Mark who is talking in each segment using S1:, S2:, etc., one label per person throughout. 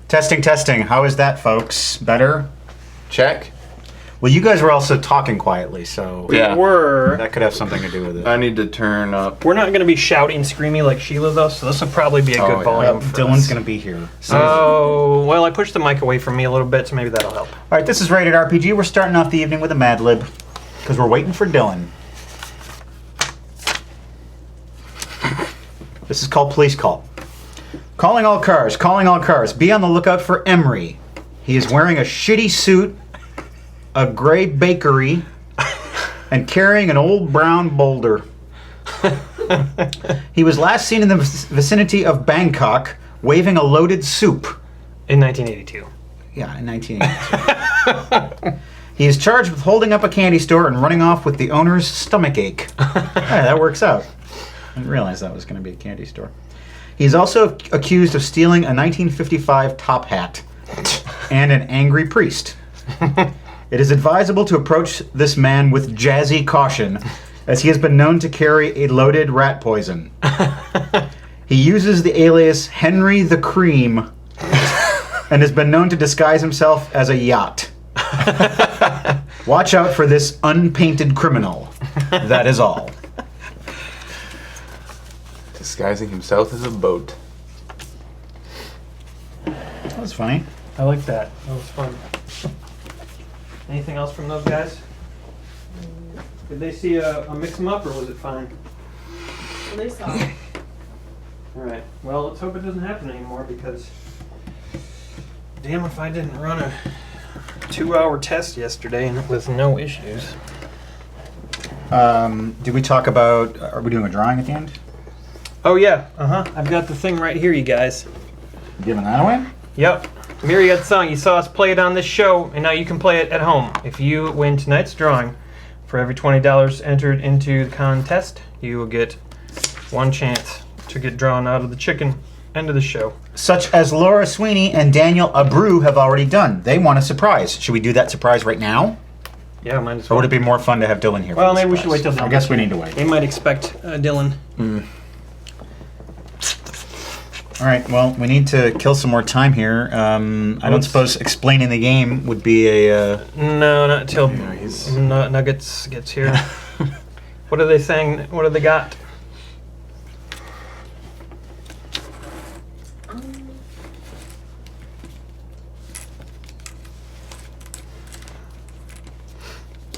S1: Testing, testing. How is that, folks? Better?
S2: Check.
S1: Well, you guys were also talking quietly, so
S2: Yeah.
S1: that could have something to do with it.
S2: I need to turn up.
S3: We're not going to be shouting, screaming like Sheila, though, so this will probably be a good volume. For
S1: Dylan's going to be here.
S3: Oh, well, I pushed the mic away from me a little bit, so maybe that'll help.
S1: All right, this is Rated RPG. We're starting off the evening with a Mad Lib because we're waiting for Dylan. This is called Police Call. Calling all cars, calling all cars. Be on the lookout for Emery. He is wearing a shitty suit, a gray bakery, and carrying an old brown boulder. He was last seen in the vicinity of Bangkok, waving a loaded soup.
S3: In 1982.
S1: Yeah, in 1982. He is charged with holding up a candy store and running off with the owner's stomach ache. Yeah, that works out. I didn't realize that was going to be a candy store. He is also accused of stealing a 1955 top hat and an angry priest. It is advisable to approach this man with jazzy caution, as he has been known to carry a loaded rat poison. He uses the alias Henry the Cream and has been known to disguise himself as a yacht. Watch out for this unpainted criminal. That is all.
S2: Disguising himself as a boat.
S1: That was funny.
S3: I like that. That was fun. Anything else from those guys? Did they see a mix 'em up, or was it fine?
S4: Well, they saw.
S3: All right. Well, let's hope it doesn't happen anymore, because damn if I didn't run a 2-hour test yesterday and with no issues.
S1: Did we talk about, are we doing a drawing at the end?
S3: Oh yeah. I've got the thing right here, you guys.
S1: Giving that away?
S3: Yep. Myriad Song, you saw us play it on this show, and now you can play it at home. If you win tonight's drawing, for every $20 entered into the contest, you will get one chance to get drawn out of the chicken end of the show.
S1: Such as Laura Sweeney and Daniel Abreu have already done. They want a surprise. Should we do that surprise right now?
S3: Yeah, might as
S1: Or
S3: well.
S1: would it be more fun to have Dylan here?
S3: Well,
S1: for the
S3: maybe we should wait till
S1: surprise?
S3: Dylan.
S1: I guess we need to wait.
S3: They might expect Dylan.
S1: All right, well, we need to kill some more time here. I don't suppose explaining the game would be a...
S3: No, not until
S2: Yeah,
S3: Nuggets gets here. What are they saying? What do they got?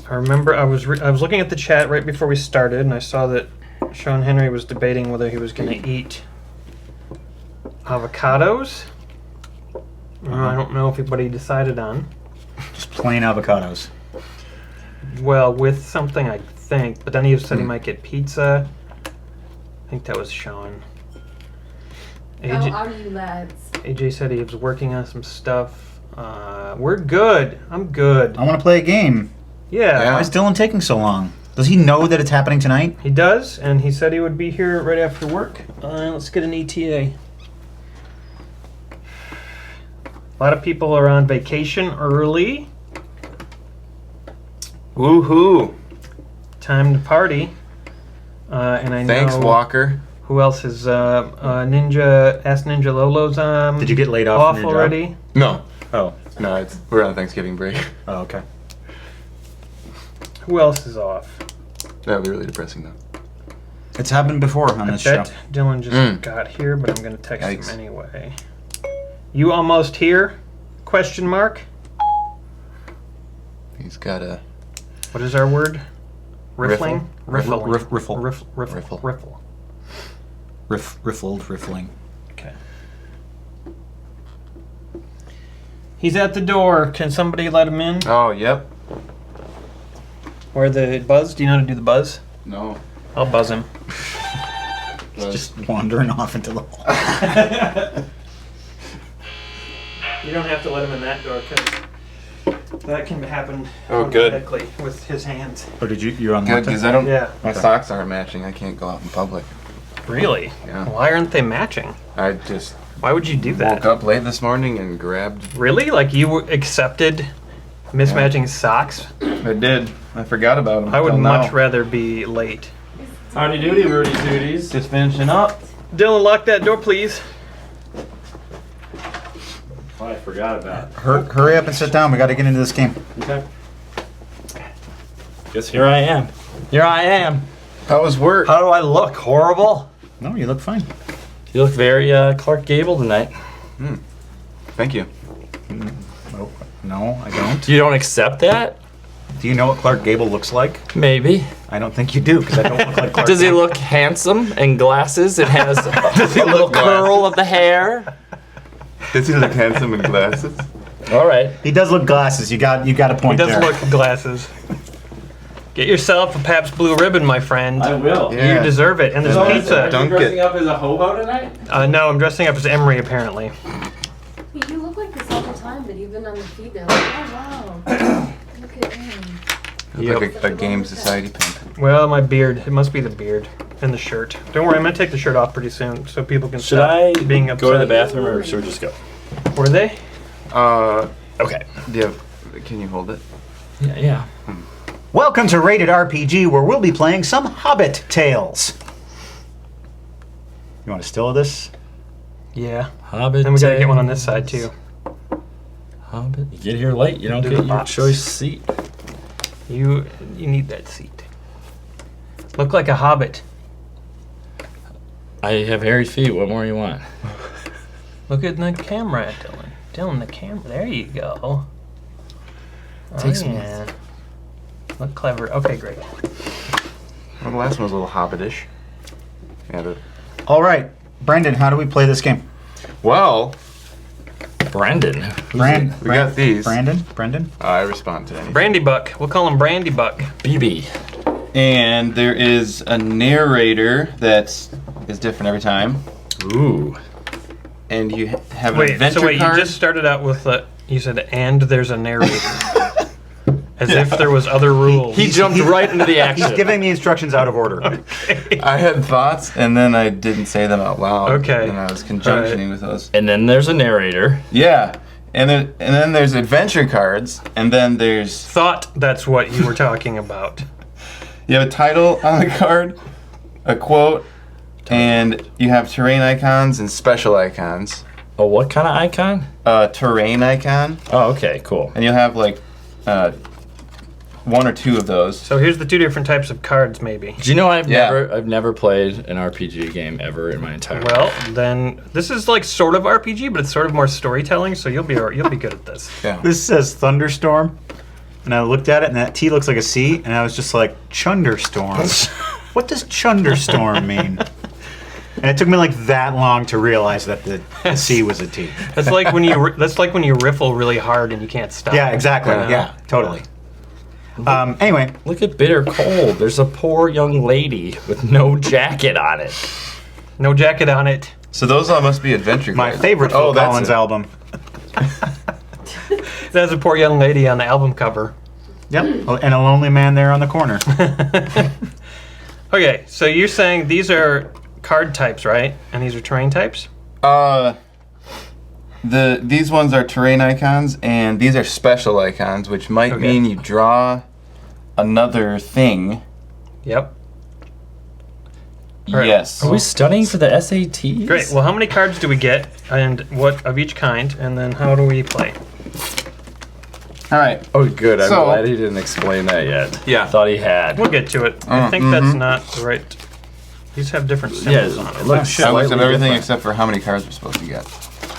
S3: I remember I was looking at the chat right before we started, and I saw that Sean Henry was debating whether he was going to eat avocados. I don't know if anybody decided on.
S1: Just plain avocados.
S3: Well, with something, I think. But then he said he might get pizza. I think that was Sean.
S4: How are you, lads?
S3: AJ said he was working on some stuff. We're good. I'm good.
S1: I want to play a game.
S3: Yeah,
S1: Why is Dylan taking so long? Does he know that it's happening tonight?
S3: he does, and he said he would be here right after work. Let's get an ETA. A lot of people are on vacation early.
S2: Woohoo!
S3: Time to party. And I
S2: Thanks,
S3: know
S2: Walker.
S3: who else is Ninja. Ask Ninja Lolo's
S1: Did you get laid off from your job?
S3: already.
S2: No,
S1: Oh.
S2: no, we're on Thanksgiving break.
S1: Oh, okay.
S3: Who else is off?
S2: That would be really depressing, though.
S1: It's happened before on
S3: I
S1: this show.
S3: bet Dylan just got here, but I'm going to text
S2: Yikes.
S3: him anyway. You almost here? Question mark.
S2: He's got a...
S3: What is our word? Riffling?
S2: Riffle.
S1: Riffle.
S3: Riffle.
S1: Riffled, riffling.
S3: Okay. He's at the door. Can somebody let him in?
S2: Oh, yep.
S3: Where the buzz? Do you know how to do the buzz?
S2: No.
S3: I'll buzz him.
S1: He's just wandering off into the hall.
S3: You don't have to let him in that door because that can happen
S2: Oh, good.
S3: automatically with his hands.
S1: Oh, you're on
S2: Good, because I don't...
S3: Yeah.
S2: My
S1: Okay.
S2: socks aren't matching. I can't go out in public.
S3: Really?
S2: Yeah.
S3: Why aren't they matching?
S2: I just
S3: Why would you do that?
S2: woke up late this morning and grabbed...
S3: Really? Like you accepted mismatching socks?
S2: I did. I forgot about them.
S3: I would much rather be late.
S5: Howdy doody, Rudy Tooties. Just finishing up.
S3: Dylan, lock that door, please.
S5: Oh, I forgot about
S1: Hurry up and sit down. We got to get into this game.
S5: it. Okay. Guess here I am. Here I am.
S2: How was work?
S5: How do I look? Horrible?
S1: No, you look fine.
S5: You look very Clark Gable tonight.
S2: Thank you.
S1: Oh, no, I don't.
S5: You don't accept that?
S1: Do you know what Clark Gable looks like?
S5: Maybe.
S1: I don't think you do, because I don't look like Clark
S5: Does he
S1: Gable.
S5: look handsome in glasses? It has a little curl of the hair.
S2: Does he look handsome in glasses?
S5: All right.
S1: He does look glasses. You got a
S3: He
S1: point
S3: does
S1: there.
S3: look glasses. Get yourself a Pabst Blue Ribbon, my friend.
S5: I will.
S2: Yeah.
S3: You deserve it. And there's
S2: So is
S3: pizza.
S2: it- Dunk
S5: dressing
S2: it.
S5: up as a hobo tonight?
S3: No, I'm dressing up as Emery, apparently.
S4: You look like this all the time, but even on the feed, they're like, oh wow, look at him.
S2: Like a game society pimp.
S3: Well, my beard. It must be the beard and the shirt. Don't worry, I'm going to take the shirt off pretty soon so people can
S5: Should
S3: stop
S5: I
S3: being upset.
S5: go to the bathroom or should we just go?
S3: Were they?
S5: Okay.
S2: Can you hold it?
S5: Yeah.
S1: Welcome to Rated RPG, where we'll be playing some Hobbit tales. You want a still of this?
S3: Yeah.
S5: Hobbit.
S3: And we got to get one on this side, too.
S5: Hobbit. You get here late, you don't
S3: Do
S5: get
S3: the
S5: your
S3: box.
S5: choice seat.
S3: You need that seat. Look like a hobbit.
S5: I have hairy feet. What more you want?
S3: Look at the camera, Dylan. Dylan, the camera. There you go.
S5: Take some-
S3: yeah. Look clever. Okay, great.
S2: Well, the last one was a little hobbitish. Yeah.
S1: All right, Brendan, how do we play this game?
S2: Well,
S5: Brendan.
S2: we got these.
S1: Brendan?
S2: I respond to anything.
S3: Brandy Buck. We'll call him Brandy Buck.
S5: BB.
S2: And there is a narrator that is different every time.
S5: Ooh.
S2: And you have an
S3: Wait,
S2: adventure
S3: so wait,
S2: card.
S3: you just started out with you said, and there's a narrator. As if there was other rules.
S5: He jumped right into the action.
S1: He's giving the instructions out of order.
S2: I had thoughts, and then I didn't say them out loud.
S3: Okay.
S2: And I was conjunctioning with those.
S5: And then there's a narrator.
S2: Yeah. And then there's adventure cards, and then there's
S3: Thought that's what you were talking about.
S2: you have a title on the card, a quote, and you have terrain icons and special icons.
S5: Oh, what kind of icon?
S2: Terrain icon,
S5: Oh, okay, cool.
S2: and you'll have like one or two of those.
S3: So here's the two different types of cards, maybe.
S5: Do you know I've
S2: Yeah.
S5: never played an RPG game ever in my entire life.
S3: Well, then this is like sort of RPG, but it's sort of more storytelling. So you'll be good at this.
S2: Yeah.
S1: This says thunderstorm, and I looked at it, and that T looks like a C, and I was just like, chunderstorm. What does chunderstorm mean? And it took me like that long to realize that the C was a T.
S3: That's like when you riffle really hard and you can't stop.
S1: Yeah, exactly. Yeah, totally. Anyway,
S5: Look at Bitter Cold. There's a poor young lady with no jacket on it.
S3: No jacket on it.
S2: So those all must be adventure
S1: my
S2: cards.
S1: favorite Phil
S2: that's
S1: Collins
S2: it.
S1: album.
S3: There's a poor young lady on the album cover.
S1: Yep, and a lonely man there on the corner.
S3: Okay, so you're saying these are card types, right? And these are terrain types?
S2: These ones are terrain icons, and these are special icons, which might
S3: Okay.
S2: mean you draw another thing.
S3: Yep. All right.
S2: Yes.
S5: Are we studying for the SATs?
S3: Great. Well, how many cards do we get, and what of each kind, and then how do we play?
S2: All right.
S5: Oh, good. I'm
S2: So-
S5: glad he didn't explain that yet.
S2: Yeah.
S5: Thought he had.
S3: We'll get to it. I think that's not the right. These have different symbols on
S5: it
S3: them.
S5: looks
S2: I looked up
S5: slightly
S2: everything
S5: different.
S2: except for how many cards we're supposed to get.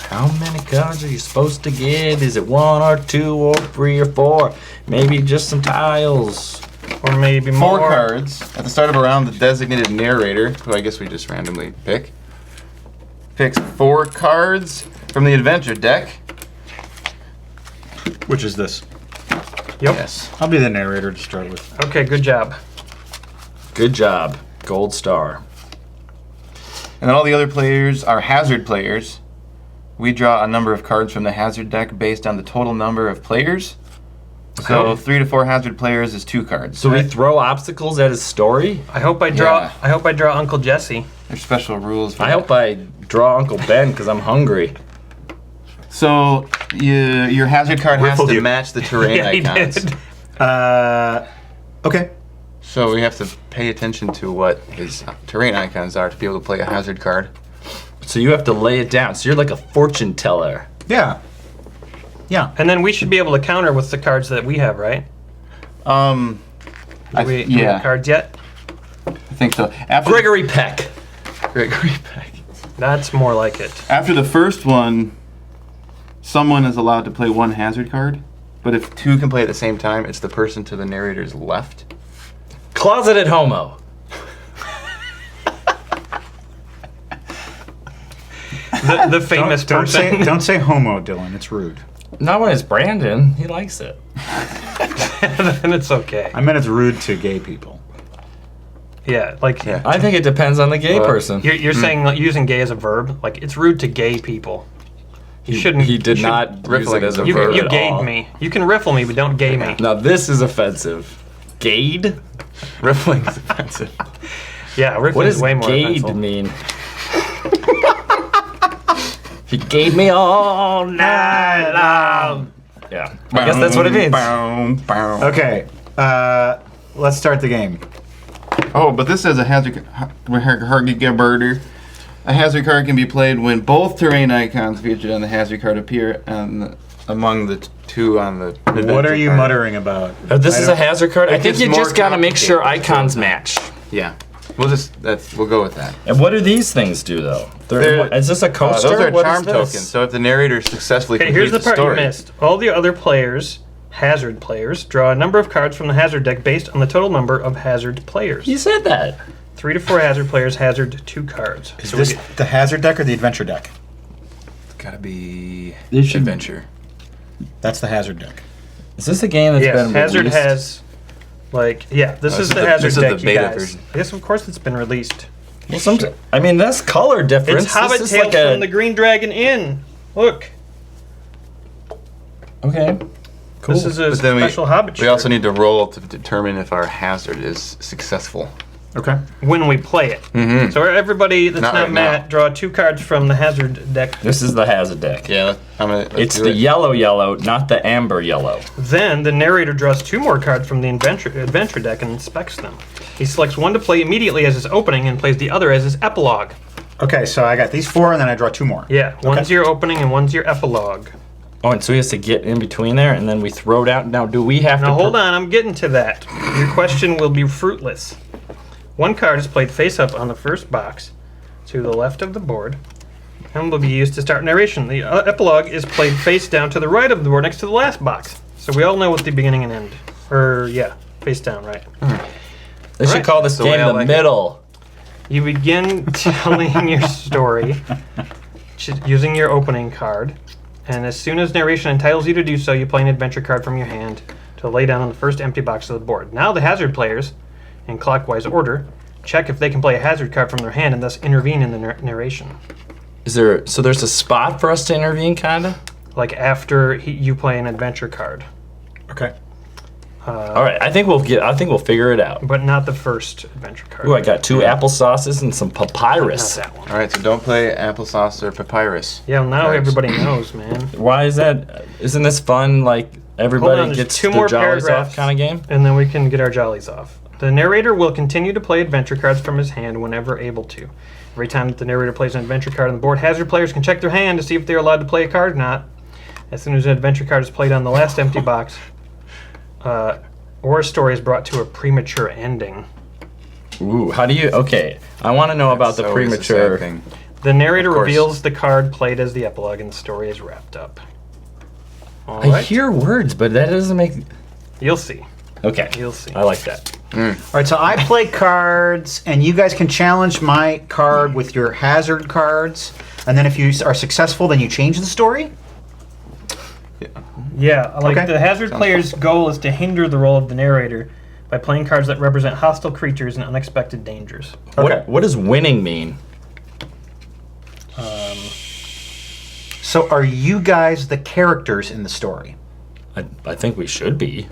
S5: How many cards are you supposed to get? Is it 1 or 2 or 3 or 4? Maybe just some tiles.
S3: Or maybe
S2: Four
S3: more.
S2: cards. At the start of a round, the designated narrator, who I guess we just randomly pick, picks 4 cards from the adventure deck.
S1: Which is this?
S3: Yep.
S2: Yes.
S1: I'll be the narrator to start with.
S3: Okay, good job.
S5: Good job. Gold star.
S2: And then all the other players are hazard players. We draw a number of cards from the hazard deck based on the total number of players. So
S5: Okay.
S2: 3 to 4 hazard players is 2 cards.
S5: So we throw obstacles at his story?
S3: I hope I draw.
S2: Yeah.
S3: I hope I draw Uncle Jesse.
S2: There's special rules for
S5: I
S2: that.
S5: hope I draw Uncle Ben because I'm hungry.
S2: So your hazard card has
S1: Riffled
S2: to
S1: you.
S2: match the terrain
S3: Yeah, he
S2: icons.
S3: did.
S1: Okay.
S2: So we have to pay attention to what his terrain icons are to be able to play a hazard card.
S5: So you have to lay it down. So you're like a fortune teller.
S1: Yeah. Yeah.
S3: And then we should be able to counter with the cards that we have, right? Do we have cards yet?
S2: I think so. After
S5: Gregory Peck.
S2: Gregory Peck.
S3: That's more like it.
S2: After the first one, someone is allowed to play one hazard card, but if two can play at the same time, it's the person to the narrator's left.
S5: Closeted homo.
S3: The famous person.
S1: Don't say homo, Dylan. It's rude.
S5: Not when it's Brandon. He likes it.
S3: Then it's okay.
S1: I meant it's rude to gay people.
S3: Yeah, like
S2: Yeah.
S5: I think it depends on the gay
S2: Well,
S5: person.
S3: you're saying like, using gay as a verb. Like it's rude to gay people. You shouldn't.
S5: He did
S3: you should-
S5: not use
S2: riffling
S5: it as a
S3: You,
S5: verb
S3: you
S5: at
S3: gayed
S5: all.
S3: me. You can riffle me, but don't gay me.
S5: Now this is offensive. Gayed?
S2: Riffling is offensive.
S3: Yeah, riffling
S5: What
S3: is
S5: does
S3: way more
S5: gayed
S3: offensive.
S5: mean? He gave me all night long. Yeah, I guess that's what it means.
S1: Okay. Let's start the game.
S2: Oh, but this says a hazard card. A hazard card can be played when both terrain icons featured on the hazard card appear among the two on the.
S1: What
S2: adventure
S1: are you
S2: card.
S1: muttering about?
S5: This is a hazard card. I
S2: It
S5: think
S2: gets
S5: you
S2: more
S5: just got to make sure
S2: complicated.
S5: icons match.
S2: Yeah, we'll go with that.
S5: And what do these things do, though? Is this a coaster?
S2: Those are
S5: What
S2: charm
S5: is this?
S2: tokens. So if the narrator successfully
S3: Okay,
S2: completes
S3: here's the part
S2: story,
S3: you missed. All the other players, hazard players, draw a number of cards from the hazard deck based on the total number of hazard players.
S5: You said that.
S3: 3 to 4 hazard players hazard 2 cards.
S1: Is
S3: So
S1: this the hazard deck or the adventure deck?
S2: it's gotta be
S5: They should-
S2: adventure.
S1: That's the hazard deck.
S5: Is this a game that's
S3: yes,
S5: been
S3: hazard
S5: released?
S3: has, like, yeah, this is the hazard
S2: this is
S3: deck,
S2: the
S3: you
S2: beta
S3: guys.
S2: version.
S3: Yes, of course it's been released.
S5: Well, I mean, that's color difference.
S3: It's Hobbit
S5: This is
S3: Tales
S5: like a-
S3: from the Green Dragon Inn. Look,
S5: Okay. Cool.
S3: this is a
S2: But then
S3: special Hobbit
S2: we also
S3: shirt.
S2: need to roll to determine if our hazard is successful.
S1: Okay.
S3: When we play it.
S2: Mm-hmm.
S3: So everybody that's
S2: Not
S3: not,
S2: right
S3: Matt,
S2: now.
S3: draw 2 cards from the hazard deck.
S5: This is the hazard deck.
S2: Yeah,
S5: It's the yellow, not the amber yellow.
S3: Then the narrator draws 2 more cards from the adventure deck and inspects them. He selects one to play immediately as his opening and plays the other as his epilogue.
S1: Okay, so I got these 4 and then I draw 2 more.
S3: Yeah, one's your opening and one's your epilogue.
S5: Oh, and so he has to get in between there, and then we throw it out. Now, do we have
S3: Now
S5: to?
S3: hold on, I'm getting to that. Your question will be fruitless. One card is played face up on the first box to the left of the board and will be used to start narration. The epilogue is played face down to the right of the board next to the last box. So we all know what the beginning and end. Face down, right.
S5: They should
S3: Right.
S5: call this
S2: the way
S5: game
S2: I
S5: the
S2: like it.
S5: middle.
S3: You begin telling your story using your opening card, and as soon as narration entitles you to do so, you play an adventure card from your hand to lay down on the first empty box of the board. Now the hazard players, in clockwise order, check if they can play a hazard card from their hand and thus intervene in the narration.
S5: So there's a spot for us to intervene, kinda?
S3: Like after you play an adventure card,
S1: Okay.
S5: All right, I think we'll figure it out.
S3: but not the first adventure card.
S5: Ooh, I got 2 applesauces and some
S3: Not
S5: papyrus.
S3: that one.
S2: All right, so don't play applesauce or papyrus.
S3: Yeah, well, now
S2: Cards.
S3: everybody knows, man.
S5: Why is that? Isn't this fun? Like everybody
S3: there's
S5: gets
S3: 2
S5: their
S3: more
S5: jollies
S3: paragraphs.
S5: off kind of game.
S3: And then we can get our jollies off. The narrator will continue to play adventure cards from his hand whenever able to. Every time that the narrator plays an adventure card on the board, hazard players can check their hand to see if they're allowed to play a card or not. As soon as an adventure card is played on the last empty box, or a story is brought to a premature ending,
S5: Ooh, how do you? Okay, I want to know about the
S2: That's always a
S5: premature.
S2: sad thing.
S3: the narrator
S2: Of course.
S3: reveals the card played as the epilogue and the story is wrapped up. All
S5: I
S3: right.
S5: hear words, but that doesn't make.
S3: You'll see.
S5: Okay,
S3: You'll see.
S5: I like that.
S1: All right, so I play cards, and you guys can challenge my card with your hazard cards, and then if you are successful, then you change the story?
S3: Yeah, like
S1: Okay.
S3: the hazard player's goal is to hinder the role of the narrator by playing cards that represent hostile creatures and unexpected dangers.
S1: Okay.
S5: What does winning mean?
S1: So are you guys the characters in the story?
S5: I think we should be.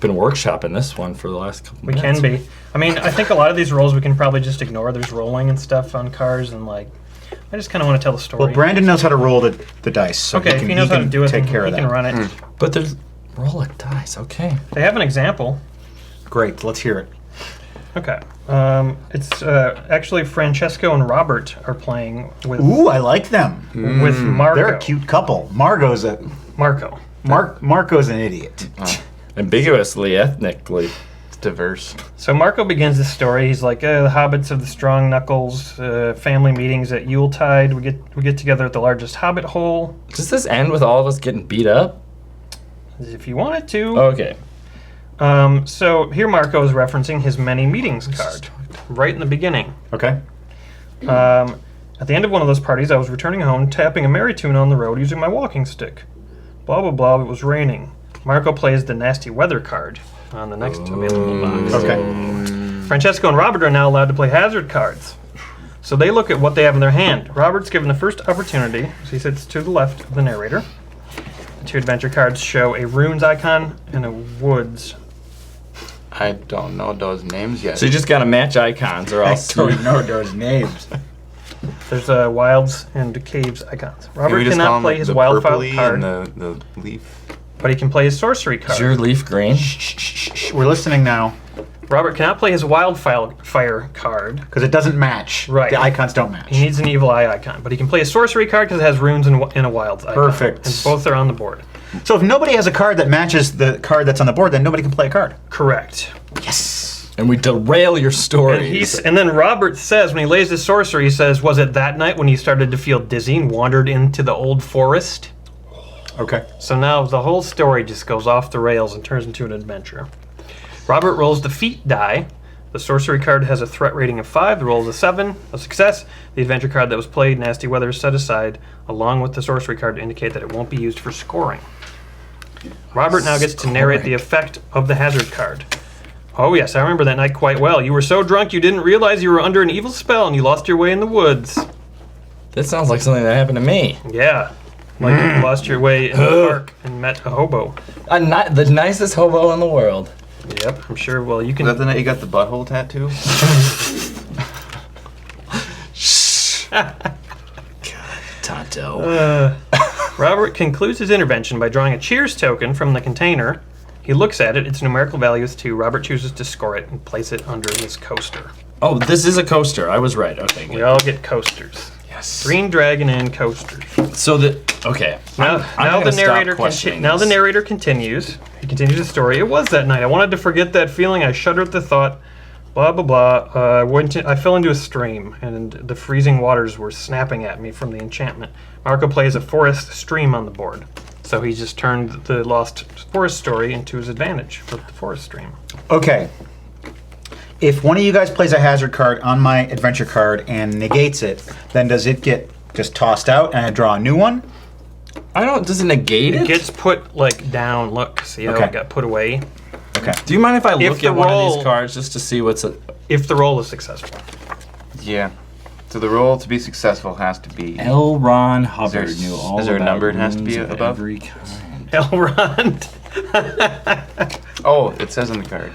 S5: Been workshopping this one for the last couple
S3: We
S5: minutes.
S3: can be. I mean, I think a lot of these rolls we can probably just ignore. There's rolling and stuff on cards, and like, I just kind of want to tell the story.
S1: Well, Brandon knows how to roll the dice, so
S3: okay, if he knows how to do it,
S1: take
S3: then
S1: care
S3: he
S1: of
S3: can
S1: that.
S3: run it.
S5: But there's roll a dice. Okay.
S3: They have an example.
S1: Great, let's hear it.
S3: Okay. It's actually Francesco and Robert are playing with
S1: Ooh, I like them.
S3: with Marco.
S1: They're a cute couple. Marco's an idiot.
S5: Ambiguously, ethnically.
S2: It's diverse.
S3: So Marco begins this story. He's like, the hobbits of the strong knuckles, family meetings at Yuletide. We get together at the largest hobbit hole.
S5: Does this end with all of us getting beat up?
S3: If you wanted to.
S5: Okay.
S3: So here Marco is referencing his many meetings card, right in the beginning.
S1: Okay.
S3: At the end of one of those parties, I was returning home, tapping a merry tune on the road using my walking stick. Blah, blah, blah, it was raining. Marco plays the nasty weather card on the next available box.
S1: Okay.
S3: Francesco and Robert are now allowed to play hazard cards. So they look at what they have in their hand. Robert's given the first opportunity, so he sits to the left of the narrator. The two adventure cards show a runes icon and a woods.
S2: I don't know those names yet.
S5: So you just gotta match icons or
S1: I
S5: else.
S1: don't know those names.
S3: There's wilds and caves icons.
S2: Can
S3: Robert
S2: we just call
S3: cannot
S2: them
S3: play his
S2: the
S3: wildfire
S2: purpley
S3: card,
S2: and the leaf?
S3: but he can play his sorcery
S5: Is
S3: card.
S5: your leaf green?
S1: Shh, we're listening now
S3: Robert cannot play his wildfire card.
S1: because it doesn't match.
S3: Right.
S1: The icons don't match.
S3: He needs an evil eye icon, but he can play a sorcery card because it has runes and a wilds icon.
S1: Perfect.
S3: And both are on the board.
S1: So if nobody has a card that matches the card that's on the board, then nobody can play a card.
S3: Correct.
S1: Yes.
S5: And we derail your story.
S3: And then Robert says, when he lays his sorcery, he says, was it that night when you started to feel dizzy and wandered into the old forest?
S1: Okay.
S3: So now the whole story just goes off the rails and turns into an adventure. Robert rolls the feat die. The sorcery card has a threat rating of 5. The roll is a 7, a success. The adventure card that was played, Nasty Weather, is set aside, along with the sorcery card to indicate that it won't be used for scoring. Robert now gets to narrate the effect of the hazard card. Oh yes, I remember that night quite well. You were so drunk you didn't realize you were under an evil spell and you lost your way in the woods.
S5: That sounds like something that happened to me.
S3: Yeah. Like you lost your way in the park and met a hobo.
S5: The nicest hobo in the world.
S3: Yep, I'm sure. Well, you can.
S2: Is that the night you got the butthole tattoo?
S5: Tonto.
S3: Robert concludes his intervention by drawing a cheers token from the container. He looks at it. Its numerical value is 2. Robert chooses to score it and place it under his coaster.
S5: Oh, this is a coaster. I was right. Okay.
S3: We
S5: Good.
S3: all get coasters.
S5: Yes.
S3: Green dragon and coasters.
S5: So okay.
S3: Now,
S5: I'm
S3: the
S5: gonna stop
S3: narrator
S5: questioning
S3: now the
S5: this.
S3: narrator continues. He continues the story. It was that night. I wanted to forget that feeling. I shuddered at the thought. Blah blah blah. I fell into a stream, and the freezing waters were snapping at me from the enchantment. Marco plays a forest stream on the board, so he just turned the lost forest story into his advantage with the forest stream.
S1: Okay. If one of you guys plays a hazard card on my adventure card and negates it, then does it get just tossed out and I draw a new one?
S5: Does it negate it?
S3: It gets put like down. Look, see how
S1: Okay.
S3: it got put away.
S1: Okay.
S5: Do you mind if I look
S3: the
S5: at one of
S3: roll-
S5: these cards just to see what's
S3: If the roll is successful.
S2: Yeah. So the roll to be successful has to be.
S5: L. Ron Hubbard
S2: Is there-
S5: knew all
S2: is there a
S5: about
S2: number it has to
S5: runes
S2: be
S5: of
S2: above?
S5: every kind.
S3: Elrond.
S2: Oh, it says on the card.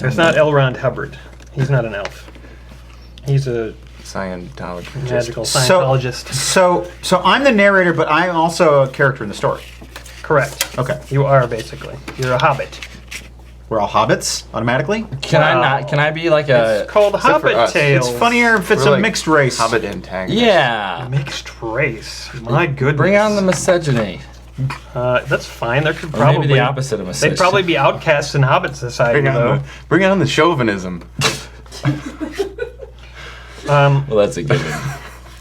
S3: It's not Elrond Hubbard. He's not an elf. He's a
S2: Scientologist.
S3: magical
S1: So-
S3: Scientologist.
S1: So I'm the narrator, but I'm also a character in the story.
S3: Correct.
S1: Okay.
S3: You are basically. You're a hobbit.
S1: We're all hobbits automatically.
S5: Can I
S3: Wow.
S5: not? Can I be like a?
S3: It's called
S2: except for
S3: Hobbit
S2: us.
S3: Tales.
S1: It's funnier if it's
S2: We're
S1: a
S2: like
S1: mixed race.
S2: Hobbit antagonist.
S5: Yeah.
S3: Mixed race. My goodness.
S5: Bring on the misogyny.
S3: That's fine. There could
S5: Or
S3: probably
S5: maybe the opposite of misogyny.
S3: They'd probably be outcasts in Hobbit society, though.
S2: Bring on the chauvinism.
S5: Well, that's a given.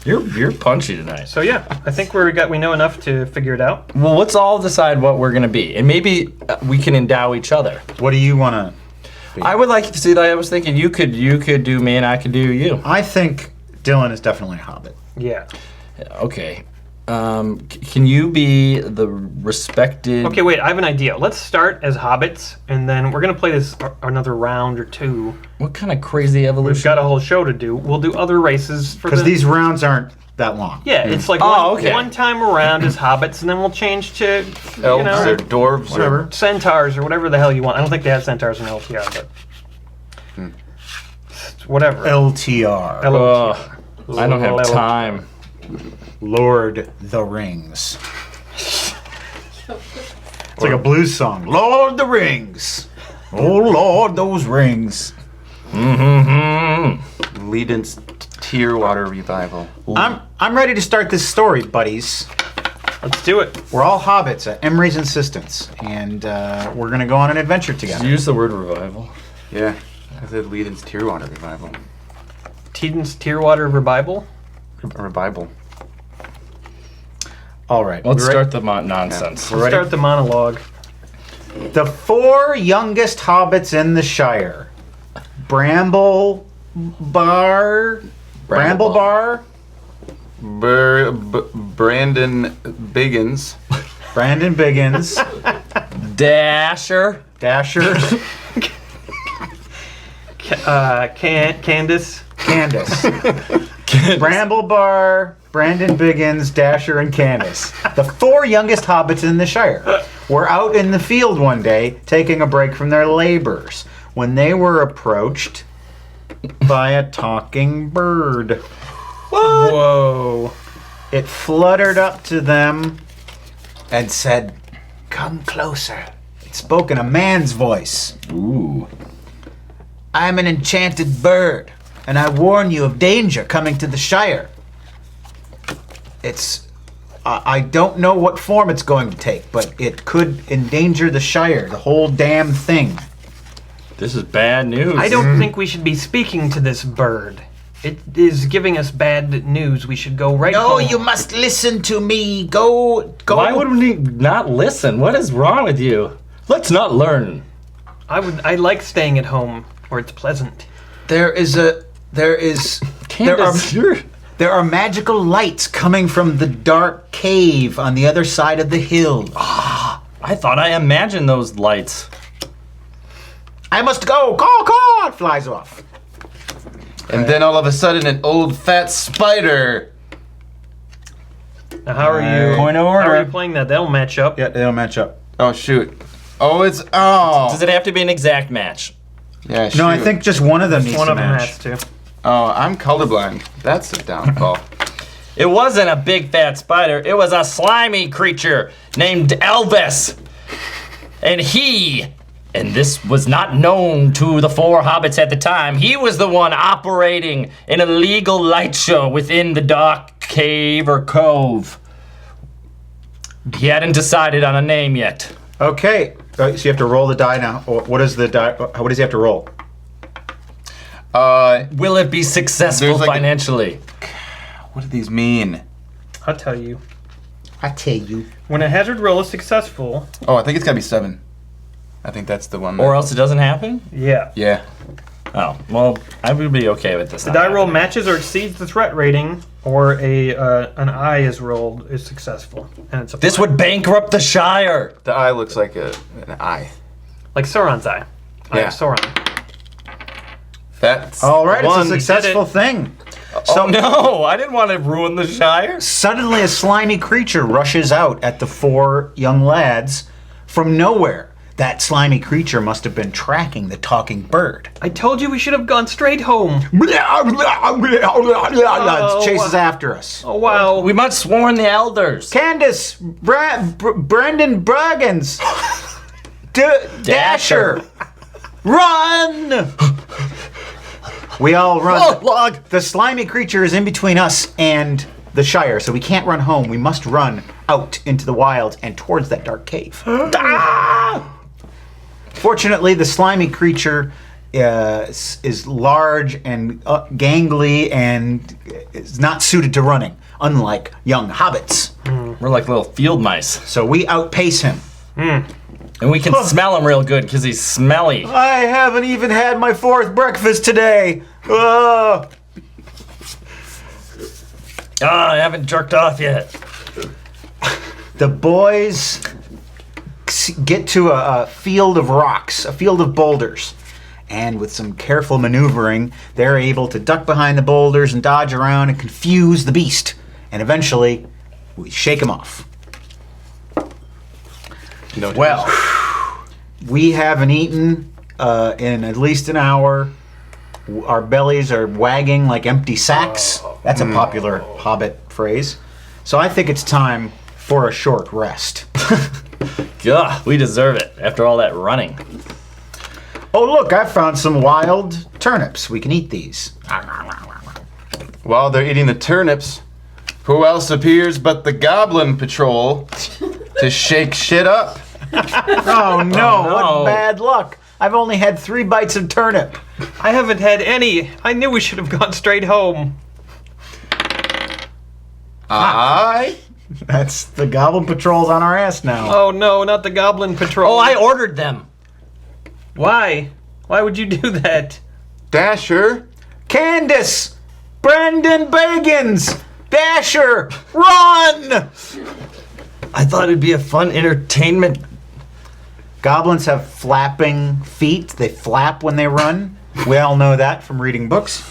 S5: You're punchy tonight.
S3: So yeah, I think we know enough to figure it out.
S5: Well, let's all decide what we're gonna be, and maybe we can endow each other.
S1: What do you want to be?
S5: I would like to see that. I was thinking you could do me, and I could do you.
S1: I think Dylan is definitely a hobbit.
S3: Yeah.
S5: Okay. Can you be the respected?
S3: Okay, wait. I have an idea. Let's start as hobbits, and then we're gonna play this another round or two.
S5: What kind of crazy
S3: We've
S5: evolution?
S3: got a whole show to do. We'll do other races for
S1: Because
S3: the.
S1: these rounds aren't that long.
S3: Yeah, it's like
S5: Oh,
S3: one,
S5: okay.
S3: one time around as hobbits, and then we'll change to
S2: Elves
S3: you know,
S2: or dwarves
S1: Whatever.
S2: or
S3: centaurs or whatever the hell you want. I don't think they have centaurs in LTR, but whatever.
S1: LTR.
S5: Ugh, I don't have time.
S1: Lord the Rings. It's like a blues song. Lord the Rings. Oh Lord, those rings.
S5: Mm-hmm.
S2: Leden's Tearwater Revival.
S1: I'm ready to start this story, buddies.
S3: Let's do it.
S1: We're all hobbits at Emery's insistence, and we're gonna go on an adventure together.
S5: Use the word revival.
S2: Yeah, I said Leden's Tearwater Revival.
S3: Teden's Tearwater Revival.
S2: Revival.
S1: All right.
S5: Let's
S1: we ready?
S5: start the nonsense.
S3: Let's start the monologue.
S1: The 4 youngest hobbits in the Shire. Bramble Bar.
S2: Brandon Biggins.
S1: Brandon Biggins.
S5: Dasher.
S1: Dasher.
S3: Candace.
S1: Candace. Bramble Bar, Brandon Biggins, Dasher, and Candace. The 4 youngest hobbits in the Shire were out in the field one day taking a break from their labors when they were approached by a talking bird. What?
S3: Whoa.
S1: It fluttered up to them and said, "Come closer." It spoke in a man's voice.
S5: Ooh.
S1: "I'm an enchanted bird, and I warn you of danger coming to the Shire. I don't know what form it's going to take, but it could endanger the Shire, the whole damn thing."
S5: This is bad news.
S3: I don't think we should be speaking to this bird. It is giving us bad news. We should go right
S1: "No,
S3: home.
S1: you must listen to me. Go.
S5: Why would we not listen? What is wrong with you? Let's not learn.
S3: I like staying at home where it's pleasant.
S1: There
S5: Candace,
S1: are magical lights coming from the dark cave on the other side of the hill.
S5: I thought I imagined those lights.
S1: I must go. Caw. It flies off.
S2: And then all of a sudden, an old fat spider.
S3: Now, how are you?
S5: Point of
S3: How are
S5: order.
S3: you playing that? That'll match up.
S1: Yeah, they don't match up.
S2: Oh, shoot. Oh, it's. Oh.
S5: Does it have to be an exact match?
S2: Yeah, shoot.
S1: No, I think just one of them needs
S3: One
S1: to
S3: of them
S1: match.
S3: has to.
S2: Oh, I'm colorblind. That's a downfall.
S5: It wasn't a big fat spider. It was a slimy creature named Elvis. And this was not known to the 4 hobbits at the time. He was the one operating an illegal light show within the dark cave or cove. He hadn't decided on a name yet.
S1: Okay, so you have to roll the die now. What is the die? What does he have to roll?
S5: Will it be successful
S2: There's like a-
S5: financially?
S2: What do these mean?
S3: I'll tell you.
S1: I tell you.
S3: When a hazard roll is successful,
S2: Oh, I think it's gotta be 7. I think that's the one. That,
S5: Or else it doesn't happen?
S3: yeah.
S2: yeah.
S5: Oh, well, I would be okay with this.
S3: The die roll matches or exceeds the threat rating, or an eye is rolled is successful, and it's a
S5: This would bankrupt the Shire.
S2: The eye looks like an eye.
S3: like Sauron's eye. Eye
S2: Yeah.
S3: of Sauron.
S2: That's
S1: All right,
S2: one.
S1: it's a successful thing.
S5: So no, I didn't want to ruin the Shire.
S1: Suddenly, a slimy creature rushes out at the 4 young lads from nowhere. That slimy creature must have been tracking the talking bird.
S3: I told you we should have gone straight home.
S1: It chases after us.
S3: Oh wow.
S5: We must warn the elders.
S1: Candace, Brendan Braggins, Dasher, run! We all run.
S5: Log.
S1: The slimy creature is in between us and the Shire, so we can't run home. We must run out into the wilds and towards that dark cave. Ah! Fortunately, the slimy creature is large and gangly and is not suited to running, unlike young hobbits.
S5: We're like little field mice.
S1: So we outpace him.
S5: And we can smell him real good because he's smelly.
S1: I haven't even had my 4th breakfast today.
S5: I haven't jerked off yet.
S1: The boys get to a field of rocks, a field of boulders. And with some careful maneuvering, they're able to duck behind the boulders and dodge around and confuse the beast. And eventually, we shake him off.
S2: No
S1: Well, we haven't eaten in at least an hour. Our bellies are wagging like empty sacks. That's a popular Hobbit phrase. So I think it's time for a short rest.
S5: Gah, we deserve it after all that running.
S1: Oh, look, I found some wild turnips. We can eat these.
S2: While they're eating the turnips, who else appears but the Goblin Patrol to shake shit up?
S1: Oh, no, what bad luck. I've only had 3 bites of turnip.
S3: I haven't had any. I knew we should have gone straight home.
S1: That's the Goblin Patrol's on our ass now.
S3: Oh no, not the Goblin Patrol.
S5: Oh, I ordered them.
S3: Why? Why would you do that?
S2: Dasher,
S1: Candace! Brendan Bagans! Dasher! Run!
S5: I thought it'd be a fun entertainment.
S1: Goblins have flapping feet. They flap when they run. We all know that from reading books.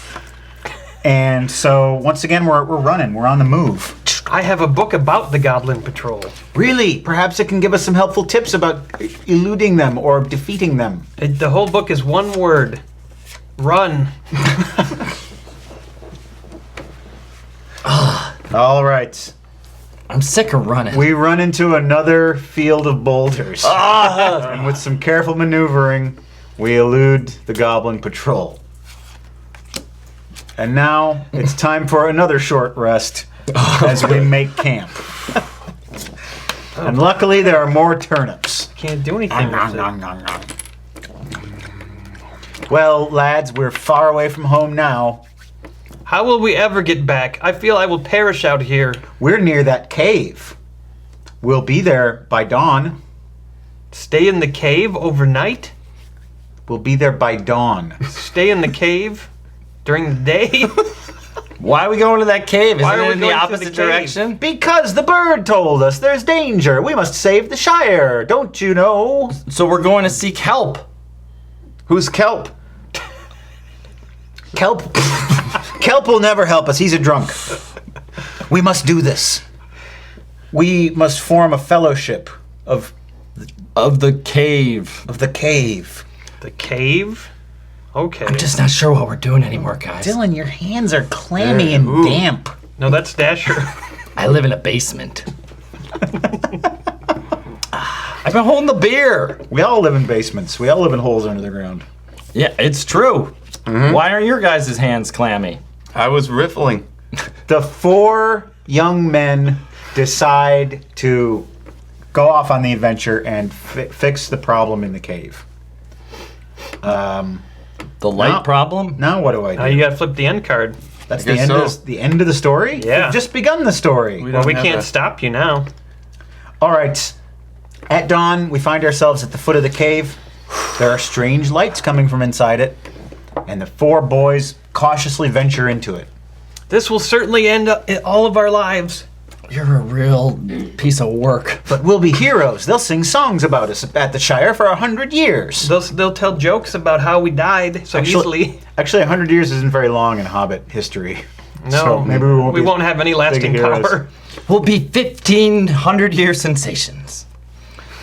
S1: And so, once again, we're running. We're on the move.
S3: I have a book about the Goblin Patrol.
S1: Really? Perhaps it can give us some helpful tips about eluding them or defeating them.
S3: The whole book is one word. Run.
S1: All right.
S5: I'm sick of running.
S1: We run into another field of boulders. And with some careful maneuvering, we elude the Goblin Patrol. And now it's time for another short rest as we make camp. And luckily there are more turnips.
S3: Can't do anything with it.
S1: Well, lads, we're far away from home now.
S3: How will we ever get back? I feel I will perish out here.
S1: We're near that cave. We'll be there by dawn.
S3: Stay in the cave overnight?
S1: We'll be there by dawn.
S3: Stay in the cave during the day?
S5: Why are we going to that cave?
S3: Why
S5: Isn't
S3: are
S5: it
S3: we
S5: in the
S3: going to the
S5: opposite
S3: cave?
S5: direction?
S1: Because the bird told us there's danger. We must save the Shire. Don't you know?
S5: So we're going to seek help.
S2: who's Kelp?
S1: Kelp. Kelp will never help us. He's a drunk. We must do this. We must form a fellowship of
S5: Of the cave.
S1: the cave.
S3: The cave? Okay.
S5: I'm just not sure what we're doing anymore, guys.
S1: Dylan, your hands are clammy and
S2: Ooh.
S1: damp.
S3: No, that's Dasher.
S5: I live in a basement. I've been holding the beer.
S1: We all live in basements. We all live in holes under the ground.
S5: Yeah, it's true. Why aren't your guys' hands clammy?
S2: I was riffling.
S1: The 4 young men decide to go off on the adventure and fix the problem in the cave.
S5: The light
S1: No.
S5: problem?
S1: Now what do I do?
S3: Now you gotta flip the end card.
S1: That's
S2: I
S1: the
S2: guess
S1: end.
S2: so.
S1: The end of the story.
S3: Yeah.
S1: We've just begun the story.
S3: Well, we
S2: have
S3: can't
S2: a-
S3: stop you now.
S1: All right. At dawn, we find ourselves at the foot of the cave. There are strange lights coming from inside it, and the 4 boys cautiously venture into it.
S3: This will certainly end up in all of our lives.
S5: You're a real piece of work.
S1: But we'll be heroes. They'll sing songs about us at the Shire for 100 years.
S3: They'll tell jokes about how we died so easily.
S1: Actually, 100 years isn't very long in Hobbit history.
S3: No,
S1: So maybe we won't be
S3: have any lasting
S1: heroes.
S3: power.
S5: We'll be 1,500-year sensations.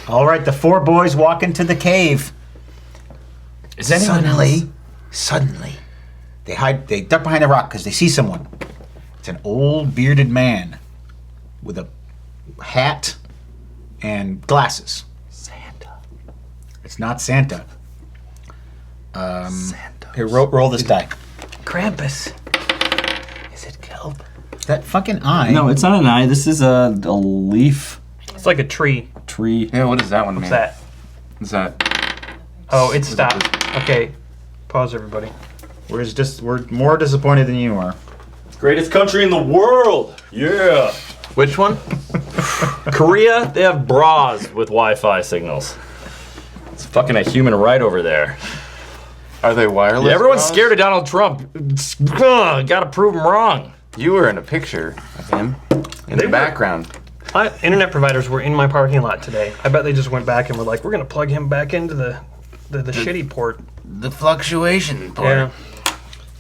S1: All right, the 4 boys walk into the cave.
S5: Is anyone else?
S1: Suddenly, they duck behind a rock because they see someone. It's an old bearded man with a hat and glasses.
S5: Santa.
S1: It's not Santa.
S5: Santa.
S1: Here, roll this die.
S3: Krampus. Is it kelp?
S1: That fucking eye.
S5: No, it's not an eye. This is a leaf
S3: It's like a tree.
S5: tree.
S2: Yeah, what is that one,
S3: What's
S2: man?
S3: that?
S2: What's that?
S3: Oh, it stopped. Okay. Pause, everybody.
S1: We're more disappointed than you are.
S5: Greatest country in the world. Yeah.
S2: Which one?
S5: Korea, they have bras with Wi-Fi signals. It's fucking a human right over there.
S2: Are they wireless?
S5: Yeah, everyone's
S2: bras?
S5: scared of Donald Trump. Gotta prove him wrong.
S2: You were in a picture of him in the background.
S3: Internet providers were in my parking lot today. I bet they just went back and were like, we're going to plug him back into the shitty port.
S2: The fluctuation part.
S3: Yeah.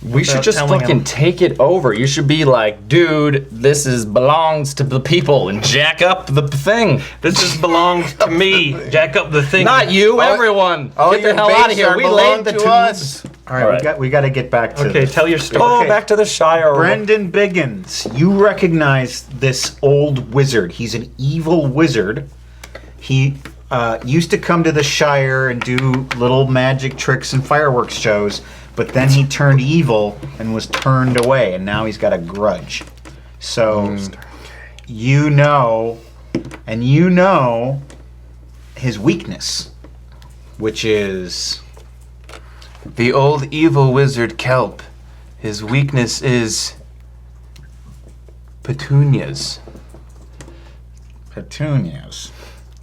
S5: We should
S3: Without
S5: just
S3: telling
S5: fucking
S3: him.
S5: take it over. You should be like, dude, this belongs to the people and jack up the thing.
S3: This just belongs to me. Jack up the thing.
S5: Not you, everyone. Get the hell out of here. We laid the tunes.
S1: All right,
S5: All right.
S1: we got to get back to
S3: Okay,
S1: this.
S3: tell your story.
S5: Oh,
S3: Okay.
S5: back to the Shire.
S1: Brendan Biggins, you recognize this old wizard. He's an evil wizard. He used to come to the Shire and do little magic tricks and fireworks shows, but then he turned evil and was turned away, and now he's got a grudge. So you know his weakness, which is
S2: The old evil wizard Kelp. His weakness is petunias.
S1: petunias.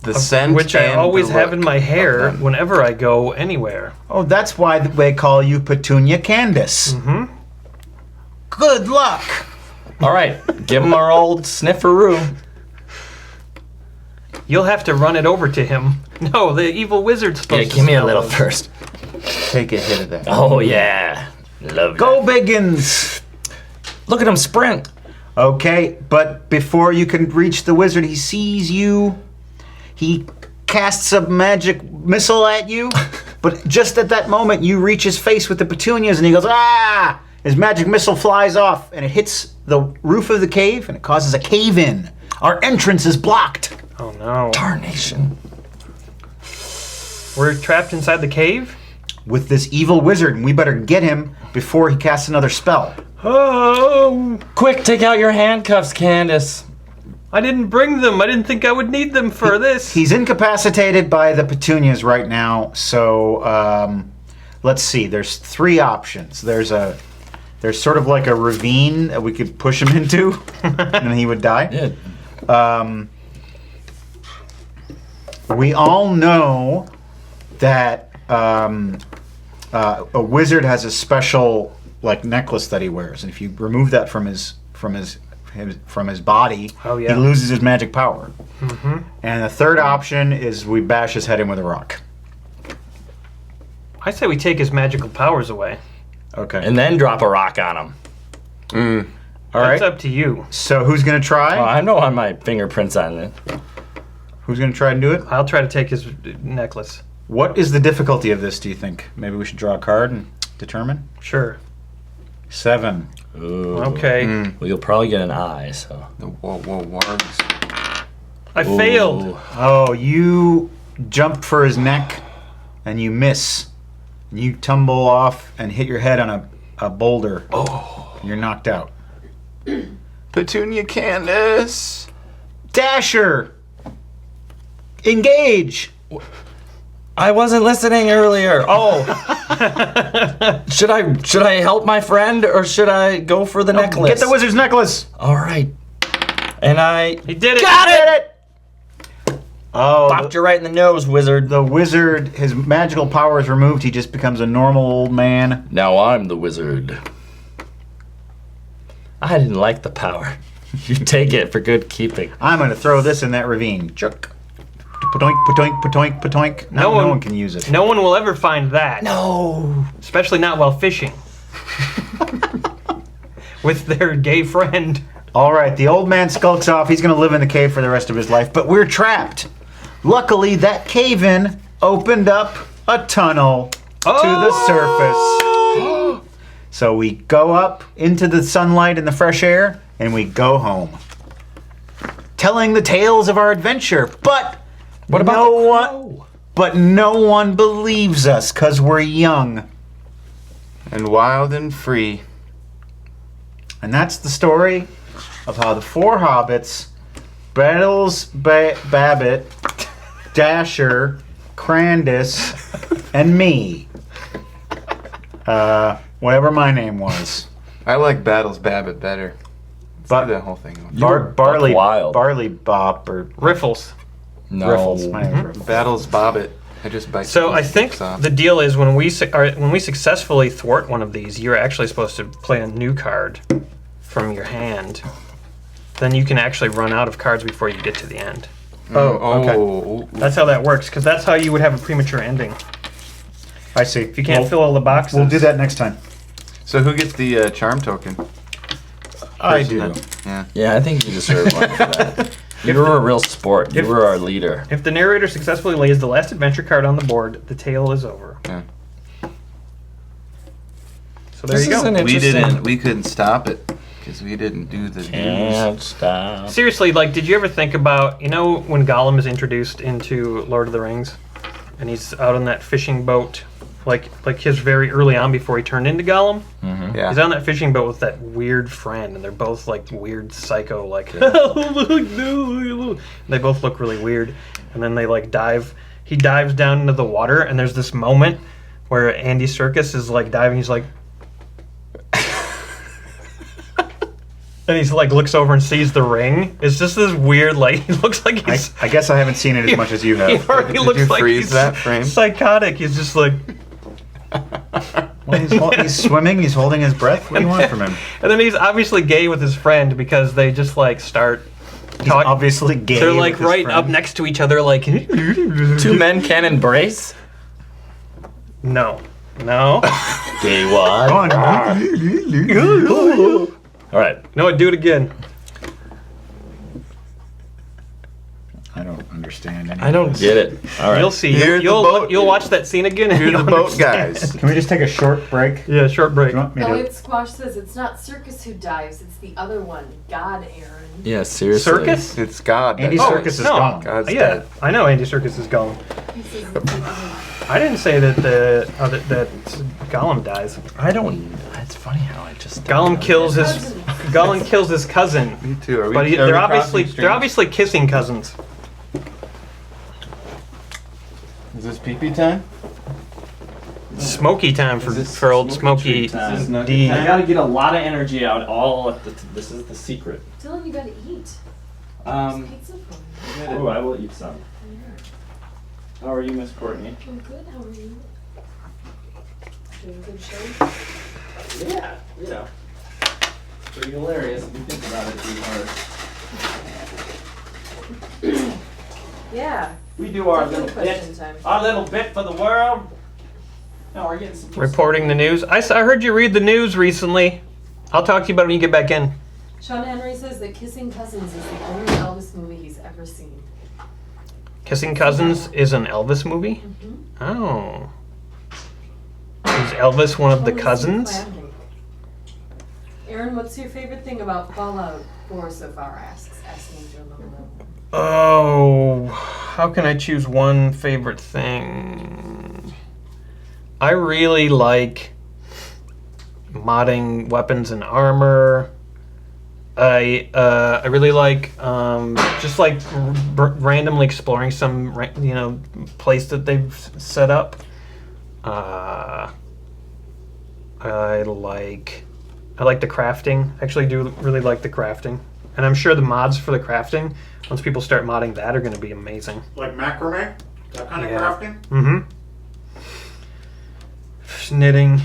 S2: The scent,
S3: Which I
S2: and
S3: always
S2: the
S3: have in
S2: look
S3: my
S2: of
S3: hair
S2: them.
S3: whenever I go anywhere.
S1: Oh, that's why they call you Petunia Candace.
S3: Mm-hmm.
S1: Good luck.
S5: All right, give him our old snifferoo.
S3: You'll have to run it over to him. No, the evil wizard's
S5: Yeah,
S3: supposed to
S5: give me a
S3: smell
S5: little
S3: those.
S5: first.
S2: Take a hit of that.
S5: Oh yeah, love
S1: Go
S5: that.
S1: Biggins.
S5: Look at him sprint.
S1: Okay, but before you can reach the wizard, he sees you. He casts a magic missile at you, but just at that moment, you reach his face with the petunias, and he goes, ah! His magic missile flies off, and it hits the roof of the cave, and it causes a cave-in. Our entrance is blocked.
S3: Oh no.
S5: Tarnation.
S3: We're trapped inside the cave?
S1: With this evil wizard, and we better get him before he casts another spell.
S3: Oh!
S5: Quick, take out your handcuffs, Candace.
S3: I didn't bring them. I didn't think I would need them for this.
S1: He's incapacitated by the petunias right now, so let's see. There's three options. There's sort of like a ravine that we could push him into, and then he would die.
S5: Yeah.
S1: We all know that a wizard has a special like necklace that he wears, and if you remove that from his body,
S3: Oh, yeah.
S1: he loses his magic power.
S3: Mm-hmm.
S1: And the third option is we bash his head in with a rock.
S3: I say we take his magical powers away.
S1: Okay.
S5: And then drop a rock on him.
S1: All right.
S3: That's up to you.
S1: So who's gonna try?
S5: Oh, I know on my fingerprints on it.
S1: Who's gonna try and do it?
S3: I'll try to take his necklace.
S1: What is the difficulty of this? Do you think? Maybe we should draw a card and determine.
S3: Sure.
S1: 7.
S5: Ooh.
S3: Okay.
S5: Well, you'll probably get an eye, so.
S2: The wargs.
S3: I failed.
S5: Ooh.
S1: Oh, you jumped for his neck, and you miss. And you tumble off and hit your head on a boulder. Oh. You're knocked out.
S2: Petunia Candace.
S1: Dasher! Engage!
S5: I wasn't listening earlier. Oh. Should I help my friend or should I go for the necklace?
S1: Get the wizard's necklace!
S5: All right. And I
S3: He did it.
S1: Got it! Oh,
S5: bopped you right in the nose, wizard.
S1: the wizard, his magical power is removed. He just becomes a normal old man.
S5: Now I'm the wizard. I didn't like the power. You take it for good keeping.
S1: I'm going to throw this in that ravine. Chuck. Patoink, patoink, patoink, patoink. No one can use it.
S3: No one will ever find that.
S5: No.
S3: Especially not while fishing. With their gay friend.
S1: All right, the old man skulks off. He's going to live in the cave for the rest of his life, but we're trapped. Luckily, that cave-in opened up a tunnel to the surface. So we go up into the sunlight and the fresh air, and we go home. Telling the tales of our adventure, but
S5: What about
S1: no
S5: the
S1: one?
S5: crow?
S1: But no one believes us because we're young.
S2: And wild and free.
S1: And that's the story of how the 4 hobbits, Battles, Babbitt, Dasher, Crandus, and me. Whatever my name was.
S2: I like Battles Babbitt better.
S1: But
S2: Do that whole thing.
S1: Barley
S5: Wild.
S1: Barley Bop or
S3: Riffles.
S5: No.
S1: Riffles. My name's Riffles.
S2: Battles Bobbit. I just bite.
S3: So I
S2: people's
S3: think
S2: dicks off.
S3: the deal is when we successfully thwart one of these, you're actually supposed to play a new card from your hand. Then you can actually run out of cards before you get to the end.
S1: Oh, okay.
S3: That's how that works, because that's how you would have a premature ending.
S1: I see.
S3: If you can't fill all the boxes.
S1: We'll do that next time.
S2: So who gets the charm token?
S1: I do.
S2: Yeah.
S5: Yeah, I think you deserve one for that. You were a real sport. You were our leader.
S3: If the narrator successfully lays the last adventure card on the board, the tale is over.
S2: Yeah.
S3: So there
S5: This
S3: you
S5: is
S3: go.
S5: an
S2: We
S5: interesting.
S2: didn't. We couldn't stop it. Because we didn't do the news.
S5: Can't stop.
S3: Seriously, like, did you ever think about, you know, when Gollum is introduced into Lord of the Rings, and he's out on that fishing boat, like his very early on before he turned into Gollum?
S2: Yeah.
S3: He's on that fishing boat with that weird friend, and they're both like weird psycho, like, they both look really weird. And then they like dive. He dives down into the water, and there's this moment where Andy Serkis is like diving. He's like, and he's like looks over and sees the ring. It's just this weird, like, he looks like he's.
S1: I guess I haven't seen it as much as you
S3: He
S1: have.
S3: already
S2: Did
S3: looks
S2: you
S3: like
S2: freeze
S3: he's
S2: that frame?
S3: psychotic. He's just like,
S1: Well, he's swimming. He's holding his breath. What do you want from him?
S3: and then he's obviously gay with his friend because they just like start.
S1: He's obviously gay.
S3: They're
S1: with
S3: like
S1: his
S3: right
S1: friend.
S3: up next to each other, like.
S5: Two men can embrace.
S3: No. No.
S5: Gay one.
S1: Come on.
S5: All right.
S3: No, do it again.
S1: I don't understand any
S5: I don't get it. All right.
S3: You'll see.
S2: Here's the
S3: You'll
S2: boat.
S3: you'll watch that scene again. And
S2: You're the
S3: you'll
S2: boat
S3: understand.
S2: guys.
S1: Can we just take a short break?
S3: Yeah, short break.
S1: Do you want me
S4: Oh,
S1: to?
S4: it's Squash says it's not Circus who dives, it's the other one. God, Aaron.
S5: Yeah, seriously.
S3: Circus?
S2: It's God.
S1: Andy
S3: Oh,
S1: Serkis is
S3: no.
S1: gone.
S2: God's
S3: Yeah,
S2: dead.
S3: I know Andy Serkis is Gollum.
S4: He says it's the other one.
S3: I didn't say that that Gollum dies.
S5: I don't. It's funny how I just.
S3: Gollum kills his
S4: Cousins.
S3: Gollum kills his cousin,
S2: Me too. Are we,
S3: but
S2: are we
S3: they're obviously
S2: crossing
S3: they're
S2: streams?
S3: obviously kissing cousins.
S2: Is this pee-pee time?
S3: Smoky time for,
S6: Is this
S3: for old
S6: smoky
S3: Smoky
S6: treat time?
S2: This is nugget
S3: D.
S6: I gotta get a lot of energy out. All at this is the secret.
S4: Dylan, you gotta eat.
S6: Um,
S4: There's pizza for me.
S6: oh, I will eat some. How are you, Miss Courtney?
S4: I'm good, how are you? Doing a good show?
S6: Yeah, you know, pretty hilarious if you think about it too hard.
S4: Yeah.
S6: We do our
S4: Definitely
S6: little
S4: question
S6: bit,
S4: time.
S6: our little bit for the world. Now we're getting some
S3: Reporting the news. I heard you read the news recently. I'll talk to you about it when you get back in.
S4: Sean Henry says that Kissing Cousins is the only Elvis movie he's ever seen.
S3: Kissing Cousins is an Elvis movie?
S4: Mm-hmm.
S3: Oh. Is Elvis one of the
S4: Only seen
S3: cousins?
S4: Clam Cake. Aaron, what's your favorite thing about Fallout 4 so far? Asking Joe Lobo.
S3: Oh, how can I choose one favorite thing? I really like modding weapons and armor. I really like just like randomly exploring some place that they've set up. I like the crafting. I actually do really like the crafting, and I'm sure the mods for the crafting, once people start modding that, are going to be amazing.
S1: Like macrame? That kind
S3: Yeah.
S1: of crafting?
S3: Mm-hmm. Knitting,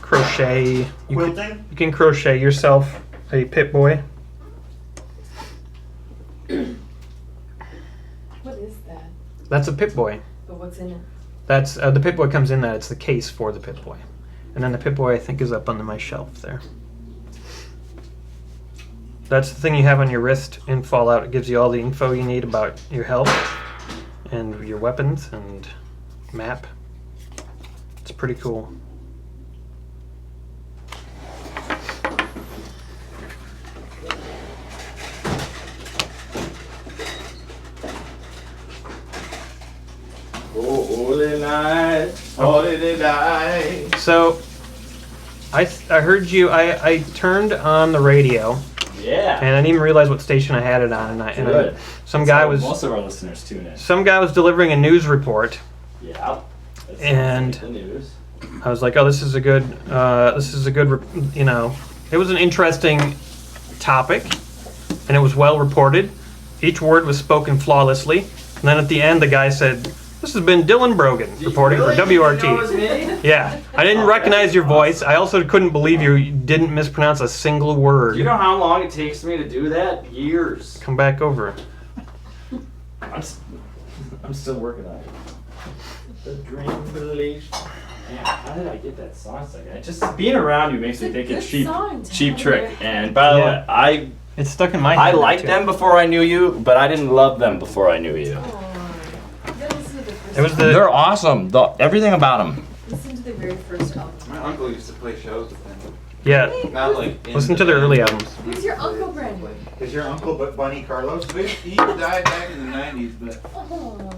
S3: crochet.
S1: Quilting?
S3: You can crochet yourself a Pip-Boy.
S4: What is that?
S3: That's a Pip-Boy.
S4: But what's in it?
S3: That's the Pip-Boy comes in that. It's the case for the Pip-Boy. And then the Pip-Boy, I think, is up on my shelf there. That's the thing you have on your wrist in Fallout. It gives you all the info you need about your health and your weapons and map. It's pretty cool.
S6: Holy night, holy night.
S3: So, I heard you. I turned on the radio,
S6: Yeah.
S3: and I didn't even realize what station I had it on.
S6: Good.
S3: Some
S6: That's
S3: guy
S6: how
S3: was
S6: Most of our listeners tune in.
S3: some guy was delivering a news report.
S6: Yeah. That's
S3: And-
S6: the news.
S3: I was like, oh, this is a good. It was an interesting topic, and it was well reported. Each word was spoken flawlessly. And then at the end, the guy said, "This has been Dylan Brogan reporting for WRT." Yeah, I didn't recognize your voice. I also couldn't believe you didn't mispronounce a single word.
S6: You know how long it takes me to do that? Years.
S3: Come back over.
S6: I'm still working on it. The dream village. Man, how did I get that song stuck? Just being around you makes me
S4: It's a
S6: think it's
S4: good
S6: cheap,
S4: song to
S6: cheap
S4: have
S6: trick.
S4: in your
S6: And by the
S3: Yeah.
S6: way,
S3: It's stuck in my head.
S6: I
S3: now,
S6: liked
S3: too.
S6: them before I knew you, but I didn't love them before I knew you.
S4: Oh, you gotta listen to the first
S3: It was
S4: album.
S3: the-
S5: They're awesome. Everything about them.
S4: Listen to the very first album.
S2: My uncle used to play shows with them.
S3: Yeah,
S2: Not like.
S3: listen to their early albums.
S4: Who's your uncle, Brandon?
S1: Is your uncle but Bunny Carlos?
S2: He died back in the 90s, but
S4: Oh.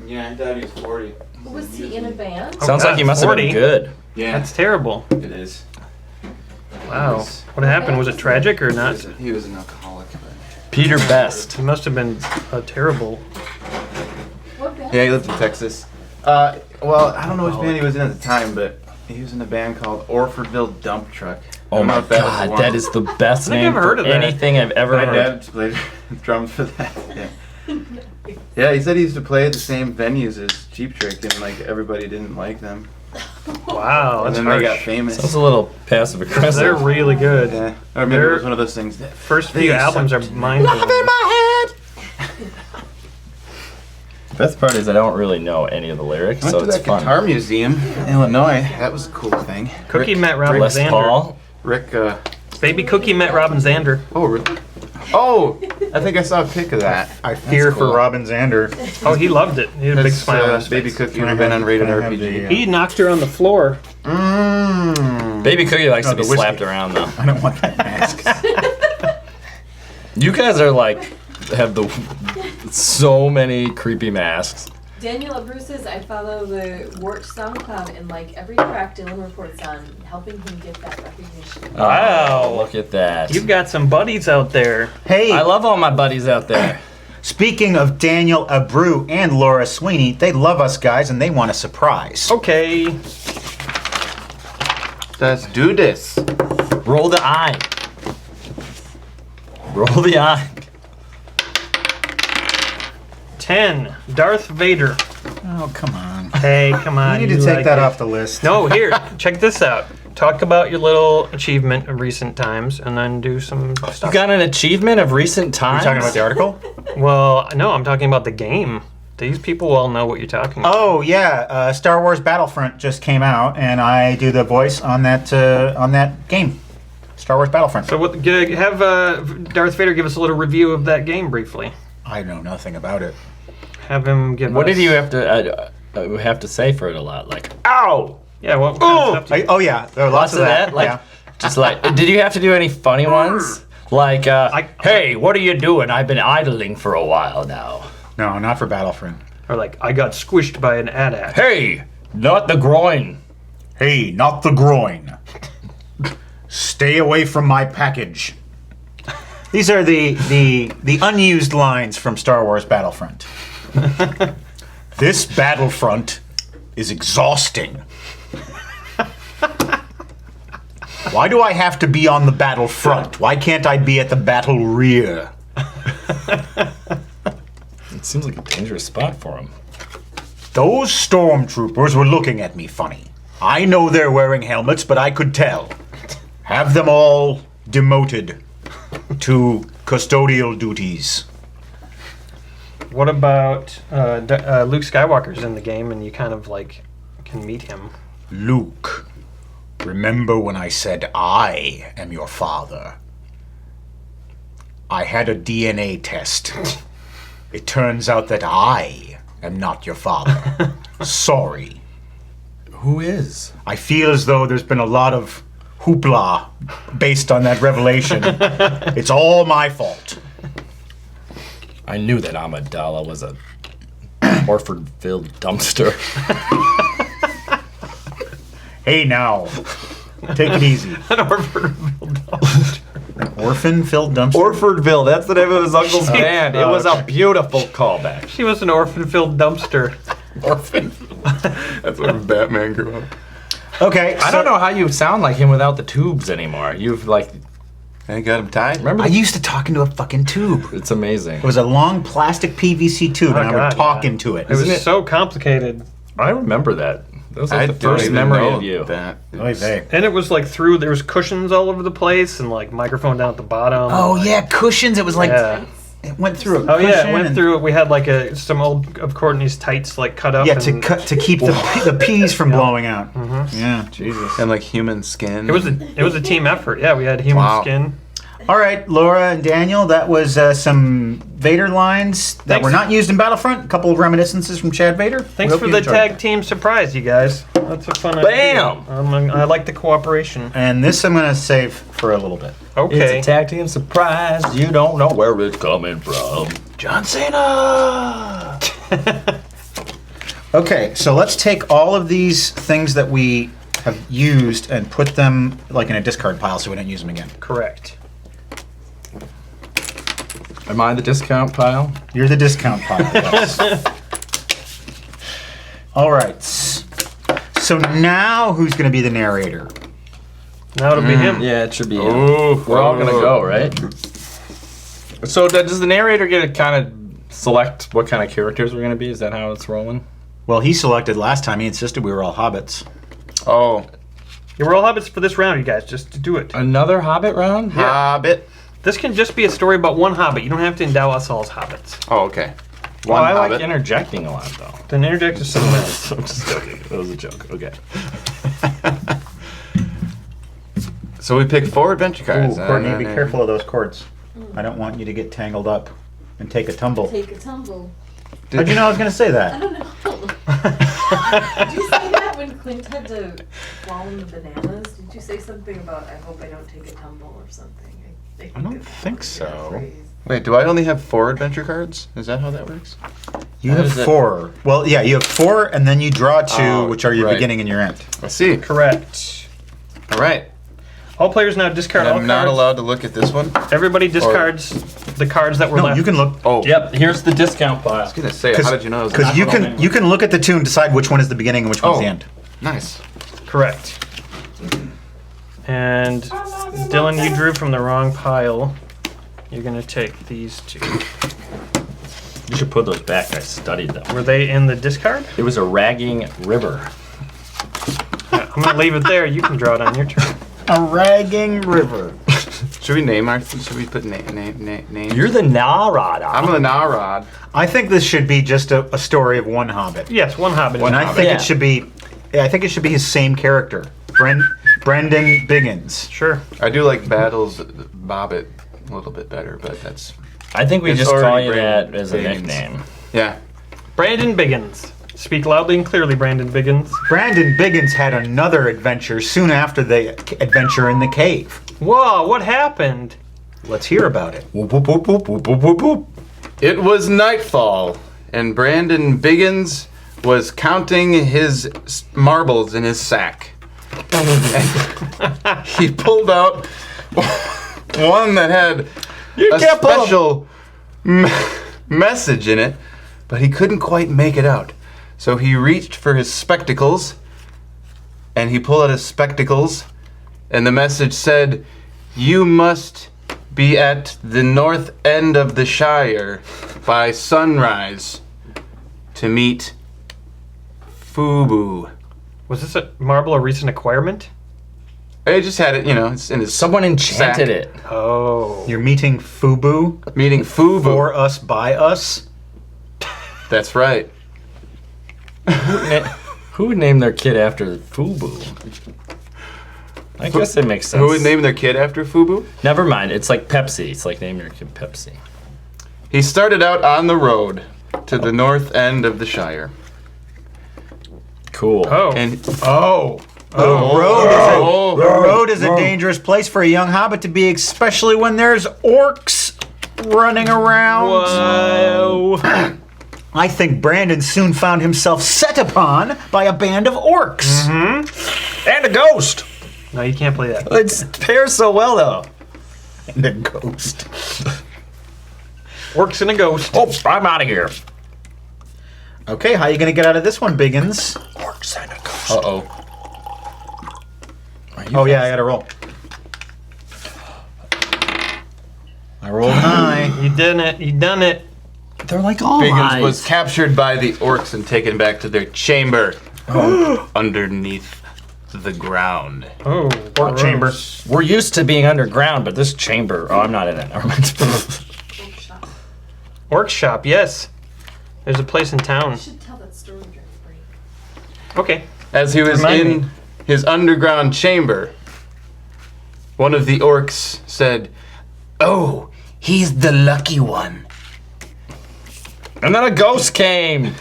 S2: yeah, he died he was 40.
S4: Was he in a band?
S5: Sounds like he must have
S3: 40.
S5: been good.
S2: Yeah,
S3: That's terrible.
S2: it is.
S3: Wow. What happened? Was it tragic or not?
S2: He was an alcoholic. But...
S5: Peter Best.
S3: He must have been terrible.
S4: What band?
S2: Yeah, he lived in Texas. Well, I don't know which band he was in at the time, but he was in a band called Orfordville Dump Truck. I
S5: Oh
S2: don't know
S5: my
S2: if that was
S5: god,
S2: one.
S5: that is the best
S3: I think
S5: name
S3: I've heard
S5: for
S3: of that.
S5: anything I've ever
S2: My
S5: heard.
S2: dad played drums for that. Yeah. Yeah, he said he used to play at the same venues as Cheap Trick, and like everybody didn't like them.
S3: Wow,
S2: And
S3: that's
S2: then
S3: harsh.
S2: they got famous.
S5: Sounds a little passive
S3: They're
S5: aggressive.
S3: really good.
S2: Yeah, or maybe it was one of those things that.
S3: First few albums are mind-blowing.
S5: Best part is I don't really know any of the lyrics,
S2: I went
S5: so
S2: to
S5: it's
S2: that
S5: fun.
S2: guitar museum in Illinois. That was a cool thing.
S3: Cookie
S2: Rick,
S3: met Robin
S5: Les
S3: Zander.
S5: Paul.
S2: Rick,
S3: Baby Cookie met Robin Zander.
S2: oh, really? Oh, I think I saw a pic of that.
S1: I fear
S2: cool.
S1: for Robin Zander.
S3: Oh, he loved it. He had a big
S2: That's,
S3: smile on his
S2: Baby
S3: face.
S2: Cookie
S1: Can
S2: would
S1: I
S2: have been
S1: have-
S2: on Rated
S1: can I have
S2: RPG.
S3: He knocked her on the floor.
S5: Baby Cookie likes
S1: No,
S5: to be
S1: the whiskey.
S5: slapped around though.
S1: I don't want that mask.
S5: You guys are like have the so many creepy masks.
S4: Daniel at Bruce's, I follow the Wart SoundCloud, and like every track Dylan reports on, helping him get that recognition.
S3: Wow.
S5: Oh, look at that.
S3: You've got some buddies out there.
S1: Hey,
S5: I love all my buddies out there.
S1: speaking of Daniel Abreu and Laura Sweeney, they love us guys and they want a surprise.
S3: Okay.
S2: Let's do this.
S5: Roll the eye. Roll the eye.
S3: 10. Darth Vader.
S1: Oh, come on.
S3: Hey, come on.
S1: You need to
S3: you
S1: take
S3: like
S1: that
S3: it.
S1: off the list.
S3: No, here. Check this out. Talk about your little achievement of recent times, and then do some stuff.
S5: You got an achievement of recent
S1: Are
S5: times?
S1: you talking about the article?
S3: Well, no, I'm talking about the game. These people all know what you're talking about.
S1: Oh yeah, Star Wars Battlefront just came out, and I do the voice on that game, Star Wars Battlefront.
S3: So have Darth Vader give us a little review of that game briefly.
S1: I know nothing about it.
S3: Have him give
S5: What
S3: us...
S5: did you have to say for it a lot? Like, ow!
S3: Yeah, what kind of stuff do you...
S1: Oh yeah, there are lots,
S5: Lots of that? Like,
S1: yeah.
S5: just like, did you have to do any funny ones? Like, hey, what are you doing? I've been idling for a while now.
S1: No, not for Battlefront.
S3: Or like, I got squished by an AT-AT.
S5: Hey, not the groin.
S1: Hey, not the groin. Stay away from my package. These are the unused lines from Star Wars Battlefront. This battlefront is exhausting. Why do I have to be on the battlefront? Why can't I be at the battle rear?
S5: It seems like a dangerous spot for him.
S1: Those stormtroopers were looking at me funny. I know they're wearing helmets, but I could tell. Have them all demoted to custodial duties.
S3: What about Luke Skywalker's in the game, and you kind of like can meet him?
S1: Luke, remember when I said I am your father? I had a DNA test. It turns out that I am not your father. Sorry.
S5: Who is?
S1: I feel as though there's been a lot of hoopla based on that revelation. It's all my fault.
S5: I knew that Amidala was a Orford-filled dumpster.
S1: Hey now, take it easy.
S3: An orphan-filled dumpster.
S1: Orphan-filled dumpster.
S5: Orfordville, that's the name of his uncle's band. It was a
S1: okay.
S5: beautiful callback.
S3: She was an orphan-filled dumpster.
S5: Orphan.
S2: That's when Batman grew up.
S1: Okay,
S5: I don't know how you sound like him without the tubes anymore. You've like,
S2: I got him tied.
S5: remember?
S1: I used to talk into a fucking tube.
S5: It's amazing.
S1: It was a long plastic PVC tube, and I
S3: God,
S1: would talk
S3: yeah.
S1: into it.
S3: It was
S5: Isn't it-
S3: so complicated.
S5: I remember that. That was like the
S2: don't
S5: first
S2: even
S5: memory
S2: know
S5: of you.
S2: That.
S1: Oy vey.
S3: And it was like there was cushions all over the place and like microphone down at the bottom.
S1: Oh
S3: and, like,
S1: yeah, cushions. It was like
S3: Yeah.
S1: it went through a
S3: Oh
S1: cushion.
S3: yeah, it went
S1: and-
S3: through it. We had like some old of Courtney's tights like cut up.
S1: Yeah, to
S3: and
S1: cut to keep the peas from blowing out. Yeah, Jesus.
S2: And like human skin.
S3: It was a team effort. Yeah, we had human
S2: Wow.
S3: skin.
S1: All right, Laura and Daniel, that was some Vader lines that
S3: Thanks.
S1: were not used in Battlefront. A couple of reminiscences from Chad Vader.
S3: Thanks
S1: We hope
S3: for
S1: you
S3: the
S1: enjoyed
S3: tag
S1: that.
S3: team surprise, you guys. That's a fun
S5: Bam!
S3: idea. I like the cooperation.
S1: And this I'm going to save for a little bit.
S3: Okay.
S5: It's a tag team surprise. You don't know where it's coming from.
S2: John Cena.
S1: Okay, so let's take all of these things that we have used and put them like in a discard pile so we don't use them again.
S3: Correct.
S5: Am I the discount pile?
S1: You're the discount pile. Yes. All right. So now who's going to be the narrator?
S3: Now it'll be him.
S5: Yeah, it should be.
S2: Ooh,
S5: We're all gonna go, right? So does the narrator get to kind of select what kind of characters we're gonna be? Is that how it's rolling?
S1: Well, he selected last time. He insisted we were all hobbits.
S2: Oh,
S3: Yeah, we're all hobbits for this round, you guys. Just to do it.
S5: Another Hobbit round?
S2: Hobbit.
S3: This can just be a story about one hobbit. You don't have to endow us all as hobbits.
S2: Oh, okay.
S5: Well, I
S2: Hobbit.
S5: like interjecting a lot, though.
S3: Then interject is something else.
S5: I'm just joking. That was a joke. Okay.
S2: So we pick 4 adventure cards.
S1: Ooh, Courtney, be careful of those cords. I don't want you to get tangled up and take a tumble.
S4: Take a tumble.
S1: How'd you know I was going to say
S4: I
S1: that?
S4: don't know. Did you say that when Clint had to fall in the bananas? Did you say something about, I hope I don't take a tumble or something?
S1: I don't think so.
S2: Wait, do I only have 4 adventure cards? Is that how that works?
S1: You
S5: How
S1: have
S5: does it-
S1: 4. Well, yeah, you have 4, and then you draw 2,
S2: Oh,
S1: which are your
S2: right.
S1: beginning and your end.
S2: I see.
S3: Correct.
S2: All right.
S3: All players now discard all
S2: I'm not
S3: cards.
S2: allowed to look at this one. I
S3: Everybody discards the cards that were
S1: No,
S3: left.
S1: you can look.
S2: Oh,
S5: Yep. Here's the discount pile.
S2: I was gonna say, how did you know? It was
S1: Because you
S5: not
S1: can look at the 2 and decide which one is the beginning and which one's
S2: Oh.
S1: the end.
S2: nice.
S3: Correct. And Dylan, you drew from the wrong pile. You're gonna take these 2.
S5: You should put those back. I studied them.
S3: Were they in the discard?
S5: It was a ragging river.
S3: I'm gonna leave it there. You can draw it on your turn.
S1: A ragging river.
S2: Should we name our? Should we put names?
S5: You're the Narada.
S2: I'm the Narod.
S1: I think this should be just a story of one hobbit.
S3: Yes, one hobbit.
S1: And I
S3: hobbit.
S1: think
S5: Yeah.
S1: it should be, I think it should be his same character, Brendan Biggins.
S3: Sure.
S2: I do like Battles Bobbit a little bit better, but that's
S5: I think we
S2: It's
S5: just call
S2: already
S5: you that
S2: Brandon
S5: as a
S2: Biggins.
S5: nickname.
S2: yeah.
S3: Brandon Biggins. Speak loudly and clearly, Brandon Biggins.
S1: Brandon Biggins had another adventure soon after the adventure in the cave.
S3: Whoa, what happened?
S1: Let's hear about it.
S5: Whoop, whoop, whoop, whoop, whoop, whoop, whoop, whoop.
S2: It was nightfall, and Brandon Biggins was counting his marbles in his sack. He pulled out one that had a
S5: can't pull 'em.
S2: special message in it, but he couldn't quite make it out. So he reached for his spectacles, and he pulled out his spectacles, and the message said, "You must be at the north end of the Shire by sunrise to meet Fubu."
S3: Was this a marble a recent acquirement?
S2: I just had it, it's in his
S5: Someone enchanted
S2: sack.
S5: it.
S3: Oh.
S1: You're meeting Fubu
S2: Meeting Fubu.
S1: for us, by us.
S2: That's right.
S5: Who would name their kid after Fubu? I guess it makes sense.
S2: Who would name their kid after Fubu?
S5: Never mind. It's like Pepsi. It's like naming your kid Pepsi.
S2: He started out on the road to the north end of the Shire.
S5: Cool.
S3: Oh.
S2: And
S1: The road is a dangerous place for a young hobbit to be, especially when there's orcs running around.
S3: Whoa.
S1: I think Brandon soon found himself set upon by a band of orcs.
S5: And a ghost.
S3: No, you can't play that.
S5: It pairs so well, though.
S1: And a ghost.
S3: Works in a ghost.
S5: Oh, I'm out of here.
S1: Okay, how you gonna get out of this one, Biggins?
S5: Orcs and a ghost.
S2: uh-oh.
S1: Oh yeah, I gotta roll. I rolled an eye.
S3: You done it. You done it.
S5: They're like all
S2: Biggins
S5: eyes.
S2: was captured by the orcs and taken back to their chamber underneath the ground.
S3: Oh.
S1: Orc chamber.
S5: We're used to being underground, but this chamber. Oh, I'm not in it. Never mind.
S4: Workshop.
S3: Workshop, yes. There's a place in
S4: I
S3: town.
S4: should tell that story during break.
S3: Okay.
S2: As he was
S3: Remind
S2: in
S3: me.
S2: his underground chamber, one of the orcs said, "Oh, he's the lucky one."
S5: And then a ghost came.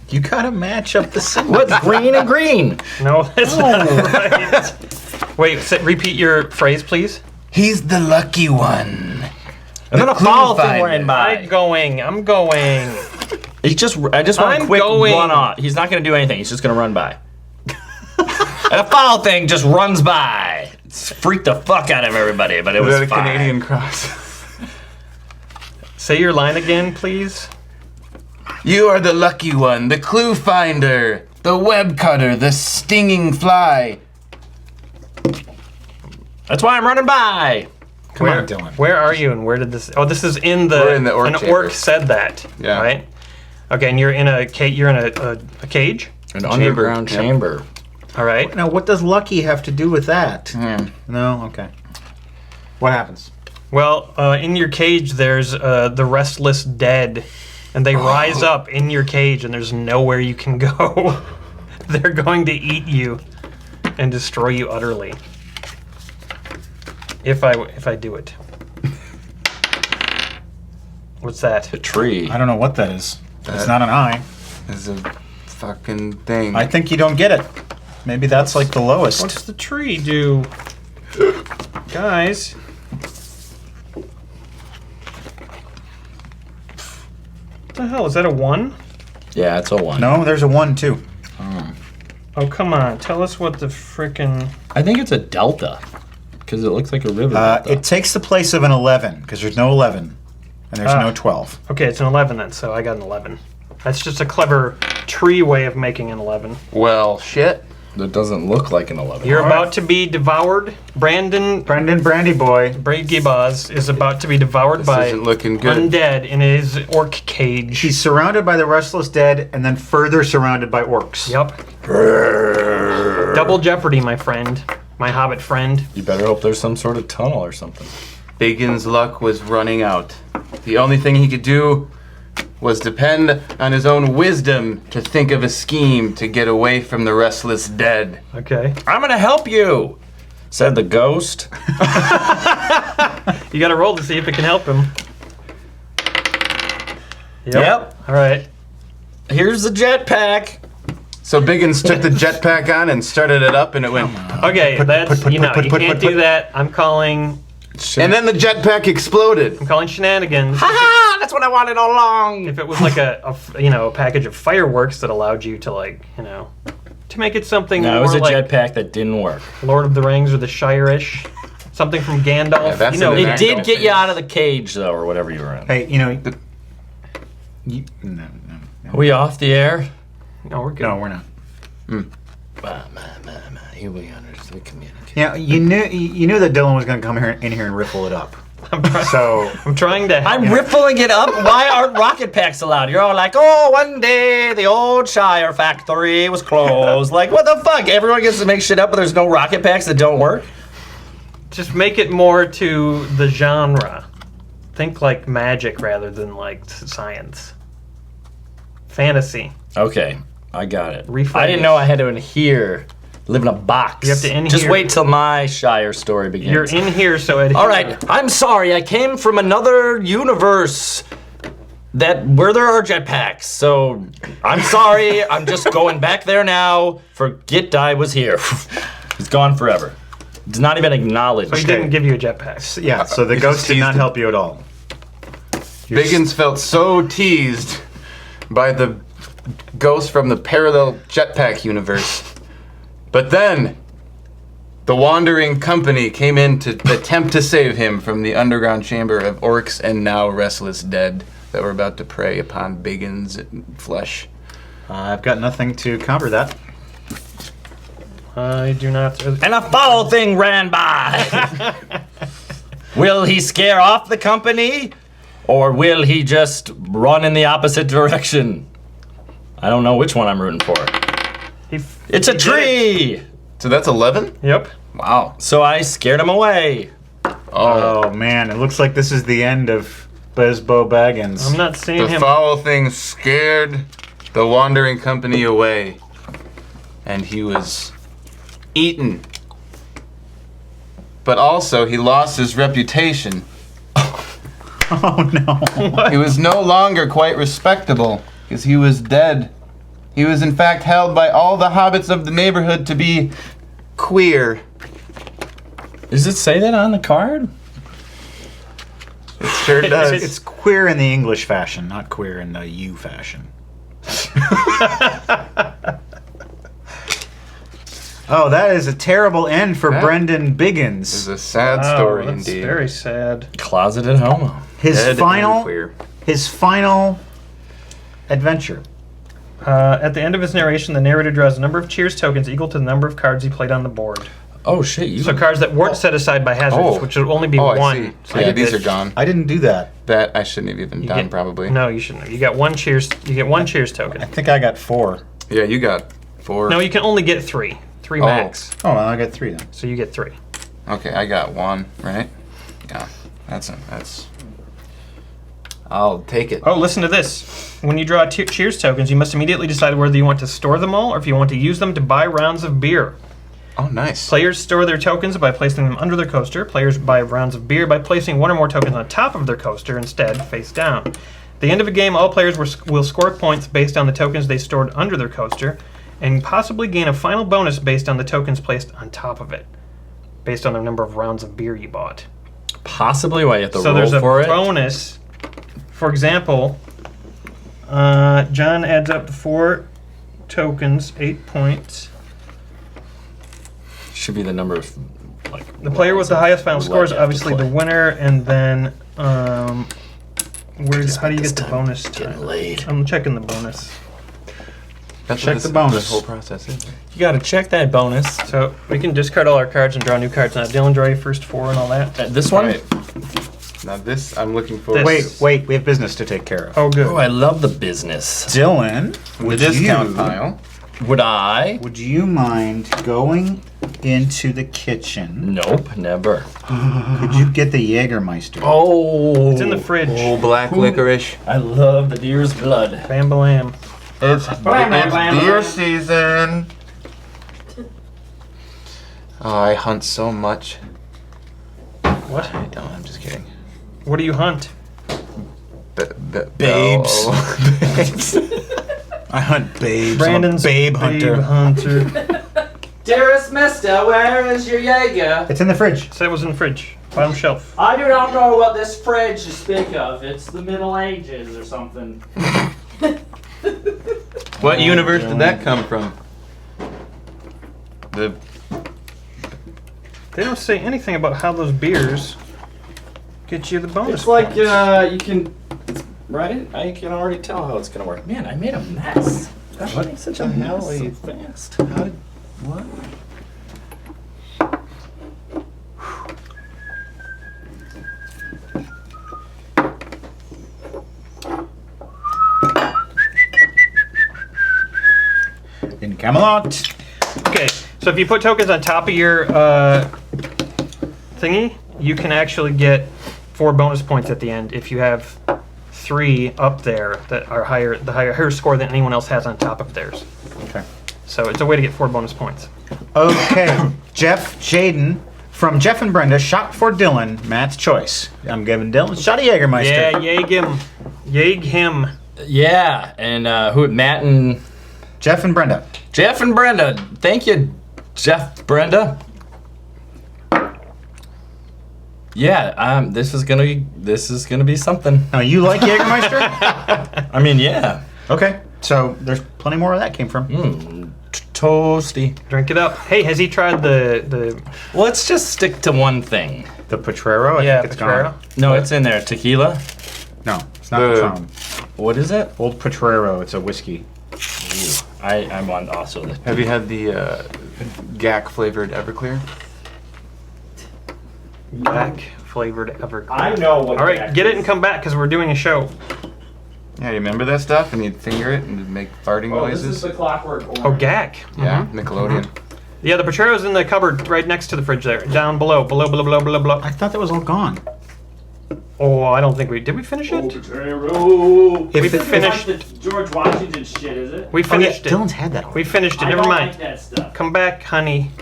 S1: You gotta match up the symbols.
S5: What's green and green?
S3: No, that's not right. Wait, repeat your phrase, please.
S2: He's the lucky one.
S5: And then a foul thing
S2: finder.
S5: ran by.
S3: I'm going.
S5: I just want a
S3: I'm
S5: quick
S3: going.
S5: one off. He's not going to do anything. He's just going to run by. And a foul thing just runs by. It's freaked the fuck out of everybody, but it was
S2: Was that a
S5: fine.
S2: Canadian cross?
S3: Say your line again, please.
S2: You are the lucky one, the clue finder, the web cutter, the stinging fly.
S5: That's why I'm running by.
S1: Come on, Dylan.
S3: Where are you and where did this? Oh, this is in the.
S2: We're in the orc
S3: An
S2: chamber.
S3: orc said that.
S2: Yeah.
S3: Right. Okay, and you're in a You're in a cage.
S5: An underground
S2: Yep.
S5: chamber.
S3: All right.
S1: Now, what does lucky have to do with that?
S2: Hmm.
S1: No? Okay. What happens?
S3: Well, in your cage, there's the restless dead, and they rise up in your cage, and there's nowhere you can go. They're going to eat you and destroy you utterly. If I do it. What's that?
S5: A tree.
S1: I don't know what that is. It's not an eye.
S2: Is a fucking thing.
S1: I think you don't get it. Maybe that's like the lowest.
S3: What's the tree do? Guys. What the hell? Is that a 1?
S5: Yeah, it's a 1.
S1: No, there's a 1 too.
S3: Oh, come on. Tell us what the frickin'...
S5: I think it's a delta. Because it looks like a river delta.
S1: It takes the place of an 11 because there's no 11 and there's no 12.
S3: Okay, it's an 11 then, so I got an 11. That's just a clever tree way of making an 11.
S2: Well, shit.
S5: That doesn't look like an 11.
S3: You're
S1: All right.
S3: about to be devoured. Brendan
S1: Brandy boy.
S3: Brady Boz is about to be devoured by
S2: isn't looking good.
S3: undead in his orc cage.
S1: He's surrounded by the restless dead and then further surrounded by orcs.
S3: Yep. Double jeopardy, my friend. My hobbit friend.
S5: You better hope there's some sort of tunnel or something.
S2: Biggins' luck was running out. The only thing he could do was depend on his own wisdom to think of a scheme to get away from the restless dead.
S3: Okay.
S5: I'm going to help you, said the ghost.
S3: You gotta roll to see if it can help him.
S5: Yep.
S3: All right.
S5: Here's the jetpack.
S2: So Biggins took the jetpack on and started it up, and it went.
S3: Okay, that's, you can't do that. I'm calling
S2: And then the jetpack exploded.
S3: shenanigans.
S5: Ha! That's what I wanted all along.
S3: If it was like a package of fireworks that allowed you to to make it something
S5: No, it
S3: more
S5: was a
S3: like
S5: jetpack that didn't work.
S3: Lord of the Rings or the Shire-ish, something from Gandalf.
S2: Yeah, that's
S3: you know,
S2: an
S5: It
S2: Exact
S5: did
S2: don't
S5: get you
S2: think.
S5: out of the cage, though, or whatever you were in.
S1: Hey, no.
S5: Are we off the air?
S3: no, we're good.
S1: No, we're not.
S5: Here we understand. We communicate.
S1: Yeah, you knew that Dylan was going to come in here and riffle it up. So
S3: I'm trying to.
S5: I'm riffling it up. Why aren't rocket packs allowed? You're all like, oh, one day the old Shire factory was closed. Like, what the fuck? Everyone gets to make shit up, but there's no rocket packs that don't work?
S3: Just make it more to the genre. Think like magic rather than like science. Fantasy.
S5: Okay, I got it.
S3: Reframe
S5: I didn't
S3: it.
S5: know I had to inhere, live in a box.
S3: You have to inhere.
S5: Just wait till my Shire story begins.
S3: You're in here, so it.
S5: All right, I'm sorry. I came from another universe where there are jetpacks. So I'm sorry. I'm just going back there now. Forget I was here. It's gone forever. It's not even acknowledged.
S3: So he didn't give you a jetpack.
S1: yeah, so the
S2: He
S1: ghost
S2: just
S1: did not
S2: teased
S1: help you at all.
S2: Biggins felt so teased by the ghost from the parallel jetpack universe. But then, the wandering company came in to attempt to save him from the underground chamber of orcs and now restless dead that were about to prey upon Biggins' flesh.
S1: I've got nothing to counter that.
S3: I do not.
S5: And a foul thing ran by. Will he scare off the company? Or will he just run in the opposite direction? I don't know which one I'm rooting for. It's a
S3: he did
S5: tree!
S2: So that's 11?
S3: Yep.
S2: Wow.
S5: So I scared him away.
S1: Oh man, it looks like this is the end of Bezbo Baggins.
S3: I'm not seeing
S2: The
S3: him.
S2: foul thing scared the wandering company away, and he was eaten. But also, he lost his reputation.
S1: Oh no.
S2: He was no longer quite respectable, because he was dead. He was in fact held by all the hobbits of the neighborhood to be queer.
S5: Does it say that on the card?
S2: It sure does.
S1: It's queer in the English fashion, not queer in the you fashion. Oh, that is a terrible end for
S2: That
S1: Brendan
S2: It's
S1: Biggins.
S2: a sad
S3: Oh,
S2: story
S3: that's
S2: indeed.
S3: very sad.
S5: Closeted homo.
S1: His
S2: Dead and
S1: final
S2: queer.
S1: adventure.
S3: At the end of his narration, the narrator draws a number of cheers tokens equal to the number of cards he played on the board.
S5: Oh shit! You
S3: So cards that weren't set aside by hazards,
S2: Oh.
S3: which would only be
S2: Oh, I
S3: one.
S2: see.
S3: So
S2: Yeah,
S3: you
S2: these
S3: get-
S2: are gone.
S1: I didn't do that.
S2: That I shouldn't have even
S3: you
S2: done,
S3: get-
S2: probably.
S3: No, you shouldn't have. You got one cheers. You get one cheers
S1: I
S3: token.
S1: think I got 4.
S2: Yeah, you got 4.
S3: No, you can only get 3. 3
S2: Oh.
S3: max.
S1: Oh, well, I got 3 then.
S3: So you get 3.
S2: Okay, I got 1, right? Yeah, that's. I'll take it.
S3: Oh, listen to this. When you draw cheers tokens, you must immediately decide whether you want to store them all or if you want to use them to buy rounds of beer.
S2: Oh, nice.
S3: Players store their tokens by placing them under their coaster. Players buy rounds of beer by placing one or more tokens on top of their coaster instead, face down. At the end of a game, all players will score points based on the tokens they stored under their coaster and possibly gain a final bonus based on the tokens placed on top of it, based on the number of rounds of beer you bought.
S5: possibly why you have to
S3: So
S5: roll
S3: there's a
S5: for it.
S3: bonus. For example, John adds up 4 tokens, 8 points.
S5: Should be the number of like
S3: The player with the highest final score is
S5: you have to
S3: obviously the
S5: play.
S3: winner, and then how do you
S5: this
S3: get the
S5: time
S3: bonus
S5: Getting
S3: time?
S5: laid.
S3: I'm checking the bonus.
S2: That's
S1: Check
S2: what
S1: the bonus.
S2: The whole process is.
S5: You got to check that bonus.
S3: So we can discard all our cards and draw new cards now. Dylan, draw your first 4 and all that.
S5: This one.
S2: Right. Now this, I'm looking for.
S3: This.
S1: Wait, we have business to take care of.
S3: Oh, good.
S5: Oh, I love the business.
S1: Dylan,
S2: The
S1: would
S2: discount
S1: you,
S2: pile.
S5: Would
S1: would you mind going into the kitchen?
S5: Nope, never.
S1: Could you get the Jägermeister?
S5: Oh,
S3: It's in the fridge.
S2: Oh, black licorice.
S5: I love the deer's blood.
S3: Bam, bam.
S2: It's
S5: blam, blam,
S2: deer
S5: blam.
S2: season. Oh, I hunt so much.
S3: What?
S2: I don't. I'm just kidding.
S3: What do you hunt?
S1: Babes.
S2: Babes.
S1: I hunt babes.
S3: Brandon's
S1: I'm a babe hunter.
S3: hunter.
S7: Dearest mister, where is your Jaeger?
S1: It's in the fridge.
S3: Said it was in the fridge. Bottom shelf.
S7: I do not know what this fridge you speak of. It's the Middle Ages or something.
S2: What universe did that come from? The
S3: They don't say anything about how those beers get you the bonus
S5: It's like
S3: points.
S5: you can, right? I can already tell how it's gonna work. Man, I made a mess. That was such a mess so fast. How did what?
S1: In Camelot.
S3: Okay, so if you put tokens on top of your thingy, you can actually get 4 bonus points at the end if you have 3 up there that are higher score than anyone else has on top of theirs.
S1: Okay.
S3: So it's a way to get 4 bonus points.
S1: Okay. Jeff Jaden from Jeff and Brenda. Shot for Dylan. Matt's choice. I'm giving Dylan a shot of Jägermeister.
S3: Yeah, yag him. Yag him.
S5: Yeah, and who? Matt and
S1: Jeff and Brenda.
S5: Jeff and Brenda. Thank you, Jeff, Brenda. Yeah, this is gonna be something.
S1: Now, you like Jägermeister?
S5: I mean, yeah.
S1: Okay. So there's plenty more where that came from.
S5: Toasty.
S3: Drink it up. Hey, has he tried the
S5: Let's just stick to one thing.
S1: The Potrero. I
S3: yeah,
S1: think it's
S3: Petrero?
S1: gone.
S5: No, it's in there. Tequila.
S1: No, it's not
S2: The-
S1: Patron.
S5: What is it?
S1: Old Potrero. It's a whiskey.
S5: I want also this.
S2: Have you had the GAC flavored Everclear?
S3: Black flavored Everclear.
S7: I know what.
S3: All right, get it and come back because we're doing a show.
S2: Yeah, you remember that stuff? And you'd finger it and it'd make farting
S7: Oh, this
S2: noises.
S7: is the Clockwork Orange.
S3: Oh, GAC.
S2: Yeah,
S3: Mhm.
S2: Nickelodeon.
S3: Yeah, the Potrero's in the cupboard right next to the fridge there. Down below. Below.
S1: I thought that was all gone.
S3: Oh, I don't think we... Did we finish it?
S7: Potrero.
S1: If
S3: We
S1: it-
S7: This
S3: finished...
S7: isn't like the George Washington shit, is it?
S3: We finished it.
S1: Dylan's had that already.
S3: We finished it.
S7: I
S3: Never
S7: don't
S3: mind.
S7: like that stuff.
S3: Come back, honey.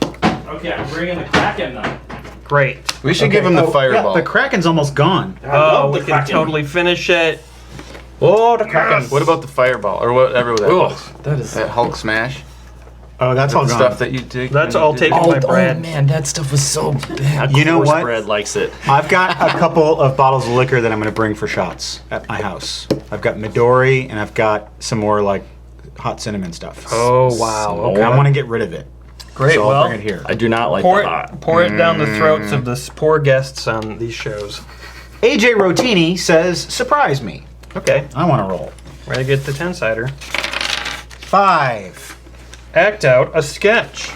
S7: Okay, I'm bringing the Kraken then.
S3: Great.
S2: We should give him the
S1: Oh,
S2: fireball.
S1: Yeah, the Kraken's almost gone.
S7: I
S3: Oh,
S7: love
S3: we
S7: the
S3: can
S7: Kraken.
S3: totally finish it. Oh, the Kraken.
S2: What about the fireball or whatever that
S3: Oh,
S2: was?
S3: that is.
S2: That Hulk smash.
S1: Oh, that's all gone.
S2: Stuff that you take.
S3: That's
S2: when you
S3: all
S2: did-
S3: taken by Brad.
S5: man, that stuff was so bad.
S1: You know what?
S5: Brad likes it.
S1: I've got a couple of bottles of liquor that I'm going to bring for shots at my house. I've got Midori and I've got some more like hot cinnamon stuff.
S3: Oh, wow.
S5: Some
S3: Okay.
S1: I want to get rid of it.
S3: Great.
S1: So I'll
S3: Well,
S1: bring it here.
S5: I do not like
S3: pour
S5: the hot.
S3: it down the throats of the poor guests on these shows.
S1: AJ Rotini says, surprise me.
S3: Okay.
S1: I want to roll.
S3: Ready to get the 10-sider.
S1: 5.
S3: Act out a sketch.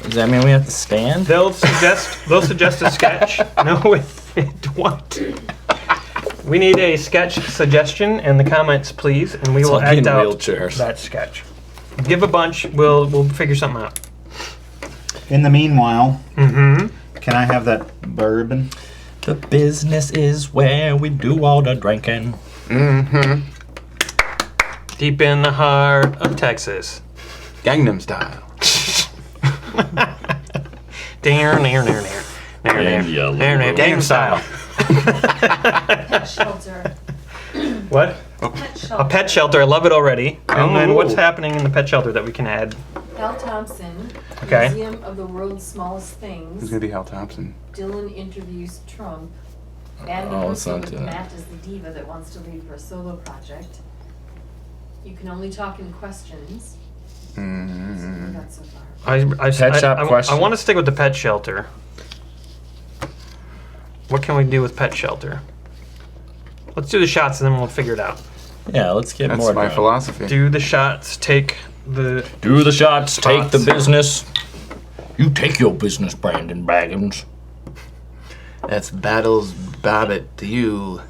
S5: Does that mean we have to stand?
S3: They'll suggest a sketch. No, what? We need a sketch suggestion in the comments, please, and we will
S5: I'll be in
S3: act out
S5: wheelchairs.
S3: that sketch. Give a bunch. We'll figure something out.
S1: In the meanwhile,
S3: Mm-hmm.
S1: can I have that bourbon?
S5: The business is where we do all the drinking.
S2: Mm-hmm.
S3: Deep in the heart of Texas.
S2: Gangnam Style.
S1: Gangnam Style.
S4: Pet shelter.
S3: What?
S4: Pet shelter.
S3: A pet shelter. I love it already. And then
S2: Oh.
S3: what's happening in the pet shelter that we can add?
S4: Hal Thompson.
S3: Okay.
S4: Museum of the World's Smallest
S2: Who's
S4: Things.
S2: gonna be Hal Thompson?
S4: Dylan interviews Trump. And
S5: Oh, it's
S4: the
S5: not
S4: with
S5: Dylan.
S4: Matt is the diva that wants to leave for a solo project. You can only talk in questions. So we got so far.
S5: Pet shop question.
S3: I want to stick with the pet shelter. What can we do with pet shelter? Let's do the shots and then we'll figure it out.
S5: Yeah, let's get
S2: That's
S5: more
S2: my
S5: drunk.
S2: philosophy.
S3: Do the shots, take the...
S5: Do the shots, take the
S3: Spots.
S5: business. You take your business, Brandon Baggins.
S2: That's Battles Bobbit to you.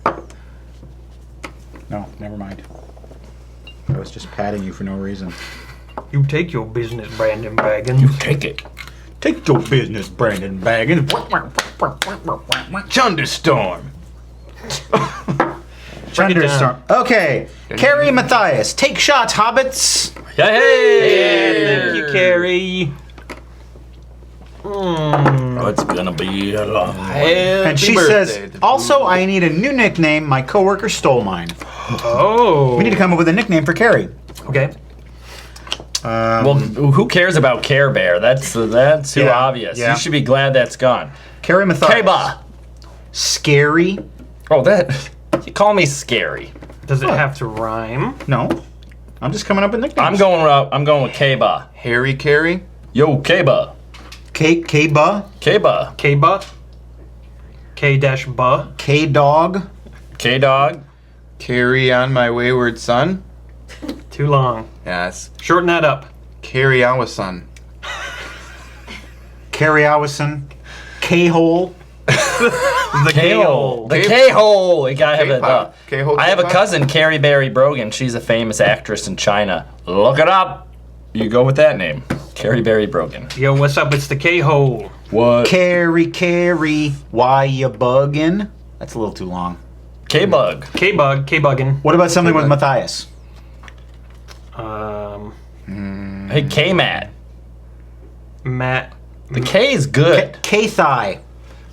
S1: No, never mind. I was just patting you for no reason.
S3: You take your business, Brandon
S5: You
S3: Baggins.
S5: take it.
S1: Take your business, Brandon Baggins.
S2: Thunderstorm.
S1: Thunderstorm. Okay. Carrie Matthias, take shots, hobbits.
S5: Hey!
S3: Thank you, Carrie.
S5: Oh, it's gonna be a long
S1: And she says, also, I need a new nickname. My coworker stole mine.
S3: Oh.
S1: We need to come up with a nickname for Carrie.
S3: Okay.
S5: Well, who cares about Care Bear? That's too
S1: Yeah,
S5: obvious.
S1: yeah.
S5: You should be glad that's gone.
S1: Carrie Matthias.
S5: K-Ba.
S1: Scary.
S5: Oh, that. You call me scary.
S3: Does it have to rhyme?
S1: No. I'm just coming up with nicknames.
S5: I'm going with K-Ba.
S2: Harry Carey.
S5: Yo, K-Ba.
S1: K-Ba.
S5: K-Ba.
S3: K-Ba? K-Ba?
S1: K-Dog.
S5: K-Dog.
S2: Carry on my wayward son.
S3: Too long.
S2: Yes.
S3: Shorten that up.
S2: Carry on with son.
S1: Carrie Allison. K-Hole.
S3: The
S5: K-hole. The
S2: K-
S5: K-hole. You gotta have it.
S2: K-pop. K-hole,
S5: I have a
S2: K-pop.
S5: cousin, Carrie Berry Brogan. She's a famous actress in China. Look it up. You go with that name. Carrie Berry Brogan.
S3: Yo, what's up? It's the K-hole.
S5: What?
S1: Carrie. Why you buggin'? That's a little too long.
S5: K-Bug.
S3: K-Bug. K-Buggin.
S1: What about something with
S2: K-Bug.
S1: Matthias?
S5: Hey, K-Mat.
S3: Matt.
S5: The K is good.
S1: K-Thigh.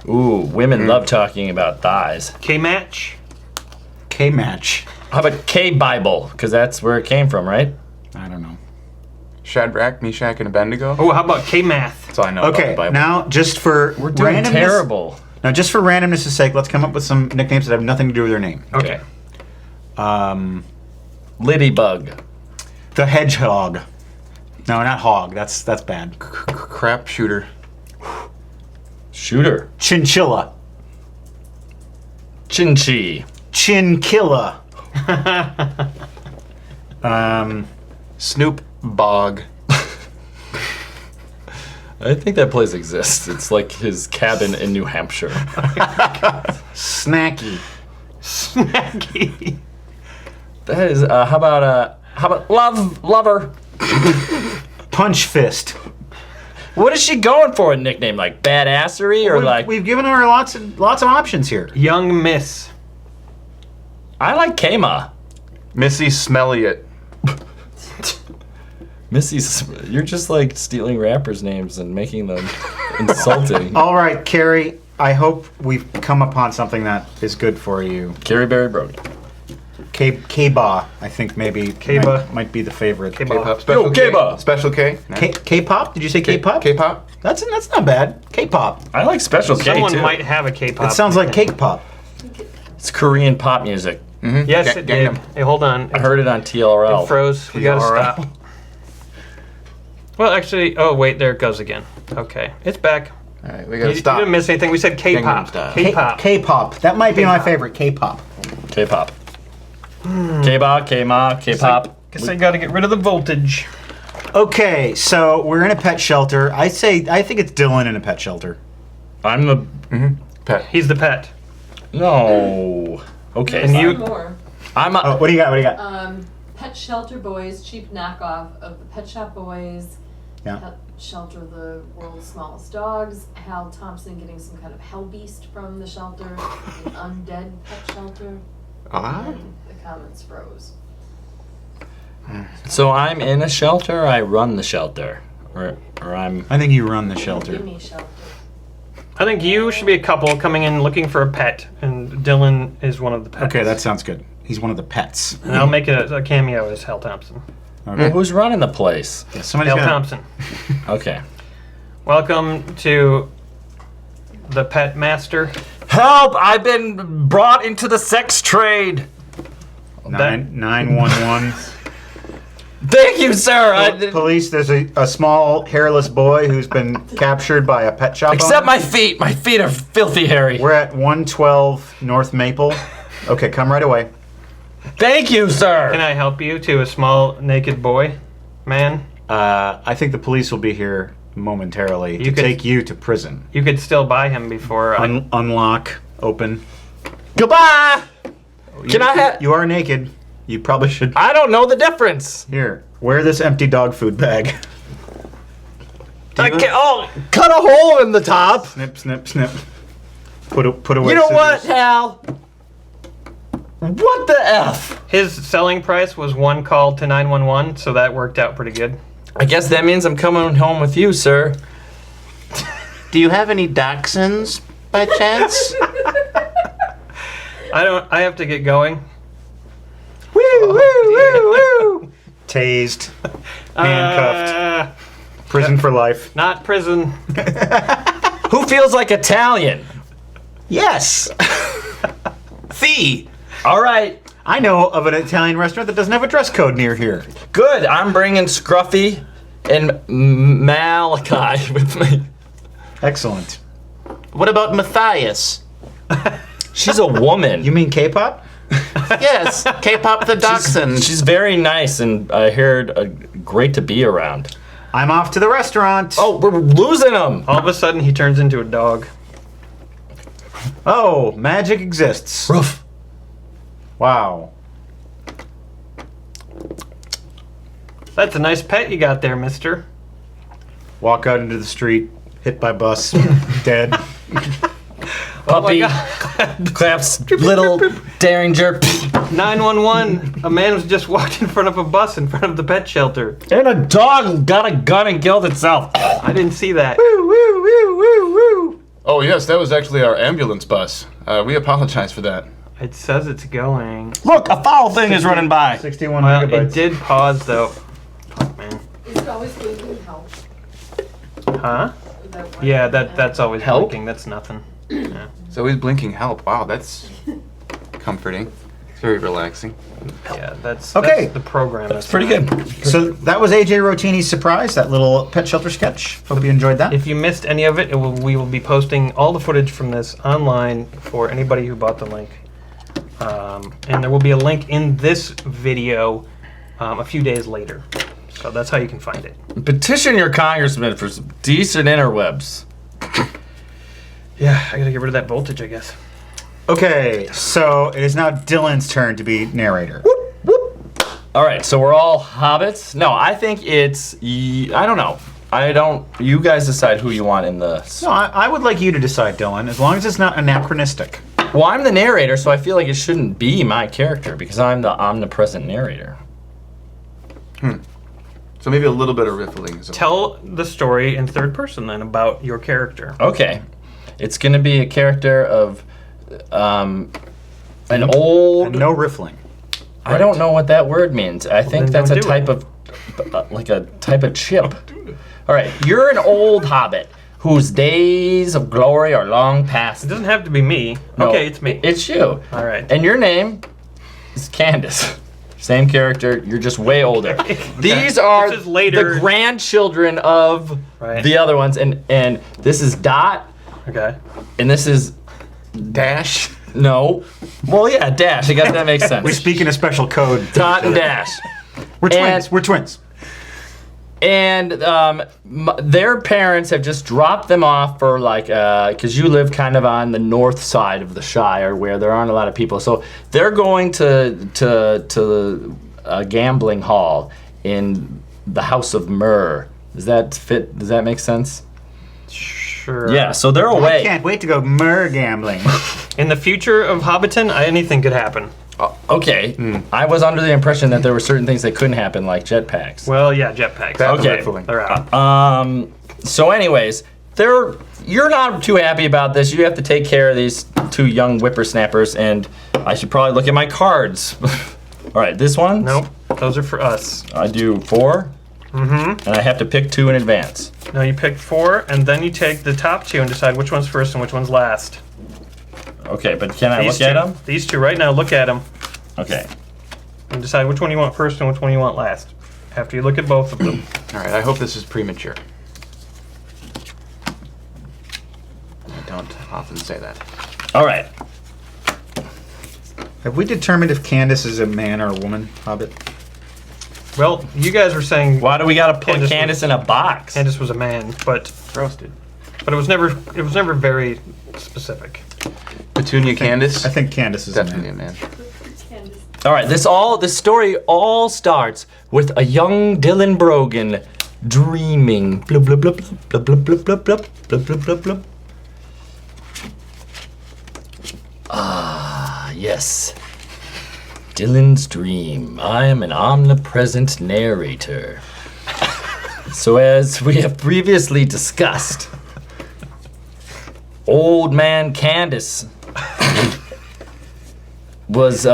S5: Ooh, women love talking about thighs.
S3: K-Match.
S1: K-Match.
S5: How about K-Bible? Because that's where it came from, right?
S1: I don't know.
S2: Shadrach, Meshach, and Abednego.
S3: Oh, how about K-Math?
S2: That's all I know about
S1: Okay,
S2: the Bible.
S1: now just for
S5: We're doing
S1: randomness,
S5: terrible.
S1: Now, just for randomness' sake, let's come up with some nicknames that have nothing to do with their name.
S3: Okay.
S5: Liddy-Bug.
S1: The Hedgehog. No, not hog. That's bad.
S2: Crap shooter.
S5: Shooter.
S1: Chinchilla.
S5: Chinchi.
S1: Chinkilla.
S2: Snoop Bog.
S5: I think that place exists. It's like his cabin in New Hampshire.
S1: Snacky.
S3: Snacky.
S5: That is, how about lover?
S1: Punch Fist.
S5: What is she going for a nickname? Like badassery or like,
S1: We've given her lots of options here.
S3: Young Miss.
S5: I like Kama.
S2: Missy Smelliot.
S5: Missy's, you're just like stealing rappers' names and making them insulting.
S1: All right, Carrie. I hope we've come upon something that is good for you.
S5: Carrie Berry Brody.
S1: K-Ba, I think maybe
S3: K-Ba.
S1: might be the favorite.
S3: K-Ba.
S2: K-pop. Special K.
S5: K-pop.
S2: Special K.
S1: K-pop? Did you say K-pop?
S2: K-pop.
S1: That's not bad. K-pop.
S5: I like Special K
S3: Someone
S5: too.
S3: might have a K-pop.
S1: It sounds like cake pop.
S5: It's Korean pop music.
S2: Mm-hmm.
S3: Yes, it did. Hey, hold on.
S5: I heard it on
S3: It
S5: TLRL.
S3: froze. We gotta
S2: TRL.
S3: stop. Well, actually, oh wait, there it goes again. Okay, it's back.
S2: All right, we
S3: You,
S2: gotta
S3: you
S2: stop.
S3: didn't miss anything. We said
S2: Gangnam
S3: K-pop.
S2: Style.
S3: K-pop.
S1: K-pop. That might be my
S3: K-pop.
S1: favorite. K-pop.
S5: K-pop. K-pop, K-ma, K-pop.
S3: Guess I gotta get rid of the voltage.
S1: Okay, so we're in a pet shelter. I think it's Dylan in a pet shelter.
S5: I'm the...
S2: Pet.
S3: He's the pet.
S5: No. Okay.
S3: And you-
S4: One more.
S5: I'm
S1: Oh,
S5: a...
S1: what do you got? What do you got?
S4: Pet Shelter Boys, cheap knockoff of the Pet Shop Boys.
S1: Yeah.
S4: Pet Shelter, the world's smallest dogs. Hal Thompson getting some kind of hell beast from the shelter. An undead pet shelter.
S2: Ah.
S4: And the comments froze.
S5: So I'm in a shelter, or I run the shelter? Or I'm...
S1: I think you run the shelter.
S4: Gimme shelter.
S3: I think you should be a couple coming in looking for a pet, and Dylan is one of the pets.
S1: Okay, that sounds good. He's one of the pets.
S3: And I'll make a cameo as Hal Thompson.
S1: Okay.
S5: Who's running the place?
S1: Yeah, somebody's
S3: Hal
S1: got.
S3: Thompson.
S5: Okay.
S3: Welcome to the Pet Master.
S5: Help! I've been brought into the sex trade.
S1: 911.
S5: Thank you, sir.
S1: Police, there's a small hairless boy who's been captured by a pet shop
S5: Except
S1: owner.
S5: my feet. My feet are filthy hairy.
S1: We're at 112 North Maple. Okay, come right away.
S5: Thank you, sir.
S3: Can I help you to a small naked boy, man?
S1: I think the police will be here momentarily to
S3: could-
S1: take you to prison.
S3: You could still buy him before I...
S1: Unlock, open.
S5: Goodbye. Can I have...
S1: You are naked. You probably should.
S5: I don't know the difference.
S1: Here, wear this empty dog food bag.
S5: I can't, oh, cut a hole in the top.
S1: Snip, snip, snip. Put away.
S5: You know what,
S1: scissors.
S5: Hal? What the F?
S3: His selling price was one call to 911, so that worked out pretty good.
S5: I guess that means I'm coming home with you, sir.
S2: Do you have any dachshunds by chance?
S3: I have to get going.
S1: Woo, woo, woo, woo. Tased, handcuffed, prison for life.
S3: Not prison.
S5: Who feels like Italian?
S1: Yes,
S2: Fee.
S5: All right,
S1: I know of an Italian restaurant that doesn't have a dress code near here.
S5: good. I'm bringing Scruffy and Malachi with me.
S1: Excellent.
S2: What about Matthias?
S5: She's a woman.
S1: You mean K-pop?
S2: Yes, K-pop the dachshund.
S5: She's very nice, and I heard great to be around.
S1: I'm off to the restaurant.
S5: Oh, we're losing him.
S3: All of a sudden, he turns into a dog.
S1: Oh, magic exists.
S5: Roof.
S1: Wow.
S3: That's a nice pet you got there, mister.
S1: Walk out into the street, hit by bus, dead.
S5: Puppy.
S3: God.
S5: Claps. Little Derringer.
S3: 911. A man was just walked in front of a bus in front of the pet shelter.
S5: And a dog got a gun and killed itself.
S3: I didn't see that.
S1: Woo, woo, woo, woo, woo.
S2: Oh yes, that was actually our ambulance bus. We apologize for that.
S3: It says it's going.
S5: Look, a foul thing is running by.
S1: 61
S3: Well,
S1: megabytes.
S3: it did pause though. Fuck, man.
S4: Is it always blinking help?
S3: Huh?
S4: Is that one?
S3: Yeah, that's always
S2: Help?
S3: blinking. That's nothing.
S2: It's always blinking help. Wow, that's comforting. It's very relaxing.
S3: Yeah, that's
S1: Okay.
S3: That's the program.
S5: That's pretty good.
S1: So that was AJ Rotini's surprise, that little pet shelter sketch. Hope you enjoyed that.
S3: If you missed any of it, we will be posting all the footage from this online for anybody who bought the link. And there will be a link in this video a few days later. So that's how you can find it.
S5: Petition your congressman for some decent interwebs.
S3: Yeah, I gotta get rid of that voltage, I guess.
S1: Okay, so it is now Dylan's turn to be narrator.
S5: All right, so we're all hobbits. No, I think it's. I don't know. I don't. You guys decide who you want in the.
S1: No, I would like you to decide, Dylan, as long as it's not anachronistic.
S5: Well, I'm the narrator, so I feel like it shouldn't be my character because I'm the omnipresent narrator.
S2: So maybe a little bit of riffling. Is okay.
S3: Tell the story in third person then about your character.
S5: Okay. It's going to be a character of an old.
S1: No riffling.
S5: I don't know what that word means. I think
S3: then
S5: that's a
S3: don't do
S5: type of, like a type of chip. All right, you're an old hobbit whose days of glory are long past.
S3: It doesn't have to be me.
S5: No,
S3: Okay, it's me.
S5: It's you.
S3: All right.
S5: And your name is Candace. Same character, you're just way older. These are
S3: This is later.
S5: the grandchildren of
S3: Right.
S5: the other ones, and this is Dot,
S3: Okay.
S5: and this is
S2: Dash.
S5: no. Well, yeah, Dash. I guess that makes sense.
S1: We speak in a special code.
S5: Dot and Dash.
S1: We're twins.
S5: And-
S1: We're twins.
S5: And their parents have just dropped them off for like, because you live kind of on the north side of the Shire where there aren't a lot of people. So they're going to a gambling hall in the House of Myrrh. Does that fit? Does that make sense?
S3: Sure.
S5: Yeah, so they're
S1: I
S5: away.
S1: can't wait to go mer gambling.
S3: In the future of Hobbiton, anything could happen.
S5: Okay, I was under the impression that there were certain things that couldn't happen, like jetpacks.
S3: Well, yeah, jetpacks.
S5: Okay.
S3: They're out.
S5: So anyways, you're not too happy about this. You have to take care of these two young whippersnappers, and I should probably look at my cards. All right, this one?
S3: Nope. Those are for us.
S5: I do 4.
S3: Mm-hmm.
S5: And I have to pick 2 in advance.
S3: No, you pick 4, and then you take the top 2 and decide which one's first and which one's last.
S5: Okay, but can I
S3: These
S5: look at
S3: two.
S5: them?
S3: These two right now. Look at them
S5: Okay.
S3: and decide which one you want first and which one you want last. After you look at both of them.
S2: All right, I hope this is premature. I don't often say that.
S5: All right.
S1: Have we determined if Candace is a man or a woman, Hobbit?
S3: Well, you guys were saying
S5: Why do we gotta put
S3: Candace
S5: Candace in a box?
S3: Candace was a man, but
S2: Roasted.
S3: it was never very specific.
S2: Petunia Candace.
S1: I think Candace is a
S2: Definitely a
S1: man.
S2: man.
S4: Candace.
S5: All right, this story all starts with a young Dylan Brogan dreaming. Blub, blub, blub, blub, blub, blub, blub, blub, blub, blub, blub, blub. Ah, yes. Dylan's dream. I am an omnipresent narrator. So as we have previously discussed, old man Candace was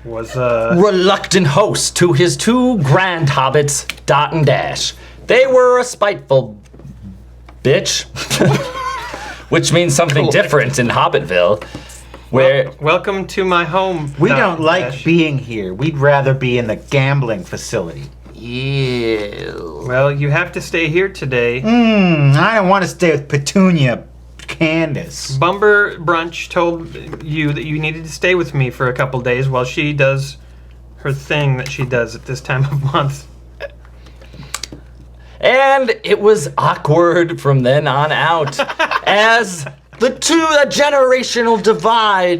S5: reluctant host to his 2 grand hobbits, Dot and Dash. They were a spiteful bitch, which means something different in Hobbitville, where
S3: Welcome to my home.
S1: We
S3: Dot
S1: don't like
S3: Dash.
S1: being here. We'd rather be in the gambling facility.
S2: Ew.
S3: Well, you have to stay here today.
S1: I don't want to stay with Petunia Candace.
S3: Bumber Brunch told you that you needed to stay with me for a couple days while she does her thing that she does at this time of month.
S5: and it was awkward from then on out, as the generational divide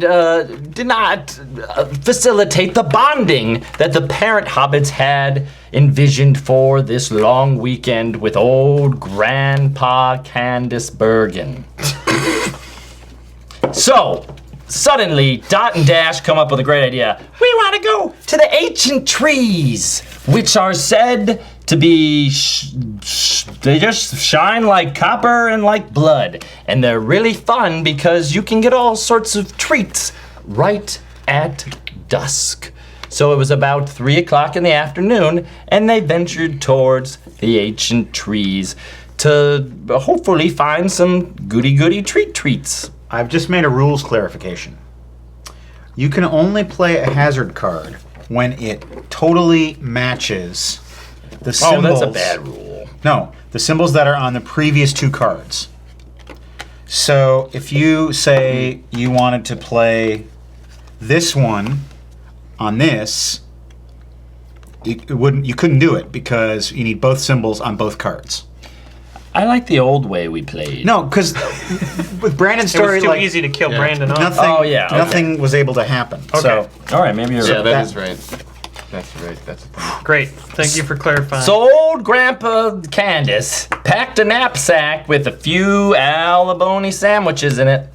S5: did not facilitate the bonding that the parent hobbits had envisioned for this long weekend with old Grandpa Candace Bergen. So, suddenly, Dot and Dash come up with a great idea. We want to go to the ancient trees, which are said to be, they just shine like copper and like blood. And they're really fun because you can get all sorts of treats right at dusk. So it was about 3 o'clock in the afternoon, and they ventured towards the ancient trees to hopefully find some goody-goody treats.
S1: I've just made a rules clarification. You can only play a hazard card when it totally matches the symbols.
S5: Oh, that's a bad rule.
S1: No, the symbols that are on the previous 2 cards. So if you say you wanted to play this one on this, you couldn't do it because you need both symbols on both cards.
S5: I like the old way we played.
S1: No, because with Brandon's
S3: It
S1: story,
S3: was too
S1: like,
S3: easy to kill Brandon off.
S1: nothing,
S5: Oh, yeah, okay.
S1: nothing was able to happen. So
S5: All right, maybe you're
S2: Yeah,
S5: right.
S2: that is right. That's right. That's the thing.
S3: Great. Thank you for clarifying.
S5: So old Grandpa Candace packed a knapsack with a few alaboni sandwiches in it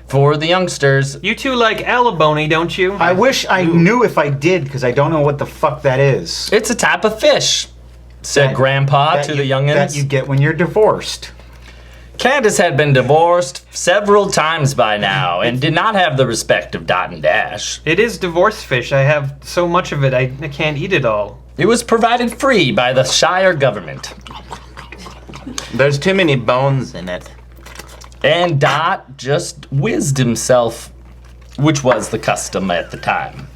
S5: for the youngsters.
S3: you two like alaboni, don't you?
S1: I wish I knew if I did, because I don't know what the fuck that is.
S5: It's a type of fish, said
S1: That-
S5: Grandpa
S1: that
S5: to
S1: you-
S5: the youngins.
S1: that you get when you're divorced.
S5: Candace had been divorced several times by now and did not have the respect of Dot and Dash.
S3: It is divorce fish. I have so much of it, I can't eat it all.
S5: It was provided free by the Shire government.
S2: There's too many bones in it.
S5: And Dot just whizzed himself, which was the custom at the time.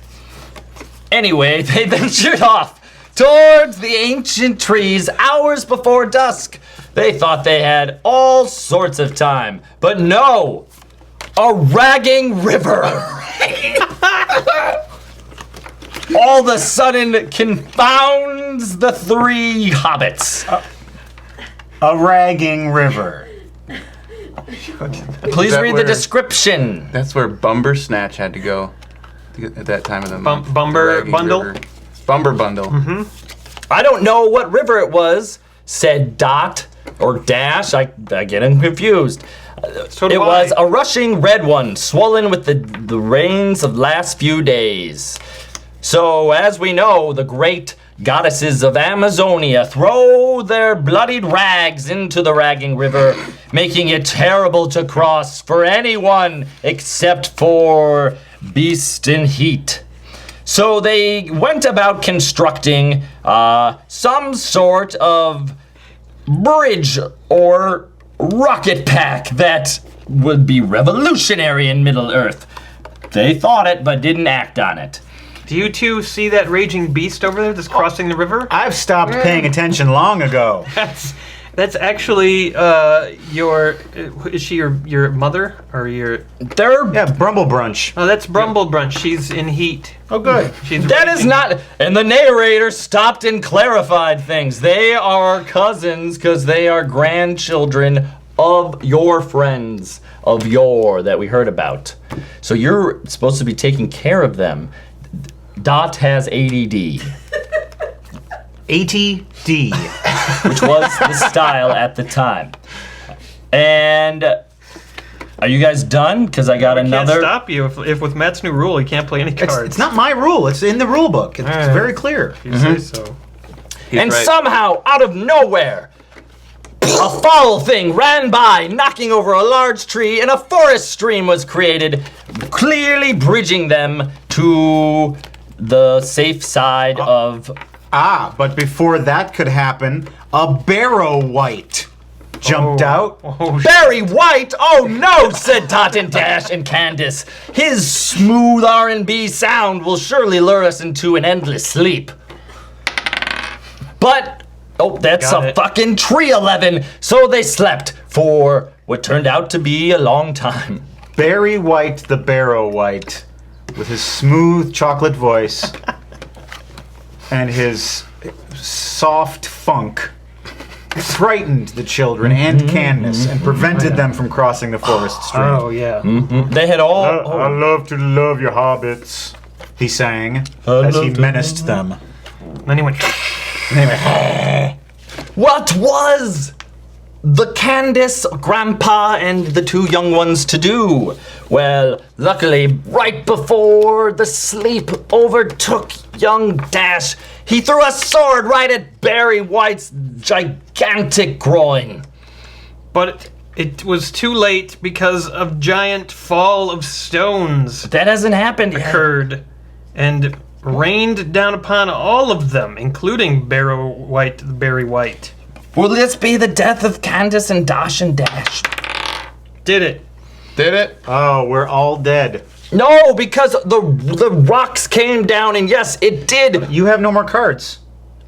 S5: Anyway, they ventured off towards the ancient trees hours before dusk. They thought they had all sorts of time, but no! A ragging river! All of a sudden confounds the three hobbits.
S1: A ragging river.
S5: Please
S2: that
S5: read the
S2: where-
S5: description.
S2: That's where Bumber Snatch had to go at that time of the month.
S3: Bumber
S2: The Ragging
S3: Bundle?
S2: River. Bumber Bundle.
S5: I don't know what river it was, said Dot or Dash. I get him confused.
S3: So do
S5: It
S3: I.
S5: was a rushing red one, swollen with the rains of last few days. So, as we know, the great goddesses of Amazonia throw their bloodied rags into the ragging river, making it terrible to cross for anyone except for Beast in Heat. So they went about constructing some sort of bridge or rocket pack that would be revolutionary in Middle Earth. They thought it, but didn't act on it.
S3: Do you two see that raging beast over there that's crossing the river?
S1: I've stopped paying attention long ago.
S3: That's actually your. Is she your mother or your?
S5: They're
S1: Yeah, Brumble Brunch.
S3: Oh, that's Brumble Brunch. She's in heat.
S1: Oh, good.
S3: She's
S5: That is
S3: raging.
S5: not. And the narrator stopped and clarified things. They are cousins because they are grandchildren of your friends of yore that we heard about. So you're supposed to be taking care of them. Dot has ADD,
S1: ATD.
S5: which was the style at the time. And are you guys done? Because I got
S3: I can't
S5: another.
S3: stop you if with Matt's new rule you can't play any cards.
S1: It's not my rule. It's in the rule book. It's
S3: Alright.
S1: very clear.
S3: You say so.
S2: He's
S5: And
S2: right.
S5: somehow, out of nowhere, a foul thing ran by, knocking over a large tree, and a forest stream was created, clearly bridging them to the safe side of.
S1: Ah, but before that could happen, a Barrow White jumped out.
S3: Oh,
S5: Barry White! Oh no, said Dot and Dash and Candace. His smooth R&B sound will surely lure us into an endless sleep. But, oh, that's
S3: Got
S5: a
S3: it.
S5: fucking tree 11. So they slept for what turned out to be a long time.
S1: Barry White, the Barrow White, with his smooth chocolate voice and his soft funk, frightened the children and Candace and prevented them from crossing the forest stream.
S3: Oh yeah.
S5: They had all.
S1: I love to love your hobbits, he sang as he menaced them.
S3: Then he went.
S5: What was the Candace, Grandpa, and the two young ones to do? Well, luckily, right before the sleep overtook young Dash, he threw a sword right at Barry White's gigantic groin.
S3: But it was too late because a giant fall of stones
S5: That hasn't happened yet.
S3: occurred and rained down upon all of them, including Barry White.
S5: Will this be the death of Candace and Dash and Dash?
S3: Did it?
S2: Did it?
S1: Oh, we're all dead.
S5: No, because the rocks came down, and yes, it did.
S1: You have no more cards.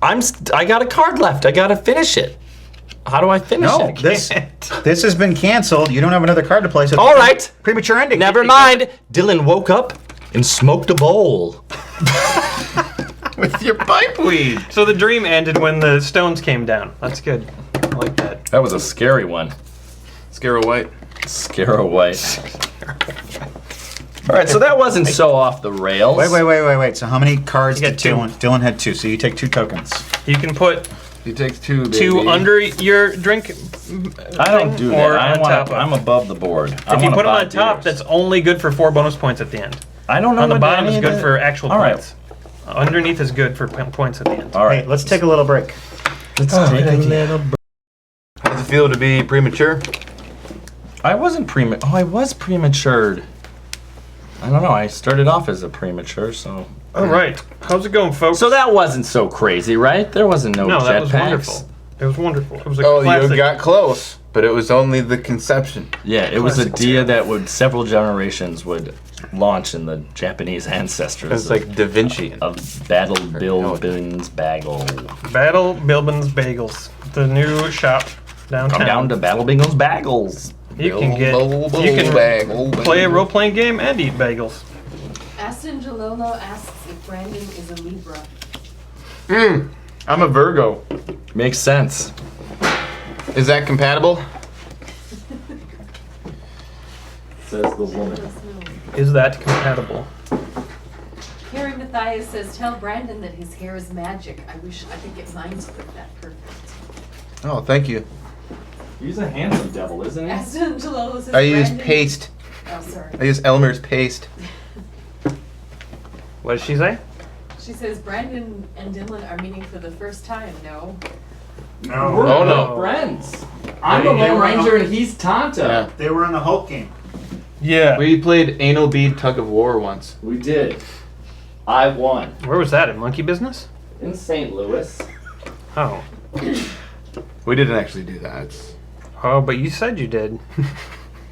S5: I got a card left. I gotta finish it. How do I finish
S1: No,
S5: it?
S1: this has been canceled. You don't have another card to play. So
S5: All right.
S1: Premature ending.
S5: Never mind. Dylan woke up and smoked a bowl.
S2: With your pipe weed.
S3: So the dream ended when the stones came down. That's good. I like that.
S5: That was a scary one.
S2: Scarrow White.
S5: Scare White. All right, so that wasn't so off the rails.
S1: Wait. So how many cards
S3: You
S1: did
S3: got two.
S1: Dylan? Dylan had 2, so you take 2 tokens.
S3: You can put
S2: He takes 2, baby.
S3: 2 under your drink.
S5: I don't do
S3: or
S5: that.
S3: on top of.
S5: I'm above the board.
S3: If you put them on top, that's only good for 4 bonus points at the end.
S5: I don't know.
S3: On the
S5: what
S3: bottom
S5: any
S3: is
S5: of
S3: good
S5: the-
S3: for actual
S5: All right.
S3: points. Underneath is good for points at the end.
S5: All right,
S1: Hey, let's take a little break.
S5: let's take a little.
S2: How does it feel to be premature?
S5: I wasn't I was prematured. I don't know. I started off as a premature, so.
S3: All right. How's it going, folks?
S5: So that wasn't so crazy, right? There wasn't no
S3: that was
S5: jetpacks.
S3: wonderful. It was wonderful. It was a
S2: Oh,
S3: classic.
S2: you got close, but it was only the conception.
S5: Yeah, it was a
S3: Classic
S5: dia that would several generations would launch in the Japanese ancestors.
S2: It's like Da Vinci.
S5: of Battle
S2: no.
S5: Bilbin's Bagel.
S3: Battle Bilbin's Bagels, the new shop downtown.
S5: Come down to Battle Bingos Bagels.
S3: You can play a role-playing game and eat bagels.
S4: Aston Jalolo asks if Brandon is a Libra.
S2: I'm a Virgo.
S5: Makes sense.
S2: Is that compatible?
S5: Says the woman.
S4: Let us know.
S3: Is that compatible?
S4: Harry Matthias says, tell Brandon that his hair is magic. I could get mine to look that perfect.
S2: Oh, thank you.
S5: He's a handsome devil, isn't he?
S4: Aston Jalolo says,
S2: I use
S4: Brandon-
S2: paste.
S4: Oh, sorry.
S2: I use Elmer's paste.
S3: What did she say?
S4: She says, Brandon and Dylan are meeting for the first time, no?
S6: No.
S2: Oh, no.
S5: Friends. I'm the
S6: They
S5: Lone
S6: were
S5: Ranger
S6: on-
S5: and he's Tonto.
S2: Yeah.
S6: They were in the Hulk game.
S3: Yeah.
S2: We played Anal Bead Tug of War once.
S5: We did. I won.
S3: Where was that? In Monkey Business?
S5: In St. Louis.
S3: Oh.
S2: We didn't actually do that. It's...
S3: Oh, but you said you did.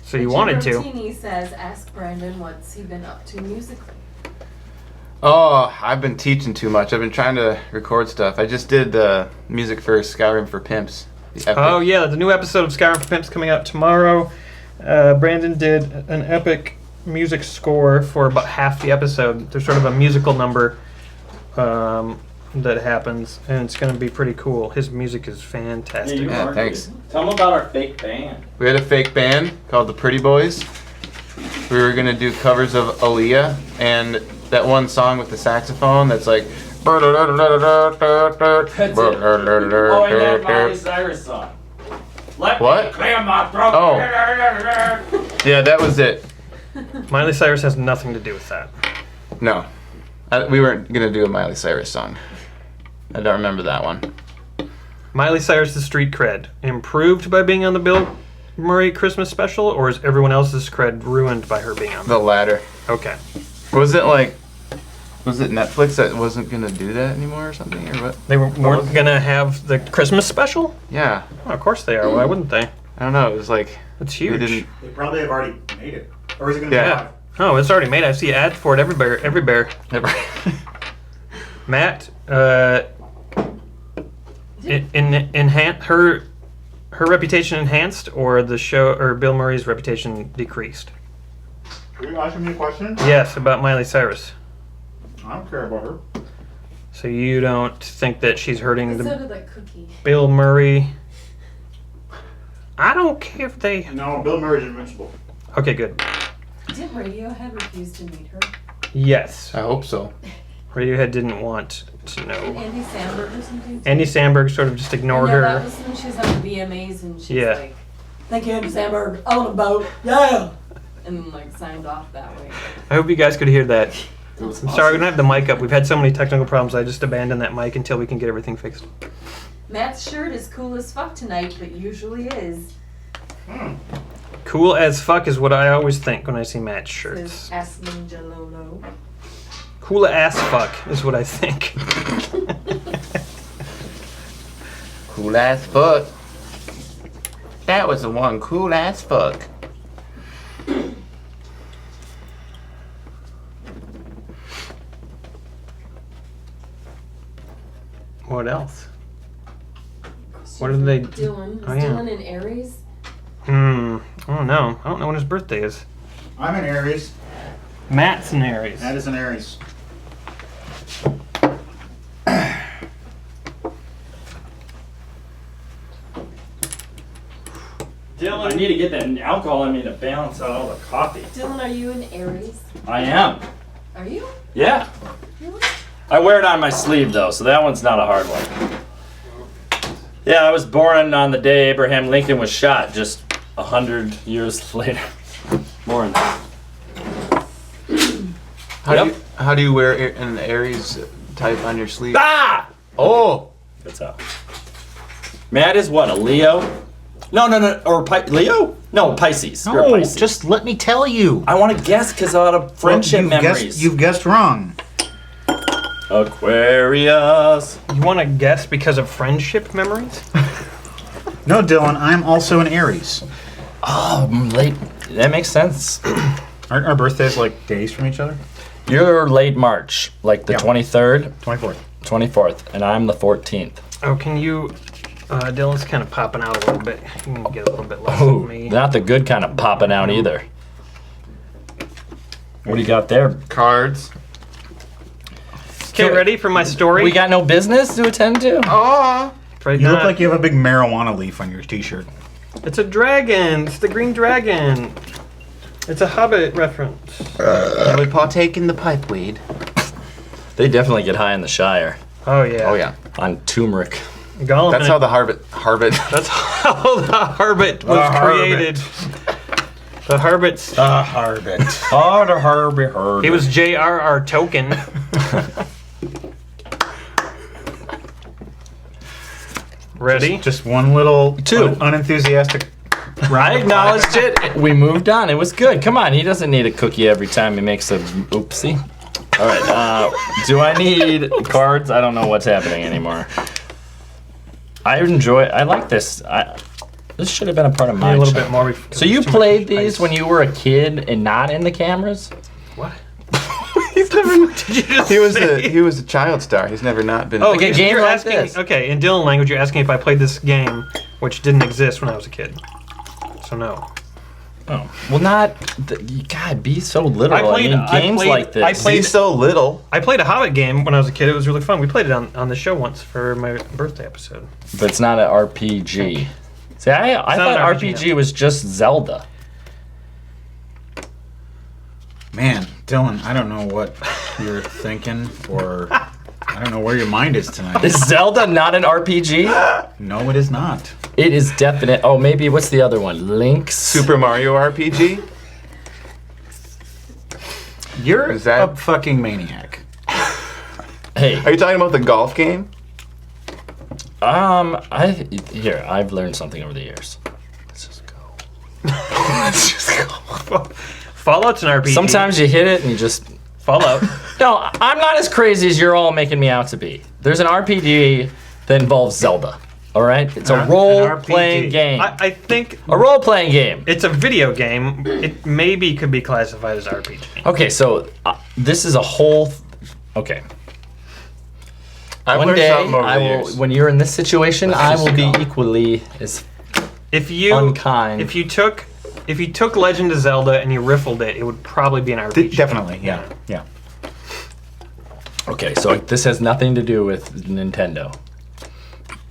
S3: So you
S4: Richie
S3: wanted to.
S4: Rotini says, ask Brandon what's he been up to musically.
S2: Oh, I've been teaching too much. I've been trying to record stuff. I just did music for Skyrim for Pimps. The epic.
S3: Oh yeah, the new episode of Skyrim for Pimps coming out tomorrow. Brandon did an epic music score for about half the episode. There's sort of a musical number that happens, and it's going to be pretty cool. His music is fantastic.
S2: Yeah, thanks.
S7: Tell them about our fake band.
S2: We had a fake band called the Pretty Boys. We were gonna do covers of Aaliyah and that one song with the saxophone that's like.
S7: Oh, and that Miley Cyrus song. Let
S2: What?
S7: me clear my throat.
S2: Oh. Yeah, that was it.
S3: Miley Cyrus has nothing to do with that.
S2: No, we weren't gonna do a Miley Cyrus song. I don't remember that one.
S3: Miley Cyrus' street cred improved by being on the Bill Murray Christmas special, or is everyone else's cred ruined by her being on
S2: The latter.
S3: Okay.
S2: Was it Netflix that wasn't gonna do that anymore or something, or what?
S3: They weren't going to have the Christmas special?
S2: Yeah,
S3: Oh, of course they are. Why wouldn't they?
S2: I don't know. It was like
S3: It's
S2: they
S3: huge.
S2: didn't.
S6: They probably have already made it. Or is it going to
S2: Yeah.
S6: be
S3: Oh, it's already made. I see ads for it everywhere. Matt, her reputation enhanced, or the show, or Bill Murray's reputation decreased?
S6: Are you asking me a question?
S3: Yes, about Miley Cyrus.
S6: I don't care about her.
S3: So you don't think that she's hurting
S4: So
S3: the
S4: did that cookie.
S3: Bill Murray? I don't care if they.
S6: No, Bill Murray's invincible.
S3: Okay, good.
S4: Didn't Radiohead refuse to meet her?
S3: Yes,
S2: I hope so.
S3: Radiohead didn't want to
S4: And
S3: know.
S4: Andy Samberg or something?
S3: Andy Samberg sort of just ignored
S4: Yeah, that
S3: her.
S4: was when she was on the VMAs and she's
S3: Yeah.
S4: like, thank you, Andy Samberg, I want a boat, yeah! And like signed off that way.
S3: I hope you guys could hear that. I'm sorry, we don't have the mic up. We've had so many technical problems. I just abandoned that mic until we can get everything fixed.
S4: Matt's shirt is cool as fuck tonight, but usually is.
S3: Cool as fuck is what I always think when I see Matt's shirts.
S4: Says Aslan Jalolo.
S3: Cool ass fuck is what I think.
S2: Cool ass fuck. That was the one. Cool ass fuck.
S3: What else? What did they?
S4: Dylan. Is
S3: Oh, yeah.
S4: Dylan in Aries?
S3: I don't know. I don't know when his birthday is.
S6: I'm an Aries.
S3: Matt's an Aries.
S6: That is an Aries.
S7: Dylan, I need to get that alcohol in me to balance out all the coffee.
S4: Dylan, are you in Aries?
S7: I am.
S4: Are you?
S7: Yeah.
S4: Really?
S5: I wear it on my sleeve though, so that one's not a hard one. Yeah, I was born on the day Abraham Lincoln was shot, just 100 years later. More than that.
S2: How do you wear an Aries type on your sleeve?
S5: Ah!
S2: Oh,
S5: That's up. Matt is what, a Leo? No. Or Leo? No, Pisces. You're a
S1: No,
S5: Pisces.
S1: just let me tell you.
S5: I want to guess because out of friendship memories.
S1: You've guessed wrong.
S5: Aquarius.
S3: You want to guess because of friendship memories?
S1: No, Dylan, I'm also an Aries.
S5: Oh, late. That makes sense.
S1: Aren't our birthdays like days from each other?
S5: You're late March, like the
S1: Yeah.
S5: 23rd,
S1: 24th.
S5: 24th, and I'm the 14th.
S3: Oh, can you... Dylan's kind of popping out a little bit. You can get a little bit less
S5: Oh,
S3: of me.
S5: not the good kind of popping out either. What do you got there?
S2: Cards.
S3: Okay, ready for my story?
S5: We got no business to attend to?
S2: Oh.
S3: Afraid
S1: You look
S3: not.
S1: like you have a big marijuana leaf on your t-shirt.
S3: It's a dragon. It's the green dragon. It's a Hobbit reference.
S2: Can we partake in the pipe weed?
S5: They definitely get high in the Shire
S3: Oh yeah.
S2: Oh yeah.
S5: on turmeric.
S3: Gollum.
S2: That's how the Hobbit.
S3: That's how the Hobbit was created. The Hobbits.
S1: Harbit.
S5: Oh, the Herbie.
S3: He was J.R.R. Tolkien. Ready?
S1: Just one little
S5: Two.
S1: unenthusiastic.
S5: I acknowledged it. We moved on. It was good. Come on, he doesn't need a cookie every time he makes a oopsie. All right. Do I need cards? I don't know what's happening anymore. I like this. This should have been a part of my
S3: a little
S5: show.
S3: bit more.
S5: So you played these when you were a kid and not in the cameras?
S3: What? He's never. Did you just say?
S2: He was a child star. He's never not been.
S3: Oh,
S5: Like a
S3: you're
S5: game like
S3: asking.
S5: this.
S3: Okay, in Dylan language, you're asking if I played this game, which didn't exist when I was a kid. So no.
S5: Oh, well, not. God, be so literal. Games like this.
S2: He's so little.
S3: I played a Hobbit game when I was a kid. It was really fun. We played it on the show once for my birthday episode.
S5: But it's not an RPG. See, I
S3: not
S5: thought
S3: an RPG,
S5: RPG was just Zelda.
S1: Man, Dylan, I don't know what you're thinking, or I don't know where your mind is tonight.
S5: Is Zelda not an RPG?
S1: No, it is not.
S5: It is definite. Oh, maybe what's the other one? Link's.
S2: Super Mario RPG.
S1: You're
S2: Is that-
S1: a fucking maniac.
S5: Hey,
S2: Are you talking about the golf game?
S5: I've learned something over the years. Let's just go.
S2: Let's just go.
S3: Fallout's an RPG.
S5: Sometimes you hit it and you just.
S3: Fallout.
S5: No, I'm not as crazy as you're all making me out to be. There's an RPG that involves Zelda. All right, it's a
S1: An
S5: role-playing
S1: RPG.
S5: game.
S3: I think
S5: A role-playing game.
S3: it's a video game. It maybe could be classified as RPG.
S5: Okay, so this is a whole. Okay.
S2: I've
S5: One
S2: learned
S5: day,
S2: something over
S5: I
S2: the
S5: will.
S2: years.
S5: When you're in this situation, I will be
S2: go.
S5: equally as
S3: If you
S5: unkind.
S3: If you took Legend of Zelda and you riffled it, it would probably be an RPG.
S1: Definitely, yeah.
S5: Okay, so this has nothing to do with Nintendo.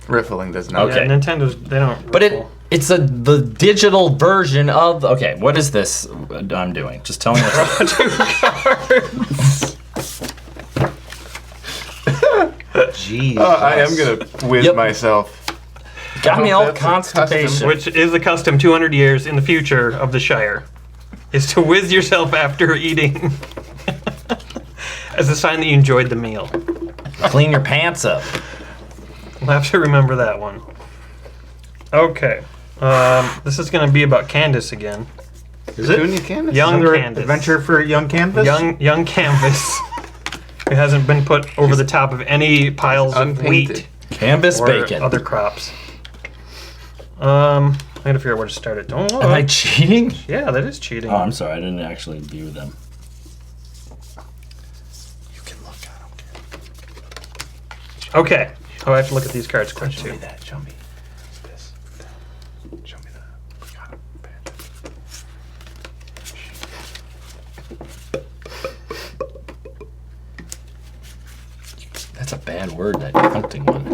S2: Riffling does not.
S5: Okay.
S3: Yeah, Nintendo's they don't.
S5: But
S3: riffle.
S5: it's the digital version of. Okay, what is this I'm doing? Just tell me what's
S1: Jeez.
S2: I am gonna whiz
S5: Yep.
S2: myself.
S5: got me all
S2: That's a
S5: constipation.
S2: custom-
S3: Which is the custom 200 years in the future of the Shire, is to whiz yourself after eating as a sign that you enjoyed the meal.
S5: Clean your pants up.
S3: We'll have to remember that one. Okay. This is going to be about Candace again.
S1: Is it?
S2: Doing your canvas?
S3: Young
S1: Another
S3: Candace.
S1: adventure for young canvas?
S3: Young Canvas. Who hasn't been put over the top of any piles of
S2: unpainted.
S3: wheat
S5: Canvas
S3: or
S5: bacon.
S3: other crops. I gotta figure out where to start it. Don't
S5: Am I cheating?
S3: Yeah, that is cheating.
S5: Oh, I'm sorry. I didn't actually view them. You can look. I don't care.
S3: Okay. Oh, I have to look at these cards quick
S2: Show me
S3: too.
S2: that. Show me this. Show me that. We got it.
S5: That's a bad word, that hunting one.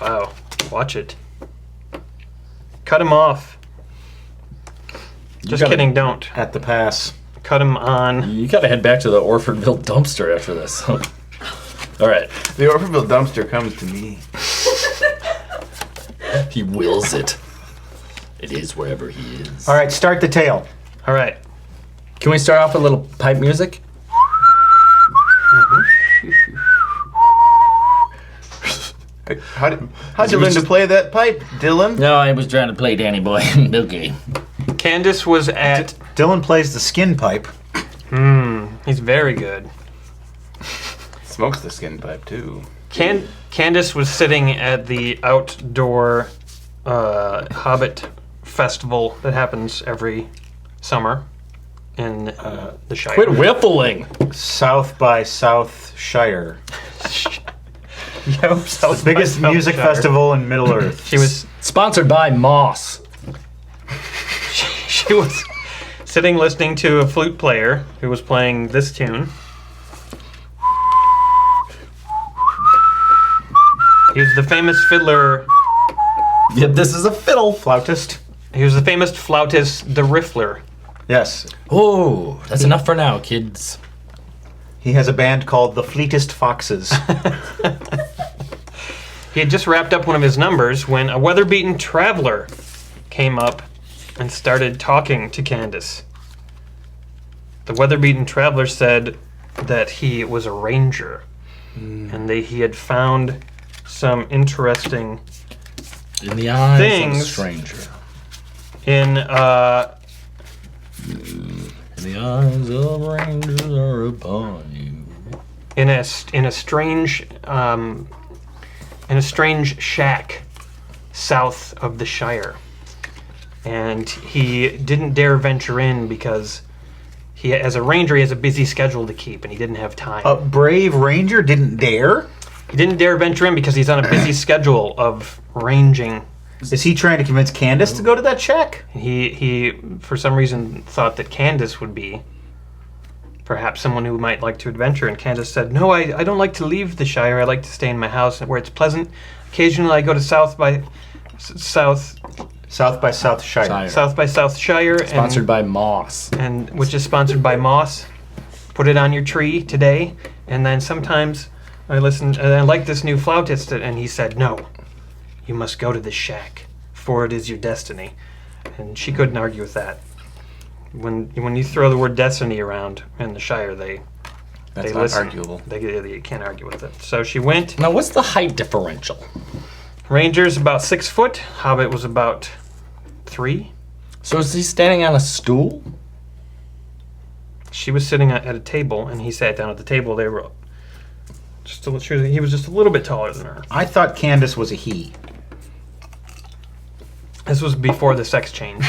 S3: Wow. Watch it. Cut him off. Just
S5: gotta-
S3: kidding, don't.
S1: At the pass.
S3: Cut him on.
S5: You gotta head back to the Orfordville dumpster after this. All right.
S2: The Orfordville dumpster comes to me.
S5: He wills it. It is wherever he is.
S1: All right, start the tale.
S3: All right.
S5: Can we start off with a little pipe music?
S2: How How'd you learn to play that pipe, Dylan?
S5: No, I was trying to play Danny Boy. Okay.
S3: Candace was at.
S1: Dylan plays the skin pipe.
S3: He's very good.
S2: Smokes the skin pipe too.
S3: Candace was sitting at the outdoor Hobbit festival that happens every summer in the Shire.
S5: Quit whiffling.
S1: South by South Shire.
S3: Yep,
S1: The biggest music festival in Middle Earth.
S3: She was
S5: Sponsored by Moss.
S3: she was sitting listening to a flute player who was playing this tune. He was the famous fiddler.
S5: Yep, this is a fiddle.
S1: Flautist.
S3: He was the famous flautist, the Riffler.
S1: Yes.
S5: Oh, that's enough for now, kids.
S1: He has a band called the Fleetest Foxes.
S3: He had just wrapped up one of his numbers when a weather-beaten traveler came up and started talking to Candace. The weather-beaten traveler said that he was a ranger, and he had found some interesting
S5: In the eyes of a
S3: Things.
S5: stranger.
S3: in
S5: In the eyes of rangers are upon you.
S3: in a strange shack south of the Shire, and he didn't dare venture in because as a ranger, he has a busy schedule to keep, and he didn't have time.
S1: A brave ranger didn't dare?
S3: He didn't dare venture in because he's on a busy schedule of ranging.
S1: Is he trying to convince Candace to go to that shack?
S3: He for some reason thought that Candace would be perhaps someone who might like to adventure, and Candace said, "No, I don't like to leave the Shire. I like to stay in my house where it's pleasant. Occasionally, I go to South by South
S1: Shire.
S3: Shire,
S5: Sponsored by Moss.
S3: and which is sponsored by Moss. Put it on your tree today, and then sometimes I listen and I like this new flautist, and he said, "No, you must go to this shack, for it is your destiny." And she couldn't argue with that. When you throw the word destiny around in the Shire,
S2: That's
S3: they
S2: not
S3: listen.
S2: arguable.
S3: They can't argue with it. So she went.
S5: Now, what's the height differential?
S3: Ranger's about 6 foot. Hobbit was about 3.
S5: So is he standing on a stool?
S3: She was sitting at a table, and he sat down at the table. They were he was just a little bit taller than her.
S1: I thought Candace was a he.
S3: This was before the sex change.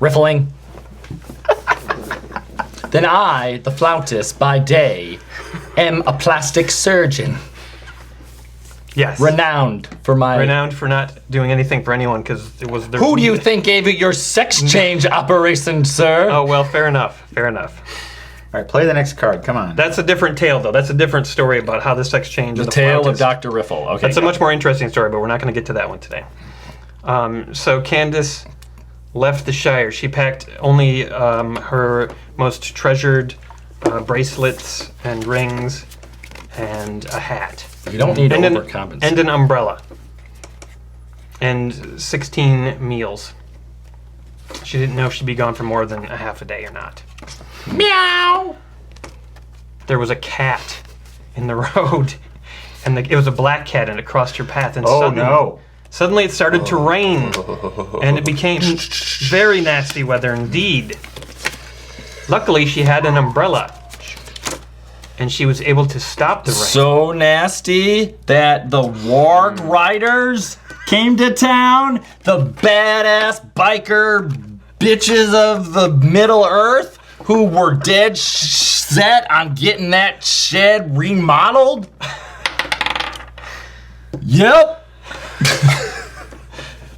S5: Riffling. Then I, the flautist by day, am a plastic surgeon,
S3: Yes.
S5: renowned for my...
S3: Renowned for not doing anything for anyone because it was their.
S5: Who do you think gave you your sex change operation, sir?
S3: Oh well, fair enough. Fair enough.
S1: All right, play the next card. Come on.
S3: That's a different tale, though. That's a different story about how the sex change.
S5: The
S3: of
S5: tale of
S3: flautist.
S5: Dr. Riffle. Okay.
S3: That's a much more interesting story, but we're not going to get to that one today. So Candace left the Shire. She packed only her most treasured bracelets and rings and a hat.
S5: You don't need to
S3: And
S5: overcompensate.
S3: and an umbrella. And 16 meals. She didn't know if she'd be gone for more than a half a day or not.
S5: Meow!
S3: There was a cat in the road, and it was a black cat, and it crossed her path. And
S1: Oh, no.
S3: Suddenly it started to rain, and it became very nasty weather indeed. Luckily, she had an umbrella, and she was able to stop the rain.
S5: So nasty that the Warg Riders came to town, the badass biker bitches of the Middle Earth who were dead set on getting that shed remodeled. Yep.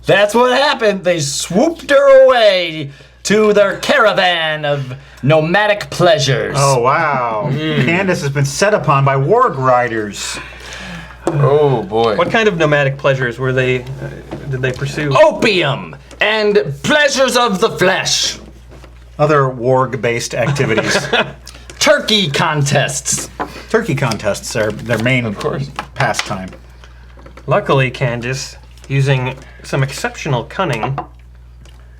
S5: That's what happened. They swooped her away to their caravan of nomadic pleasures.
S1: Oh, wow. Candace has been set upon by warg riders.
S2: Oh boy.
S3: What kind of nomadic pleasures were they? Did they pursue?
S5: Opium and pleasures of the flesh.
S1: Other warg-based activities.
S5: Turkey contests.
S1: Turkey contests are their main pastime.
S3: Luckily, Candace, using some exceptional cunning,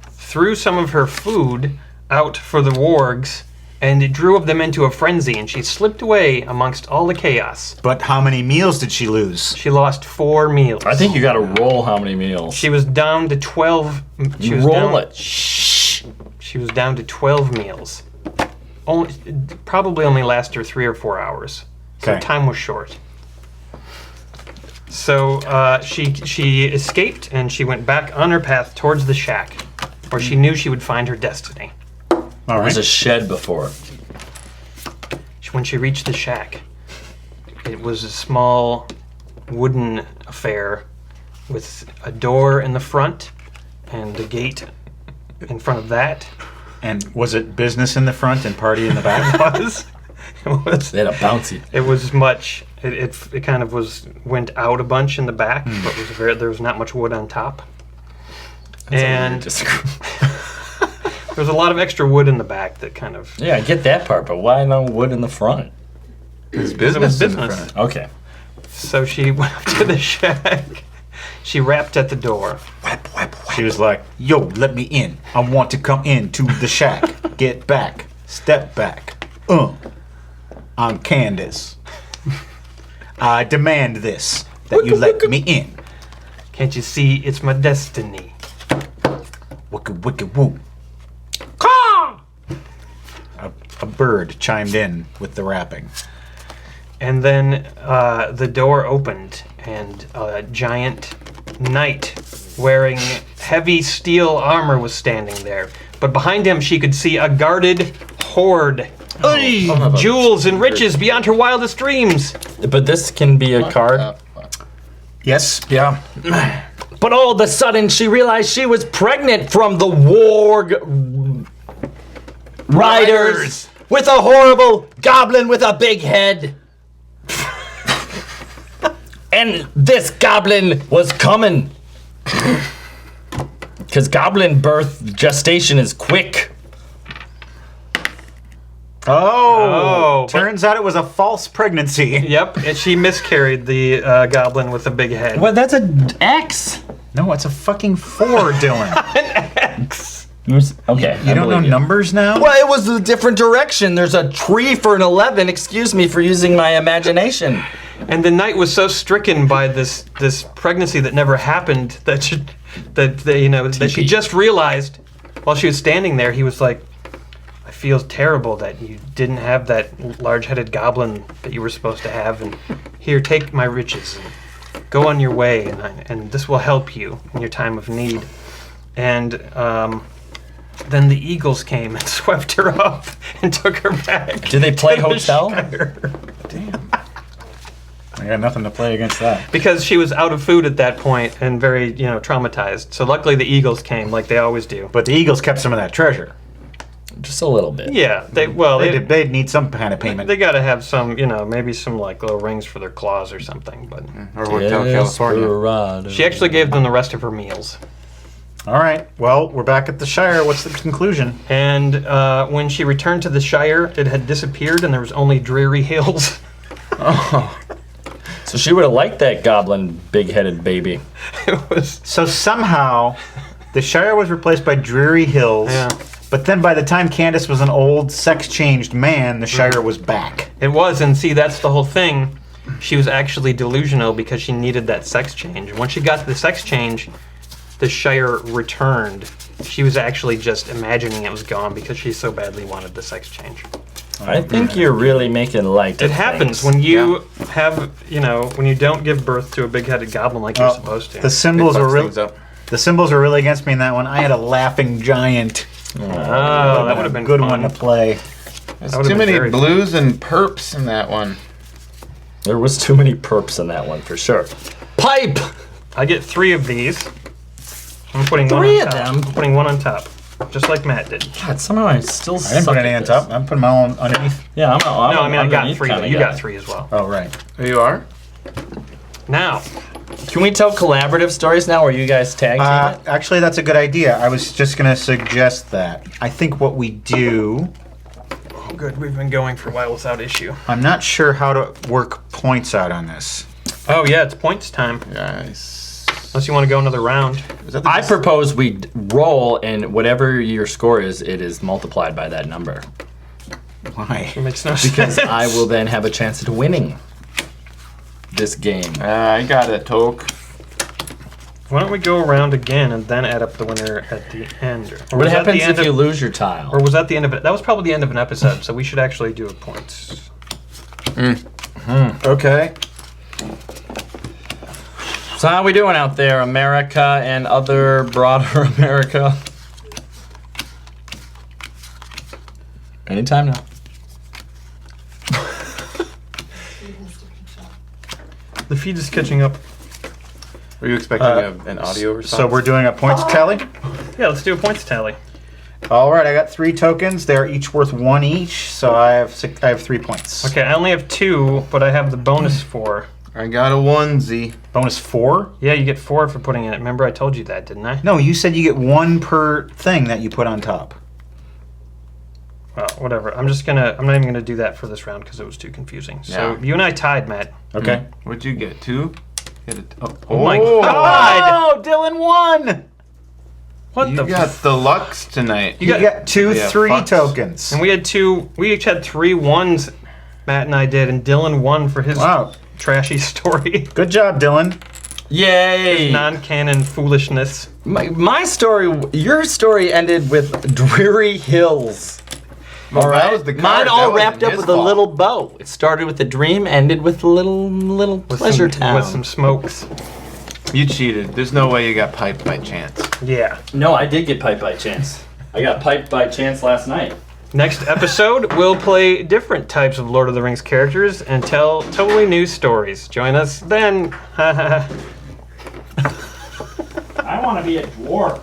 S3: threw some of her food out for the wargs and it drew them into a frenzy, and she slipped away amongst all the chaos.
S1: But how many meals did she lose?
S3: She lost 4 meals.
S5: I think you got to roll how many meals.
S3: She was down to 12. She was
S5: roll
S3: down,
S5: it.
S3: Shh. She was down to 12 meals. Probably only lasted her 3 or 4 hours. So
S1: Okay.
S3: time was short. So she escaped, and she went back on her path towards the shack, where she knew she would find her destiny.
S1: All
S5: There's
S1: right.
S5: a shed before.
S3: When she reached the shack, it was a small wooden affair with a door in the front and a gate in front of that.
S1: And was it business in the front and party in the back?
S5: They had a bouncy.
S3: It was much. It kind of went out a bunch in the back, but there was not much wood on top. And there was a lot of extra wood in the back that kind of.
S5: Yeah, I get that part, but why no wood in the front?
S2: It's
S3: It
S2: business.
S3: was
S2: in the
S3: business.
S2: front.
S5: Okay.
S3: So she went up to the shack. She rapped at the door.
S1: She was like, yo, let me in. I want to come into the shack. Get back. Step back. I'm Candace. I demand this, that you let me in.
S3: Can't you see it's my destiny?
S1: Wicked, wicked, woo. Caw! A bird chimed in with the rapping.
S3: And then the door opened, and a giant knight wearing heavy steel armor was standing there. But behind him, she could see a guarded horde of jewels and riches beyond her wildest dreams.
S5: But this can be a card.
S1: Yes, yeah.
S5: But all of a sudden, she realized she was pregnant from the warg riders with a horrible goblin with a big head. And this goblin was coming. Because goblin birth gestation is quick.
S1: Oh,
S3: but-
S1: turns out it was a false pregnancy.
S3: Yep, and she miscarried the goblin with the big head.
S5: Well, that's an X.
S1: No, it's a fucking 4, Dylan.
S3: X.
S5: Okay.
S1: You don't know numbers now?
S5: Well, it was a different direction. There's a tree for an 11. Excuse me for using my imagination.
S3: And the knight was so stricken by this pregnancy that never happened that she just realized while she was standing there. He was like, "I feel terrible that you didn't have that large-headed goblin that you were supposed to have, and here, take my riches and go on your way, and this will help you in your time of need." And then the eagles came and swept her up and took her back.
S5: Do they play
S3: to the
S5: hotel?
S3: Shire.
S1: I got nothing to play against that.
S3: Because she was out of food at that point and very, traumatized. So luckily the eagles came, like they always do.
S1: But the Eagles kept some of that treasure.
S5: Just a little bit.
S3: Yeah, they'd
S1: They'd need some kind of payment.
S3: they got to have some, maybe some like little rings for their claws or something. But
S2: Or Hotel California.
S5: Desperado.
S3: she actually gave them the rest of her meals.
S1: All right. Well, we're back at the Shire. What's the conclusion?
S3: And when she returned to the Shire, it had disappeared, and there was only dreary hills.
S5: So she would have liked that goblin big-headed baby.
S3: It was.
S1: So somehow, the Shire was replaced by dreary hills.
S3: Yeah.
S1: But then by the time Candace was an old, sex-changed man, the Shire was back.
S3: It was, and see, that's the whole thing. She was actually delusional because she needed that sex change. Once she got the sex change, the Shire returned. She was actually just imagining it was gone because she so badly wanted the sex change.
S5: I think you're really making light of
S3: It happens
S5: things.
S3: when you have, when you don't give birth to a big-headed goblin like you're supposed to.
S1: The symbols
S2: It
S1: were
S2: fucks
S1: really
S2: things up.
S1: the symbols were really against me in that one. I had a laughing giant.
S3: Oh, that would have been
S1: a good
S3: fun.
S1: one to play.
S2: There's
S3: That would've
S2: too
S3: been
S2: many
S3: very fun.
S2: blues and perps in that one.
S5: There was too many perps in that one for sure. Pipe!
S3: I get 3 of these. I'm putting
S5: Three
S3: one on
S5: of
S3: top.
S5: them?
S3: I'm putting one on top, just like Matt did.
S5: God, somehow I still
S1: I didn't put any on top. I'm putting my own underneath.
S5: Yeah, I'm
S3: No, I mean I got
S5: underneath
S3: 3.
S5: kinda
S3: You
S5: guy.
S3: got 3 as well.
S1: Oh, right.
S2: There you are.
S3: Now,
S5: Can we tell collaborative stories now where you guys tag team it?
S1: Actually, that's a good idea. I was just going to suggest that. I think what we do,
S3: oh, good. We've been going for a while without issue.
S1: I'm not sure how to work points out on this.
S3: Oh yeah, it's points time.
S2: Nice.
S3: Unless you want to go another round.
S2: Was that the
S5: I propose we roll, and whatever your score is, it is multiplied by that number.
S1: Why?
S3: It makes no
S5: Because
S3: sense.
S5: I will then have a chance at winning this game.
S2: I got it, Toke.
S3: Why don't we go around again and then add up the winner at the end? Or
S5: What
S3: was that the
S5: happens
S3: end
S5: if you
S3: of-
S5: lose your tile?
S3: Or was that the end of it? That was probably the end of an episode, so we should actually do a points.
S1: Okay.
S5: So how we doing out there, America and other broader America? Anytime now.
S3: The feed is catching up.
S2: Were you expecting an audio response?
S1: So we're doing a points tally.
S3: Yeah, let's do a points tally.
S1: All right, I got 3 tokens. They're each worth 1 each, so I have 3 points.
S3: Okay, I only have 2, but I have the bonus 4.
S2: I got a onesie.
S1: Bonus 4?
S3: Yeah, you get 4 for putting in it. Remember I told you that, didn't I?
S1: No, you said you get 1 per thing that you put on top.
S3: Well, whatever. I'm not even gonna do that for this round because it was too confusing. So
S2: Yeah.
S3: you and I tied, Matt.
S1: Okay.
S2: What'd you get? 2? Get it.
S3: Oh my God!
S1: Oh, Dylan won!
S3: What
S2: You
S3: the?
S2: got the Lux tonight.
S1: You got 2
S2: Yeah,
S1: 3
S2: fucks.
S1: tokens.
S3: And we had 2. We each had 3 1s. Matt and I did, and Dylan won for his
S1: Wow.
S3: trashy story.
S1: Good job, Dylan.
S5: Yay!
S3: Non-canon foolishness.
S5: My story, your story ended with Dreary Hills.
S2: Well,
S5: All
S2: that
S5: right,
S2: was the card.
S5: mine
S2: That
S5: all
S2: wasn't
S5: wrapped up
S2: his
S5: with a
S2: fault.
S5: little bow. It started with a dream, ended with a little
S3: With
S5: pleasure
S3: some,
S5: town.
S3: With some smokes.
S2: You cheated. There's no way you got piped by chance.
S3: Yeah.
S5: No, I did get piped by chance. I got piped by chance last night.
S3: Next episode, we'll play different types of Lord of the Rings characters and tell totally new stories. Join us then.
S7: I want to be a dwarf.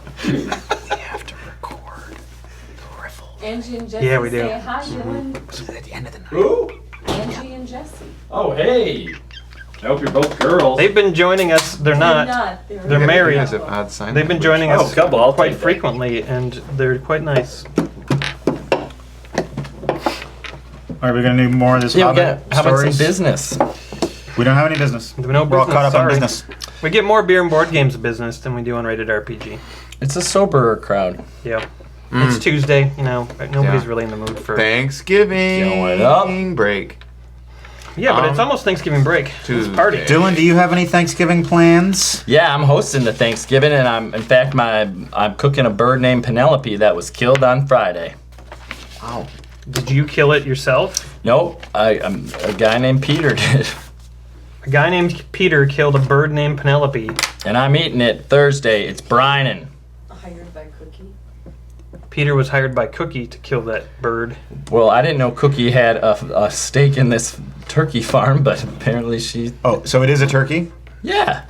S4: Angie and Jesse
S3: Yeah, we do.
S4: say hi, Dylan.
S1: At the end of the night.
S7: Who?
S4: Angie and Jesse.
S7: Oh, hey. I hope you're both girls.
S3: They've been joining us. They're not. They're married.
S2: You guys have odd sign
S3: They've been
S2: language.
S3: joining us
S5: couple, I'll
S3: quite
S5: take that.
S3: frequently, and they're quite nice.
S1: Are we going to do more of this
S5: Yeah, we
S1: Hobbit
S5: got, how about some
S1: stories?
S5: business?
S1: We don't have any business.
S3: No
S1: We're all
S3: business,
S1: caught up
S3: sorry.
S1: on business.
S3: We get more beer and board games business than we do on Rated RPG.
S5: It's a soberer crowd.
S3: Yeah. It's Tuesday, nobody's
S2: Yeah.
S3: really in the mood for.
S2: Thanksgiving
S5: Going up.
S2: break.
S3: Yeah, but it's almost Thanksgiving break. Let's
S2: Tuesday.
S3: party.
S1: Dylan, do you have any Thanksgiving plans?
S5: Yeah, I'm hosting the Thanksgiving, and I'm cooking a bird named Penelope that was killed on Friday.
S2: Wow.
S3: Did you kill it yourself?
S5: Nope, a guy named Peter did.
S3: A guy named Peter killed a bird named Penelope.
S5: And I'm eating it Thursday. It's brining.
S4: Hired by Cookie.
S3: Peter was hired by Cookie to kill that bird.
S5: Well, I didn't know Cookie had a stake in this turkey farm, but apparently she,
S1: Oh, so it is a turkey?
S5: yeah,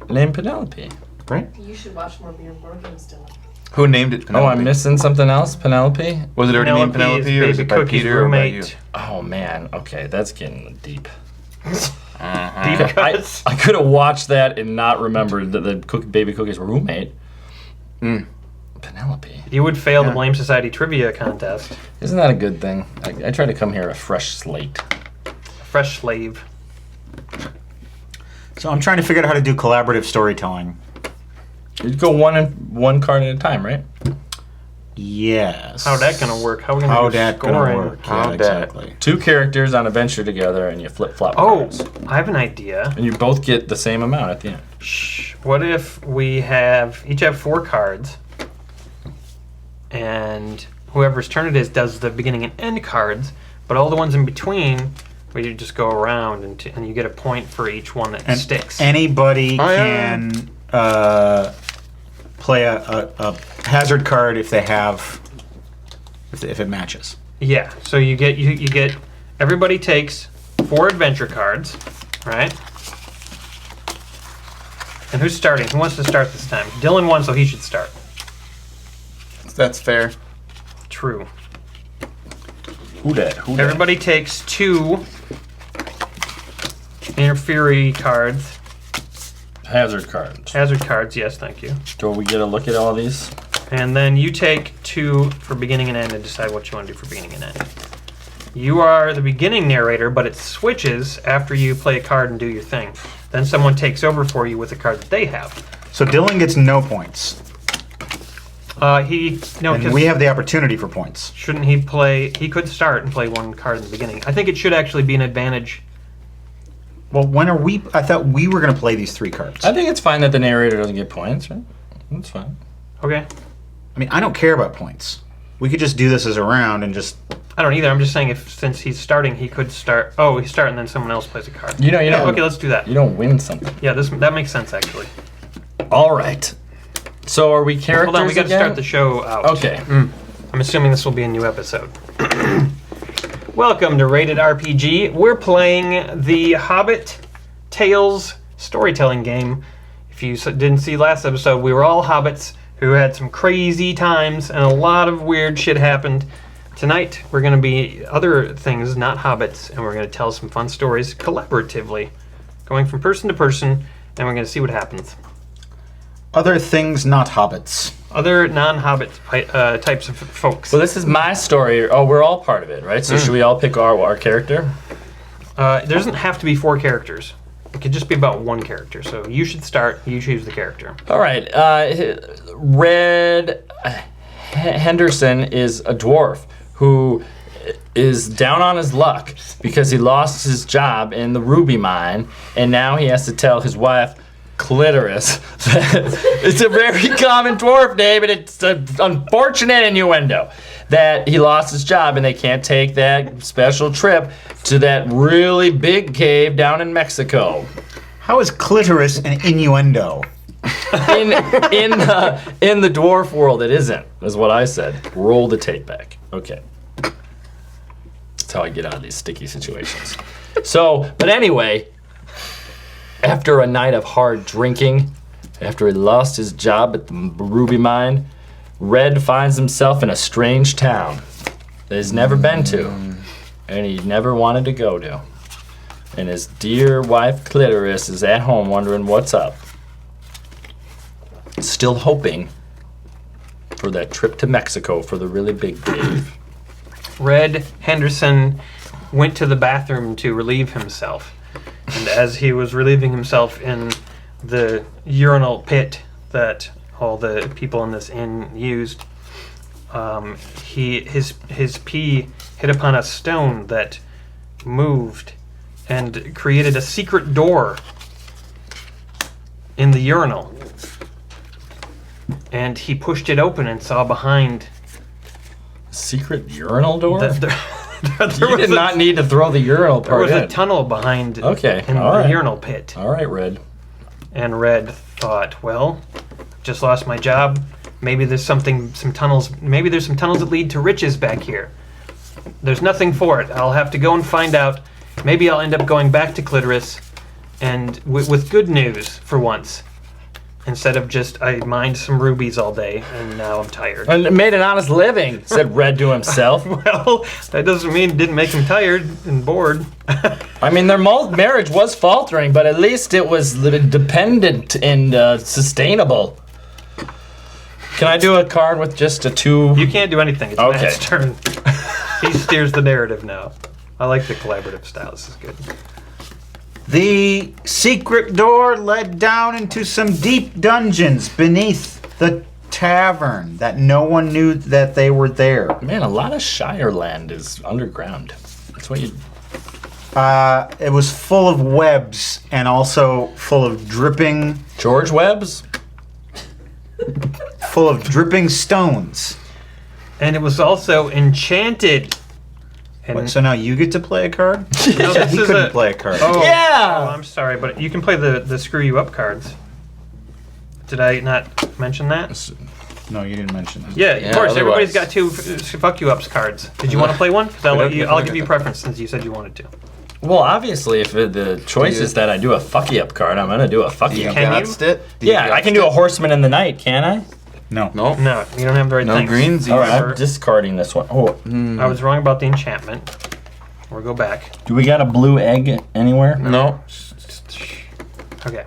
S5: named Penelope.
S1: Right?
S4: You should watch more beer and board games, Dylan.
S2: Who named it
S5: Oh,
S2: Penelope?
S5: I'm missing something else, Penelope?
S2: Was it already named
S3: Penelope is
S2: Penelope, or was
S3: baby
S2: it by
S3: Cookie's
S2: Peter or by you?
S3: roommate.
S5: Oh man, okay, that's getting deep.
S3: Deep cuts.
S5: I could have watched that and not remembered that the baby Cookie's roommate. Penelope.
S3: You would fail the Blame Society trivia contest.
S5: Isn't that a good thing? I try to come here a fresh slate.
S3: Fresh slave.
S1: So I'm trying to figure out how to do collaborative storytelling.
S5: You'd go one card at a time, right?
S1: Yes.
S3: How's that gonna work? How are we gonna
S1: How
S3: do
S1: that
S3: scoring?
S1: gonna work?
S2: How
S1: Yeah,
S2: that-
S1: exactly.
S5: 2 characters on a venture together, and you flip flop
S3: Oh,
S5: cards.
S3: I have an idea.
S5: And you both get the same amount at the end.
S3: Shh. What if we each have 4 cards, and whoever's turn it is does the beginning and end cards, but all the ones in between, we just go around and you get a point for each one that
S1: And
S3: sticks.
S1: anybody
S2: Oh, yeah.
S1: can play a hazard card if they have, if it matches.
S3: Yeah. So you get everybody takes 4 adventure cards, right? And who's starting? Who wants to start this time? Dylan won, so he should start.
S2: That's fair.
S3: True.
S5: Who dat?
S3: Everybody takes 2 interfere cards.
S5: Hazard cards.
S3: Hazard cards, yes, thank you.
S5: Do we get a look at all these?
S3: And then you take 2 for beginning and end and decide what you want to do for beginning and end. You are the beginning narrator, but it switches after you play a card and do your thing. Then someone takes over for you with the card that they have.
S1: So Dylan gets no points. And we have the opportunity for points.
S3: Shouldn't he play? He could start and play one card in the beginning. I think it should actually be an advantage.
S1: Well, when are we? I thought we were going to play these 3 cards.
S5: I think it's fine that the narrator doesn't get points, right? That's fine.
S3: Okay.
S1: I mean, I don't care about points. We could just do this as a round and just.
S3: I don't either. I'm just saying if since he's starting, he could start. Oh, he start and then someone else plays a card.
S5: You know.
S3: Okay, let's do that.
S5: You don't win something.
S3: Yeah, that makes sense actually.
S5: All right. So are we characters?
S3: Hold on, we got to
S5: again?
S3: start the show out.
S5: Okay.
S3: I'm assuming this will be a new episode. Welcome to Rated RPG. We're playing the Hobbit Tales storytelling game. If you didn't see last episode, we were all hobbits who had some crazy times and a lot of weird shit happened. Tonight, we're going to be other things, not hobbits, and we're going to tell some fun stories collaboratively, going from person to person, and we're going to see what happens.
S1: Other things not hobbits.
S3: Other non-hobbit types of folks.
S5: Well, this is my story. Oh, we're all part of it, right? So should we all pick our character?
S3: There doesn't have to be 4 characters. It could just be about 1 character. So you should start. You choose the character.
S5: All right. Red Henderson is a dwarf who is down on his luck because he lost his job in the ruby mine, and now he has to tell his wife, Clitoris, that it's a very common dwarf name, and it's an unfortunate innuendo that he lost his job and they can't take that special trip to that really big cave down in Mexico.
S1: How is clitoris an innuendo?
S5: In the dwarf world, it isn't, is what I said. Roll the tape back. Okay. That's how I get out of these sticky situations. So, but anyway, after a night of hard drinking, after he lost his job at the ruby mine, Red finds himself in a strange town that he's never been to, and he never wanted to go to. And his dear wife Clitoris is at home wondering what's up. Still hoping for that trip to Mexico for the really big cave.
S3: Red Henderson went to the bathroom to relieve himself. And as he was relieving himself in the urinal pit that all the people in this inn used, his pee hit upon a stone that moved and created a secret door in the urinal. And he pushed it open and saw behind
S5: Secret urinal door?
S3: there
S5: You did not need to throw the urinal
S3: there
S5: part
S3: was
S5: in.
S3: a tunnel behind
S5: Okay,
S3: in
S5: all
S3: the
S5: right.
S3: urinal pit.
S5: All right, Red.
S3: And Red thought, well, just lost my job. Maybe there's some tunnels that lead to riches back here. There's nothing for it. I'll have to go and find out. Maybe I'll end up going back to Clitoris and with good news for once. Instead of just, I mined some rubies all day and now I'm tired.
S5: And made an honest living, said Red to himself.
S3: Well, that doesn't mean it didn't make him tired and bored.
S5: I mean, their marriage was faltering, but at least it was dependent and sustainable. Can I do a card with just a 2?
S3: You can't do anything. It's
S5: Okay.
S3: Matt's turn. He steers the narrative now. I like the collaborative style. This is good.
S1: The secret door led down into some deep dungeons beneath the tavern that no one knew that they were there.
S5: Man, a lot of Shire land is underground. That's what you...
S1: It was full of webs and also full of dripping stones.
S3: And it was also enchanted. And
S1: What, so now you get to play a card?
S3: no, this
S1: He
S3: is
S1: couldn't play a card.
S3: Oh,
S5: Yeah!
S3: I'm sorry, but you can play the screw you up cards. Did I not mention that?
S1: No, you didn't mention that.
S3: Yeah,
S2: Yeah,
S3: of course. Everybody's
S2: otherwise-
S3: got 2 fuck you ups cards. Did you want to play one? Because I'll give you preference since you said you wanted to.
S5: Well, obviously, if the choice is that I do a fucky up card, I'm going to do a fucky up.
S3: Can you?
S2: Gutsed it?
S5: Yeah, I can do a Horseman in the Night, can I?
S1: No.
S2: No.
S3: No, you don't have the right
S2: No
S3: things.
S2: greens.
S5: All right,
S3: Remember-
S5: I'm discarding this one. Oh,
S3: I was wrong about the enchantment. We'll go back.
S5: do we got a blue egg anywhere?
S2: No.
S3: Okay.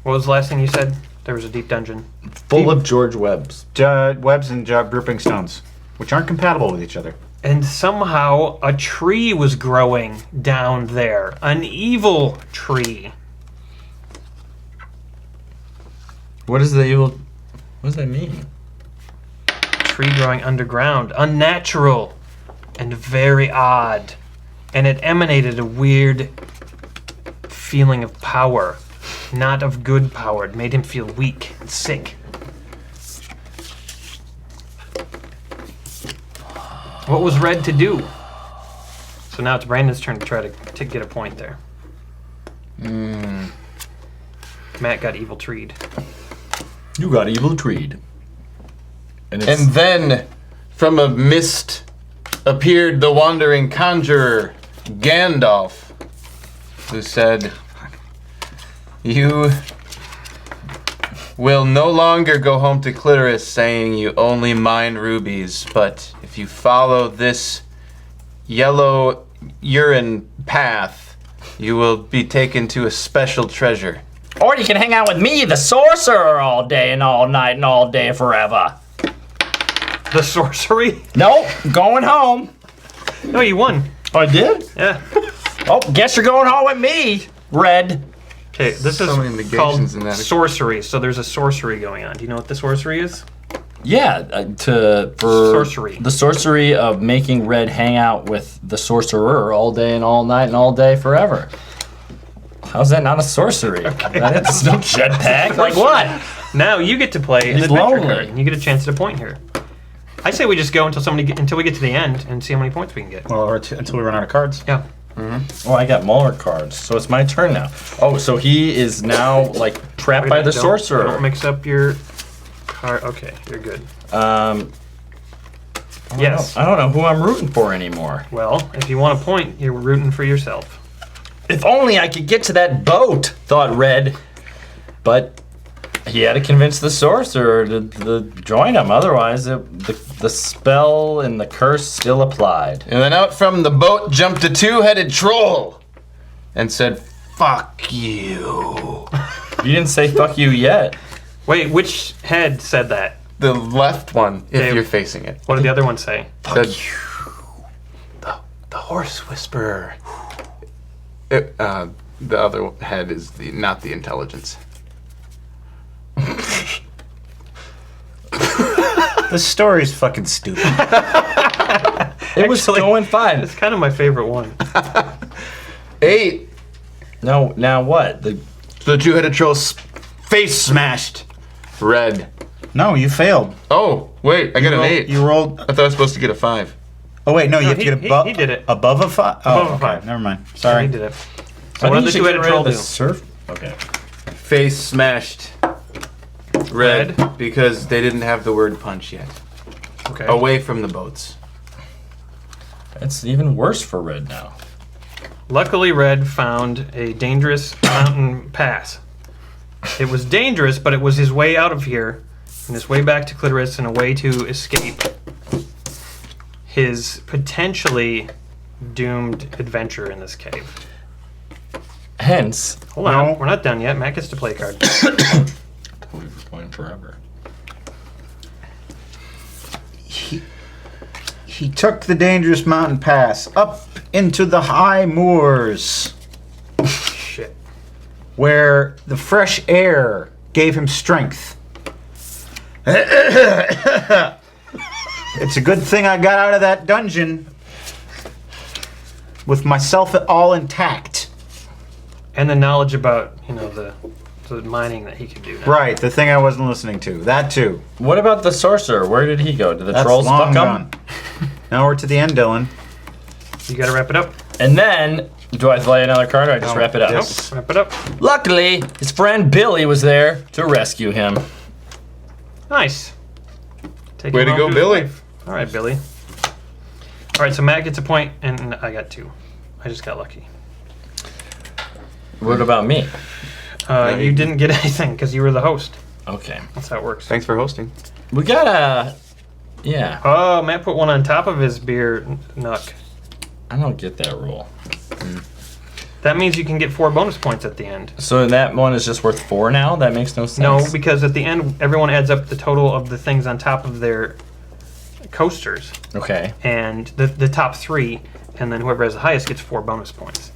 S3: What was the last thing you said? There was a deep dungeon.
S5: Full of George Webbs.
S1: Webs and dripping stones, which aren't compatible with each other.
S3: And somehow a tree was growing down there. An evil tree.
S5: What is the evil... What does that mean?
S3: tree growing underground, unnatural and very odd. And it emanated a weird feeling of power, not of good power. It made him feel weak and sick. What was Red to do? So now it's Brandon's turn to try to get a point there. Matt got evil treed.
S5: You got evil treed.
S2: And then, from a mist, appeared the wandering conjurer, Gandalf, who said, "You will no longer go home to Clitoris saying you only mine rubies, but if you follow this yellow urine path, you will be taken to a special treasure."
S5: Or you can hang out with me, the sorcerer, all day and all night and all day forever.
S3: The sorcery?
S5: Nope, going home.
S3: No, you won.
S5: Oh, I did?
S3: Yeah.
S5: Oh, guess you're going home with me, Red.
S3: Okay, this
S2: So many
S3: is called
S2: negations in that.
S3: sorcery. So there's a sorcery going on. Do you know what the sorcery is?
S5: Yeah, for
S3: Sorcery.
S5: the sorcery of making Red hang out with the sorcerer all day and all night and all day forever. How's that not a sorcery? That's no jetpack. Like what?
S3: Now you get to play an
S5: He's
S3: adventure
S5: lonely.
S3: card, and you get a chance at a point here. I say we just go until we get to the end and see how many points we can get.
S1: Well, or until we run out of cards.
S3: Yeah.
S5: Oh, I got Muller cards, so it's my turn now. Oh, so he is now like trapped by the sorcerer.
S3: Don't mix up your card. Okay, you're good. Yes.
S5: I don't know who I'm rooting for anymore.
S3: Well, if you want a point, you're rooting for yourself.
S5: If only I could get to that boat, thought Red. But he had to convince the sorcerer to join him. Otherwise, the spell and the curse still applied.
S2: And then out from the boat jumped a two-headed troll and said, "Fuck you."
S5: You didn't say fuck you yet.
S3: Wait, which head said that?
S2: The left one, if
S3: Okay.
S2: you're facing it.
S3: What did the other one say?
S2: Said, the horse whisperer. The other head is not the intelligence.
S1: This story's fucking stupid.
S5: It was
S3: Actually,
S5: going fine.
S3: It's kind of my favorite one.
S2: 8.
S5: No, now what?
S2: The two-headed troll's face smashed. Red.
S1: No, you failed.
S2: Oh, wait, I got an 8.
S1: You rolled.
S2: I thought I was supposed to get a 5.
S1: Oh wait, no, you have to
S3: he-
S1: get
S3: he-
S1: above.
S3: he did it.
S1: Above a 5. Oh,
S3: Above a
S1: okay.
S3: 5.
S1: Never mind.
S3: He
S1: Sorry.
S3: did it. So what did the two-headed troll do?
S5: Okay.
S2: Face smashed. Red, because they didn't have the word punch yet.
S3: Okay.
S2: Away from the boats.
S5: It's even worse for Red now.
S3: Luckily, Red found a dangerous mountain pass. It was dangerous, but it was his way out of here, and his way back to Clitoris, and a way to escape his potentially doomed adventure in this cave.
S5: Hence,
S3: Hold on, we're not done yet. Matt gets to play a card.
S5: we've going forever.
S1: He took the dangerous mountain pass up into the high moors,
S3: Shit.
S1: where the fresh air gave him strength. It's a good thing I got out of that dungeon with myself all intact.
S3: And the knowledge about, the mining that he could do now.
S1: Right, the thing I wasn't listening to. That too.
S5: What about the sorcerer? Where did he go? Did the
S1: That's
S5: trolls
S1: long
S5: fuck him?
S1: gone. Now we're to the end, Dylan.
S3: You gotta wrap it up.
S5: And then, do I play another card or I just
S1: No,
S5: wrap it up?
S1: yes.
S3: Wrap it up.
S5: Luckily, his friend Billy was there to rescue him.
S3: Nice. Take
S2: Way
S3: him
S2: to
S3: home
S2: go,
S3: his
S2: Billy.
S3: wife. All right, Billy. All right, so Matt gets a point, and I got 2. I just got lucky.
S5: What about me?
S3: You didn't get anything because you were the host.
S5: Okay.
S3: That's how it works.
S2: Thanks for hosting.
S5: We gotta... Yeah.
S3: Oh, Matt put one on top of his beer nook.
S5: I don't get that rule.
S3: That means you can get 4 bonus points at the end.
S5: So that one is just worth 4 now? That makes no sense.
S3: No, because at the end, everyone adds up the total of the things on top of their coasters,
S5: Okay.
S3: and the top 3, and then whoever has the highest gets 4 bonus points.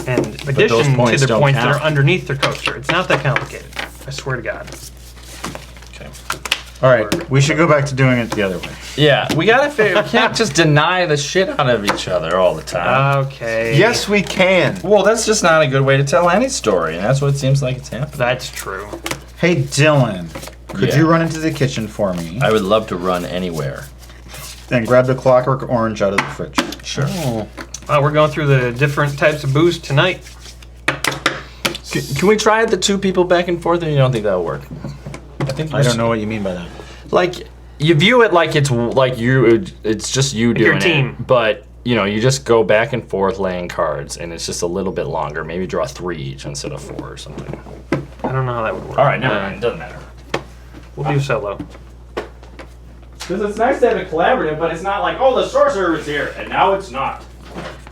S3: And
S5: those
S3: addition to
S5: points
S3: the
S5: don't
S3: points that
S5: count.
S3: are underneath their coaster. It's not that complicated. I swear to God.
S5: Okay.
S1: All right, we should go back to doing it the other way.
S5: Yeah, we gotta figure. We can't just deny the shit out of each other all the time.
S3: Okay.
S2: Yes, we can.
S5: Well, that's just not a good way to tell any story, and that's what it seems like it's happening.
S3: That's true.
S1: Hey, Dylan, could
S5: Yeah.
S1: you run into the kitchen for me
S5: I would love to run anywhere.
S1: and grab the Clockwork Orange out of the fridge?
S5: Sure.
S3: We're going through the different types of booze tonight.
S5: Can we try it, the two people back and forth, or you don't think that'll work? I think
S1: I don't know what you mean by that.
S5: Like, you view it like it's like it's just you doing
S3: your team.
S5: it, but you know, you just go back and forth laying cards, and it's just a little bit longer. Maybe draw 3 each instead of 4 or something.
S3: I don't know how that would work.
S5: All right, never mind. Doesn't matter.
S3: We'll do solo.
S7: Because it's nice to have it collaborative, but it's not like, oh, the sorcerer is here, and now it's not.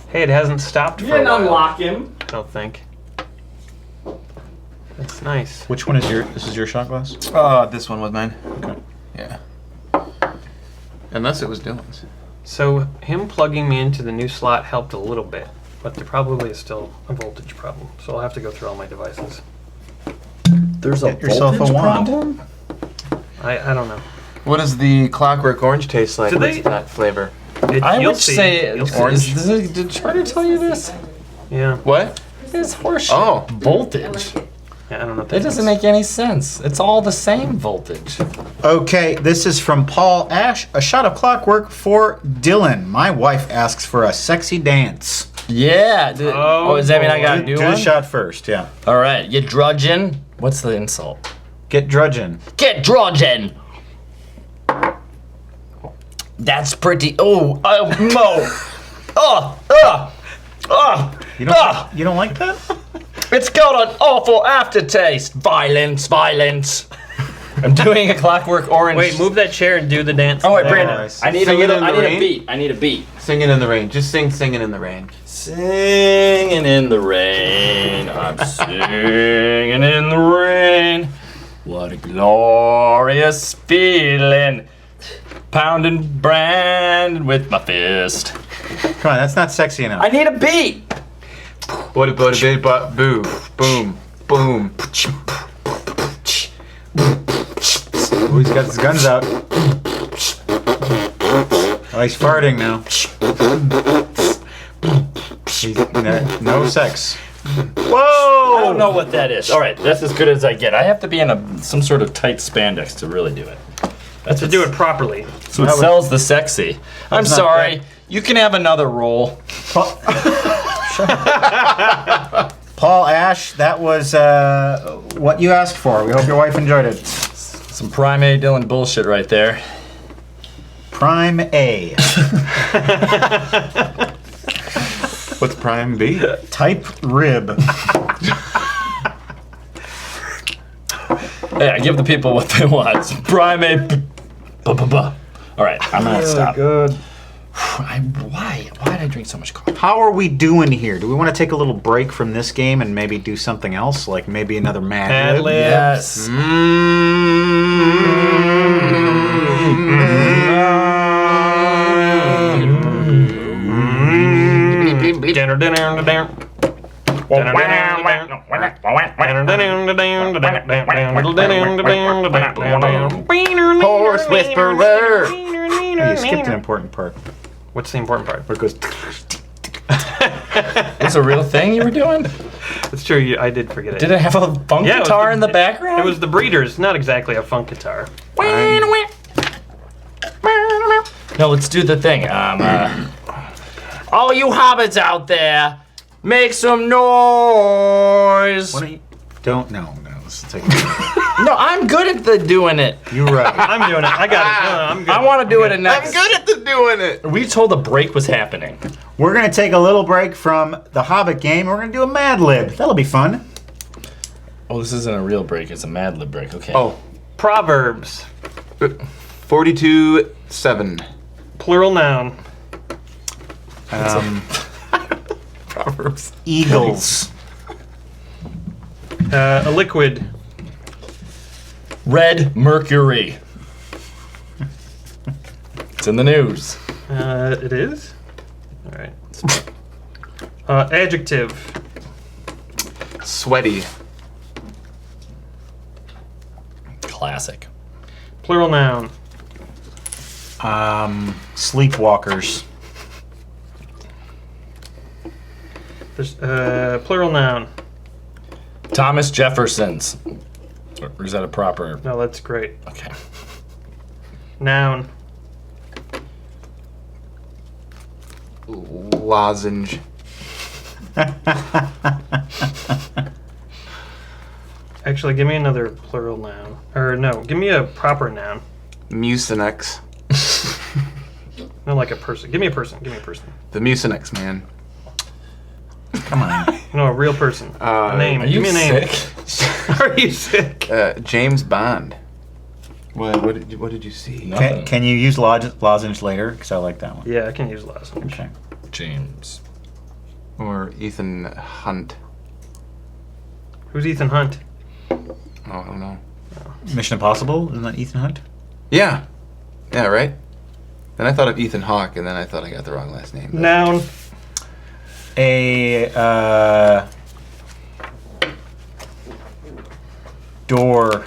S3: Hey, it hasn't stopped
S7: You
S3: for a
S7: didn't
S3: while.
S7: unlock him.
S3: I don't think. That's nice.
S1: Which one is your? This is your shot glass.
S2: This one was mine.
S1: Okay.
S2: Yeah. Unless it was Dylan's.
S3: So him plugging me into the new slot helped a little bit, but there probably is still a voltage problem. So I'll have to go through all my devices.
S5: There's a
S1: Get yourself a
S5: voltage
S1: wand.
S5: problem?
S3: I don't know.
S2: What does the Clockwork Orange taste like?
S3: Do
S2: What's
S3: they-
S2: that flavor?
S5: I
S3: You'll
S5: would
S3: see.
S5: say,
S3: You'll see.
S2: Orange.
S5: did Charter tell you this?
S3: Yeah.
S2: What?
S5: It's horseshit.
S2: Oh.
S5: Voltage.
S3: Yeah, I don't know. What
S5: That doesn't make any sense. It's all the same voltage.
S1: Okay, this is from Paul Ash. A shot of Clockwork for Dylan. My wife asks for a sexy dance.
S5: Yeah. Oh, does that mean I gotta do
S1: Do
S5: one?
S1: the shot first. Yeah.
S5: All right, you drudging. What's the insult?
S1: Get drudging.
S5: Get drudging. That's pretty. Oh, Mo.
S1: You don't. You don't like that?
S5: It's got an awful aftertaste. Violence, violence. I'm doing a Clockwork Orange.
S3: Wait, move that chair and do the dance.
S5: Oh wait,
S3: There.
S5: Brandon.
S1: Nice.
S5: I need a
S2: Sing it
S5: little.
S2: in the
S5: I need
S2: rain?
S5: a beat. I need a beat.
S2: Singing in the rain. Just sing Singing in the Rain.
S5: Singing in the rain. I'm singing in the rain. What a glorious feeling. Pounding Brandon with my fist.
S1: Come on, that's not sexy enough.
S5: I need a beat.
S2: What a bit, but boo, boom, boom.
S1: Oh, he's got his guns out. Oh, he's farting now. No sex. Whoa!
S5: I don't know what that is. All right, that's as good as I get. I have to be in some sort of tight spandex to really do it. That's
S3: To do it properly.
S5: So it sells the sexy. I'm
S1: not
S5: sorry.
S1: bad.
S5: You can have another roll.
S1: Paul Ash, that was what you asked for. We hope your wife enjoyed it.
S5: Some Prime A Dylan bullshit right there.
S1: Prime A.
S2: What's Prime B?
S1: Type rib.
S5: Yeah, give the people what they want. Some Prime A. All right, I'm gonna stop.
S1: Good.
S5: Why did I drink so much coffee?
S1: How are we doing here? Do we want to take a little break from this game and maybe do something else? Like maybe another Mad
S3: Mad
S1: Lib?
S3: Lib.
S5: Yes.
S2: Horse whisperer.
S1: Oh, you skipped an important part.
S3: What's the important part?
S1: Where it goes.
S5: It's a real thing you were doing?
S3: It's true. I did forget it.
S5: Did it have a funk
S3: Yeah, it was
S5: guitar
S3: the-
S5: in the background?
S3: It was the Breeders, not exactly a funk guitar.
S5: No, let's do the thing. All you hobbits out there, make some noise.
S1: Why don't you? Don't. No. Let's take
S5: No, I'm good at doing it.
S1: You're right.
S3: I'm doing it. I got it. No, I'm good.
S5: I want to do it
S2: I'm
S5: next.
S2: good at doing it.
S5: We told a break was happening.
S1: We're gonna take a little break from the Hobbit game. We're gonna do a Mad Lib. That'll be fun.
S5: Oh, this isn't a real break. It's a Mad Lib break. Okay.
S2: Oh,
S3: Proverbs.
S2: 42-7.
S3: Plural noun.
S2: Proverbs.
S1: Eagles.
S3: A liquid.
S5: Red Mercury. It's in the news.
S3: It is? Alright. Adjective.
S2: Sweaty.
S5: Classic.
S3: Plural noun.
S1: Sleepwalkers.
S3: There's plural noun.
S5: Thomas Jefferson's. Or is that a proper?
S3: No, that's great.
S5: Okay.
S3: Noun.
S2: Lozenge.
S3: Actually, give me another plural noun. Or no, give me a proper noun.
S2: Mucinex.
S3: Not like a person. Give me a person. Give me a person.
S2: The Mucinex man.
S1: Come on.
S3: No, a real person. A name.
S5: Are
S3: Give
S5: you
S3: me a name.
S5: sick?
S3: Are you sick?
S2: James Bond. What did you see?
S5: Nothing.
S1: Can you use lozenge later? Because I like that one.
S3: Yeah, I can use lozenge.
S1: Okay.
S5: James.
S2: Or Ethan Hunt.
S3: Who's Ethan Hunt?
S2: Oh, I don't know.
S1: Mission Impossible? Isn't that Ethan Hunt?
S2: Yeah. Yeah, right? Then I thought of Ethan Hawke, and then I thought I got the wrong last name.
S3: Noun.
S1: A door.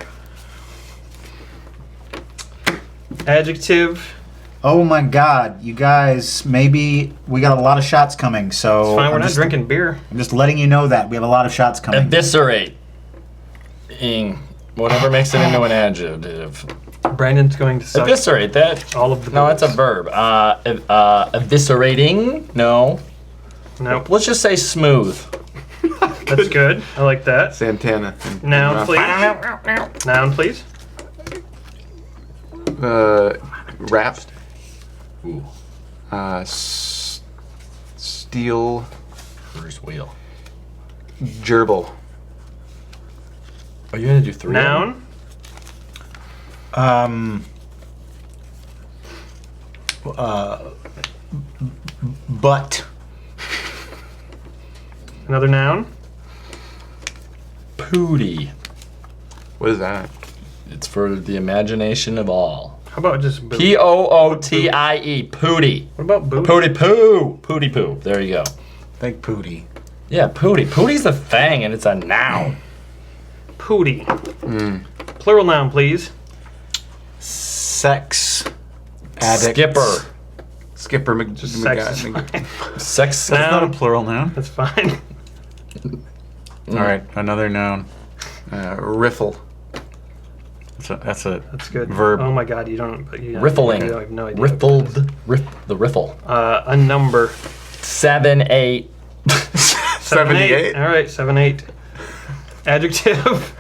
S3: Adjective.
S1: Oh my God, you guys! Maybe we got a lot of shots coming. So
S3: It's fine. We're
S1: I'm
S3: not
S1: just,
S3: drinking beer.
S1: I'm just letting you know that we have a lot of shots coming.
S5: Eviscerate. Ing. Whatever makes it into an adjective.
S3: Brandon's going to suck
S5: Eviscerate. That.
S3: all of the.
S5: No, it's a
S3: verbs.
S5: verb. Eviscerating. No.
S3: Nope.
S5: Let's just say smooth.
S3: That's good. I like that.
S2: Santana.
S3: Noun, please. Noun, please.
S2: Wrapped.
S5: Ooh.
S2: Steel.
S5: First wheel.
S2: Gerbil.
S5: Oh, you're gonna do 3.
S3: Noun.
S1: But
S3: Another noun.
S5: Pooty.
S2: What is that?
S5: It's for the imagination of all.
S3: How about just boo?
S5: P-O-O-T-I-E. Pooty.
S3: What about boo?
S5: Pooty poo. Pooty poo. There you go.
S1: think Pooty.
S5: Yeah, Pooty. Pooty's the thing, and it's a noun.
S3: Pooty. Plural noun, please.
S1: Sex addict.
S5: Skipper.
S2: Skipper
S3: Just sex is
S2: McGuy.
S3: fine.
S5: Sex.
S1: That's not a
S3: Noun.
S1: plural noun.
S3: That's fine.
S1: All right, another noun.
S2: Riffle.
S1: That's a
S3: That's good.
S1: verb.
S3: Oh my God, you don't. But you
S5: Riffling.
S3: You have no idea.
S5: Riffled. The riffle.
S3: A number.
S5: 7, 8.
S2: 78.
S3: All right, 7, 8. Adjective.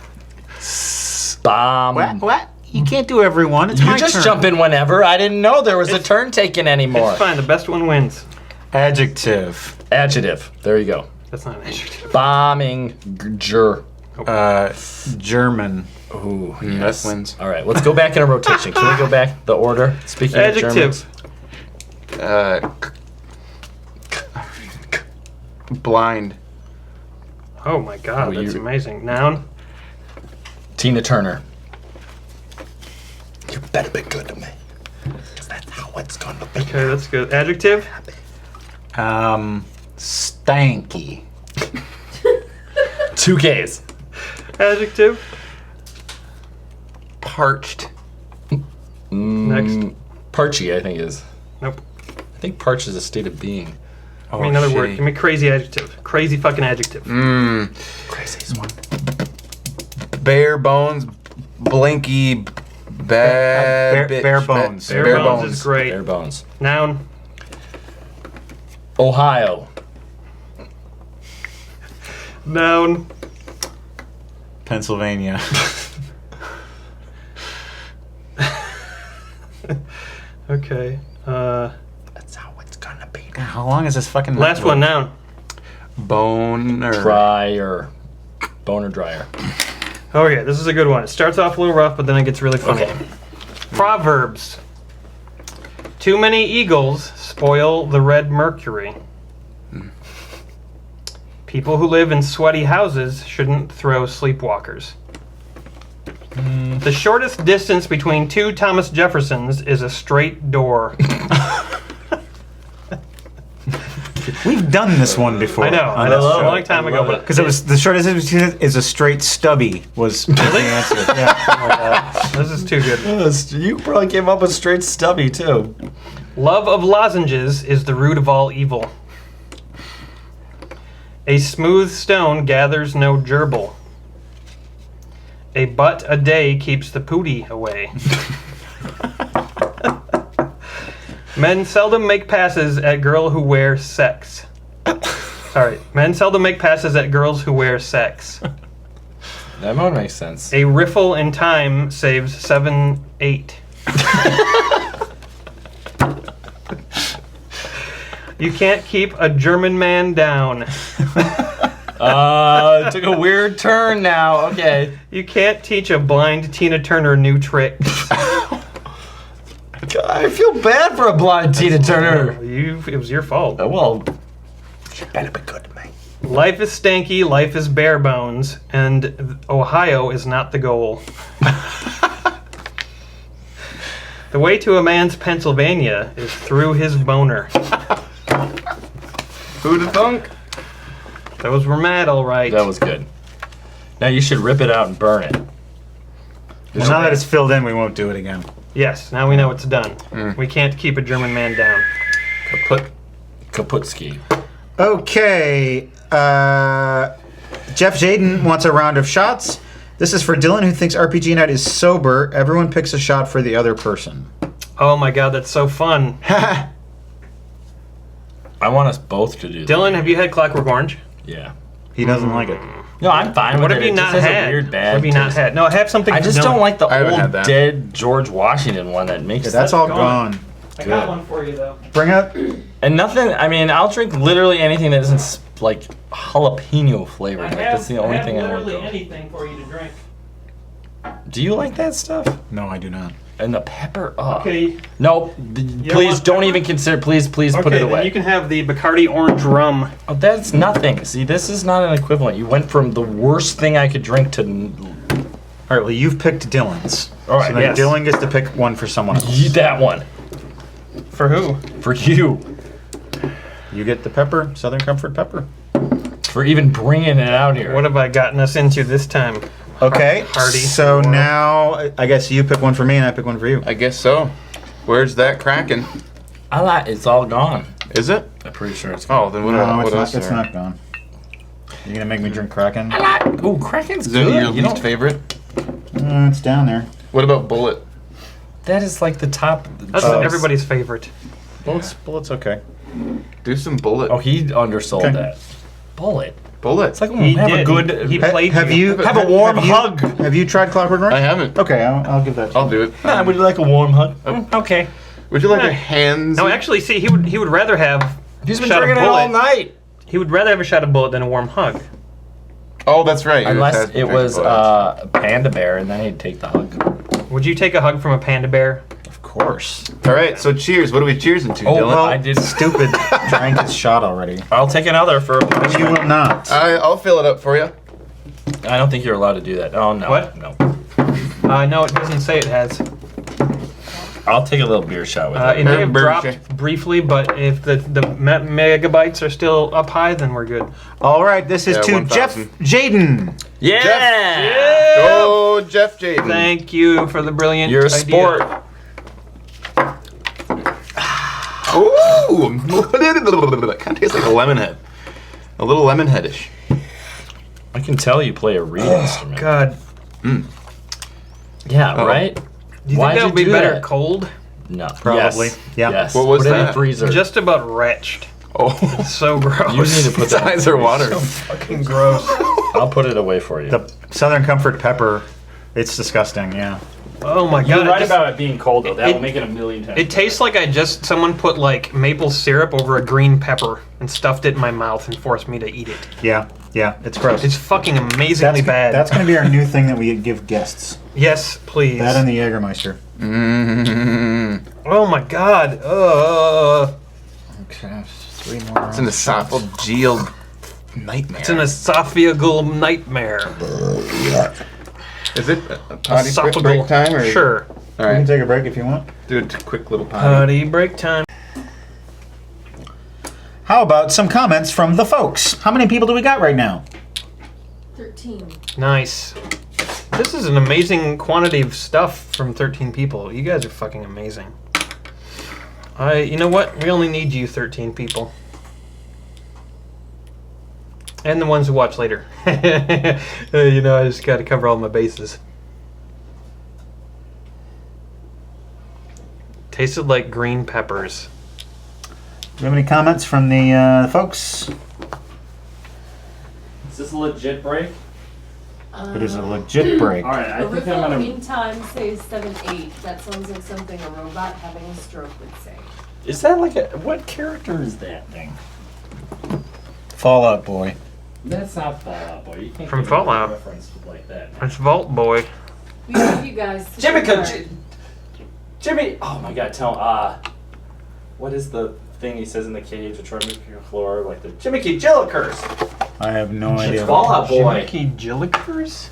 S5: Bomb.
S1: What? You can't do everyone. It's
S5: You
S1: my
S5: just
S1: turn.
S5: jump in whenever. I didn't know there was a turn taken anymore.
S3: It's fine. The best one wins.
S1: Adjective.
S5: Adjective. There you go.
S3: That's not an adjective.
S5: Bombing.
S1: German.
S5: Ooh,
S2: That wins.
S5: All right, let's go back in a rotation. Can we go back the order? Speaking
S3: Adjective.
S5: of Germans.
S2: Blind.
S3: Oh my God,
S5: Oh,
S3: that's
S5: you-
S3: amazing. Noun.
S5: Tina Turner. You better be good to me. 'Cause that's how it's gonna be.
S3: Okay, that's good. Adjective.
S1: Stanky.
S5: 2 Ks.
S3: Adjective.
S2: Parched.
S3: Next.
S5: Parchy, I think is.
S3: Nope.
S5: I think parched is a state of being.
S3: Give me another word. Give me crazy adjective. Crazy fucking adjective.
S5: Crazy is one.
S2: Bare bones. Blinky. Bad bitch.
S1: bare bones.
S3: Bare bones is great.
S5: Bare bones.
S3: Noun.
S5: Ohio.
S3: Noun.
S1: Pennsylvania.
S3: Okay.
S5: That's how it's gonna be.
S1: How long is this fucking?
S3: Last one. Noun.
S2: Boner.
S5: Dryer. Boner dryer.
S3: Okay, this is a good one. It starts off a little rough, but then it gets really fun.
S5: Okay.
S3: Proverbs. Too many eagles spoil the red mercury. People who live in sweaty houses shouldn't throw sleepwalkers. The shortest distance between 2 Thomas Jeffersons is a straight door.
S1: We've done this one before.
S3: I know.
S1: on
S3: I know.
S1: this
S3: A
S1: show.
S3: long time ago, but
S1: Because it was the short answer is a straight stubby was the answer. Yeah.
S3: this is too good.
S5: You probably came up with straight stubby too.
S3: Love of lozenges is the root of all evil. A smooth stone gathers no gerbil. A butt a day keeps the pooty away. Men seldom make passes at girl who wear sex. Sorry, men seldom make passes at girls who wear sex.
S5: That one makes sense.
S3: A riffle in time saves 7-8. You can't keep a German man down.
S5: It took a weird turn now. Okay.
S3: You can't teach a blind Tina Turner new tricks.
S5: I feel bad for a blind Tina Turner.
S3: It was your fault.
S5: Well, she better be good to me.
S3: Life is stanky, life is bare bones, and Ohio is not the goal. The way to a man's Pennsylvania is through his boner.
S2: Who'd have thunk?
S3: Those were mad, all right.
S5: That was good. Now you should rip it out and burn it.
S1: Well, now that it's filled in, we won't do it again.
S3: Yes, now we know it's done. We can't keep a German man down.
S5: Kaputski.
S1: Okay. Jeff Jaden wants a round of shots. This is for Dylan, who thinks RPG Night is sober. Everyone picks a shot for the other person.
S3: Oh my god, that's so fun.
S5: I want us both to do that.
S3: Dylan, have you had Clockwork Orange?
S5: Yeah.
S1: He doesn't like it.
S5: No, I'm fine
S3: What
S5: with
S3: have
S5: it.
S3: you
S5: It
S3: not
S5: just has
S3: had?
S5: a weird
S3: What
S5: bad
S3: have you not
S5: taste.
S3: had? No, have something.
S5: I just
S3: no.
S5: don't like the
S2: I haven't had
S5: old
S2: that.
S5: dead George Washington one that makes
S1: Yeah, that's all
S3: gone.
S1: gone.
S3: I got one for you though.
S1: Bring up.
S5: And nothing, I mean, I'll drink literally anything that isn't like jalapeno flavored. Like, that's the only thing I won't go.
S3: anything for you to drink.
S5: Do you like that stuff?
S1: No, I do not.
S5: And the pepper? Oh.
S3: Okay.
S5: No,
S3: don't
S5: please
S3: want
S5: don't
S3: pepper?
S5: even consider, please put
S3: Okay,
S5: it
S3: then
S5: away.
S3: you can have the Bacardi Orange Rum.
S5: Oh, that's nothing. See, this is not an equivalent. You went from the worst thing I could drink to
S1: All right, well, you've picked Dylan's.
S5: All right,
S1: so then
S5: yes.
S1: Dylan gets to pick one for someone else.
S5: that one.
S3: For who?
S5: For you.
S1: You get the pepper, Southern Comfort pepper.
S5: For even bringing it out here.
S3: What have I gotten us into this time?
S1: Okay,
S3: Hardy.
S1: so now I guess you pick one for me and I pick one for you.
S2: I guess so. Where's that Kraken?
S5: I like it's all gone.
S2: Is it?
S5: I'm pretty sure it's
S2: Oh,
S5: gone.
S2: then what,
S1: No,
S2: what
S1: it's
S2: else
S1: not. It's
S2: is there?
S1: not gone. You're gonna make me drink Kraken?
S5: Ooh, Kraken's
S2: Is that
S5: good.
S2: your
S5: You
S2: least
S5: don't-
S2: favorite?
S1: It's down there.
S2: What about Bullet?
S5: That is like the top.
S3: That's
S1: Oh.
S3: everybody's favorite.
S1: Bullet's okay.
S2: Do some Bullet.
S5: Oh, he undersold
S1: Okay.
S5: that. Bullet.
S2: Bullet.
S5: It's like
S3: He
S5: have
S3: did.
S5: a good.
S3: He played
S1: Have you
S5: Have a warm
S1: have you-
S5: hug.
S1: Have you tried Clockwork Orange?
S2: I haven't.
S1: Okay, I'll give that to you.
S2: I'll do it.
S5: Yeah, would you like a warm hug? Okay.
S2: Would you like
S3: Yeah.
S2: a hands?
S3: No, actually, see, he would rather have.
S5: He's been
S3: shot of
S5: drinking it all
S3: Bullet.
S5: night.
S3: He would rather have a shot of Bullet than a warm hug.
S2: Oh, that's right. you
S5: Unless
S2: had to
S5: it
S2: drink
S5: was
S2: Bullet.
S5: Panda Bear, and then he'd take the hug.
S3: Would you take a hug from a panda bear?
S1: Of course.
S2: All right, so cheers. What are we cheersing to,
S5: Oh,
S2: Dylan?
S5: well, I did.
S1: Stupid. Drank his shot already.
S5: I'll take another for a
S1: You
S5: punishment.
S1: will not.
S2: I'll fill it up for you.
S5: I don't think you're allowed to do that. Oh no.
S3: What?
S5: No.
S3: No, it doesn't say it has.
S5: I'll take a little beer shot with
S3: It
S5: it.
S3: may have
S2: Burger
S3: dropped
S2: shake.
S3: briefly, but if the megabytes are still up high, then we're good.
S1: All right, this is
S2: Yeah,
S1: to
S2: 1,000.
S1: Jeff Jaden.
S5: Yeah.
S2: Go, Jeff Jaden.
S3: Thank you for the brilliant
S5: You're a
S3: idea.
S5: sport.
S2: Ooh, that kind of tastes like a lemon head. A little lemon headish.
S5: I can tell you play a reed instrument.
S3: God,
S5: Yeah,
S2: Oh.
S5: right?
S3: do you
S5: Why'd
S3: think that would be
S5: do
S3: better
S5: that?
S3: cold?
S5: No.
S1: Probably.
S5: Yes.
S1: Yeah.
S5: Yes.
S2: What was
S5: Put it in
S2: that?
S5: the freezer.
S3: Just about wretched.
S2: Oh,
S3: So gross.
S5: you need to put
S2: his
S5: that.
S2: eyes are watering.
S3: fucking gross.
S5: I'll put it away for you.
S1: The Southern Comfort pepper. It's disgusting. Yeah.
S3: Oh my
S5: You're
S3: god.
S5: right
S3: it just-
S5: about it being cold though. That
S3: it-
S5: will make it a million times.
S3: It tastes like someone put like maple syrup over a green pepper and stuffed it in my mouth and forced me to eat it.
S1: Yeah. Yeah. It's gross.
S3: It's fucking amazingly bad.
S1: That's going to be our new thing that we give guests.
S3: Yes, please.
S1: That and the Jägermeister.
S3: Oh my god.
S1: Okay. 3 more.
S2: It's an esophageal nightmare.
S3: It's an esophageal nightmare.
S2: Is it a potty
S3: Esophageal.
S2: break time? Or
S3: Sure.
S2: All
S1: You can
S2: right.
S1: take a break if you want.
S2: Do a quick little potty.
S3: Potty break time.
S1: How about some comments from the folks? How many people do we got right now?
S4: 13.
S3: Nice. This is an amazing quantity of stuff from 13 people. You guys are fucking amazing. You know what? We only need you 13 people. And the ones who watch later. I just got to cover all my bases. Tasted like green peppers.
S1: Do you have any comments from the folks?
S7: Is this a legit break?
S1: It is a legit break.
S7: All right, I
S4: The
S7: think I'm
S4: riffle
S7: gonna.
S4: in time says 7-8. That sounds like something a robot having a stroke would say.
S6: Is that like a what character is that thing?
S1: Fallout Boy.
S6: That's not Fallout Boy. You can't
S3: From
S6: give me a
S3: Fallout.
S6: reference like that.
S3: It's Vault Boy.
S4: We give you guys.
S6: Jimmy! Oh my God! What is the thing he says in the cage to try to make your floor like the Jimmy Jillikers?
S1: I have no
S6: It's
S1: idea.
S6: Fallout Boy.
S3: Jiminy Jillikers?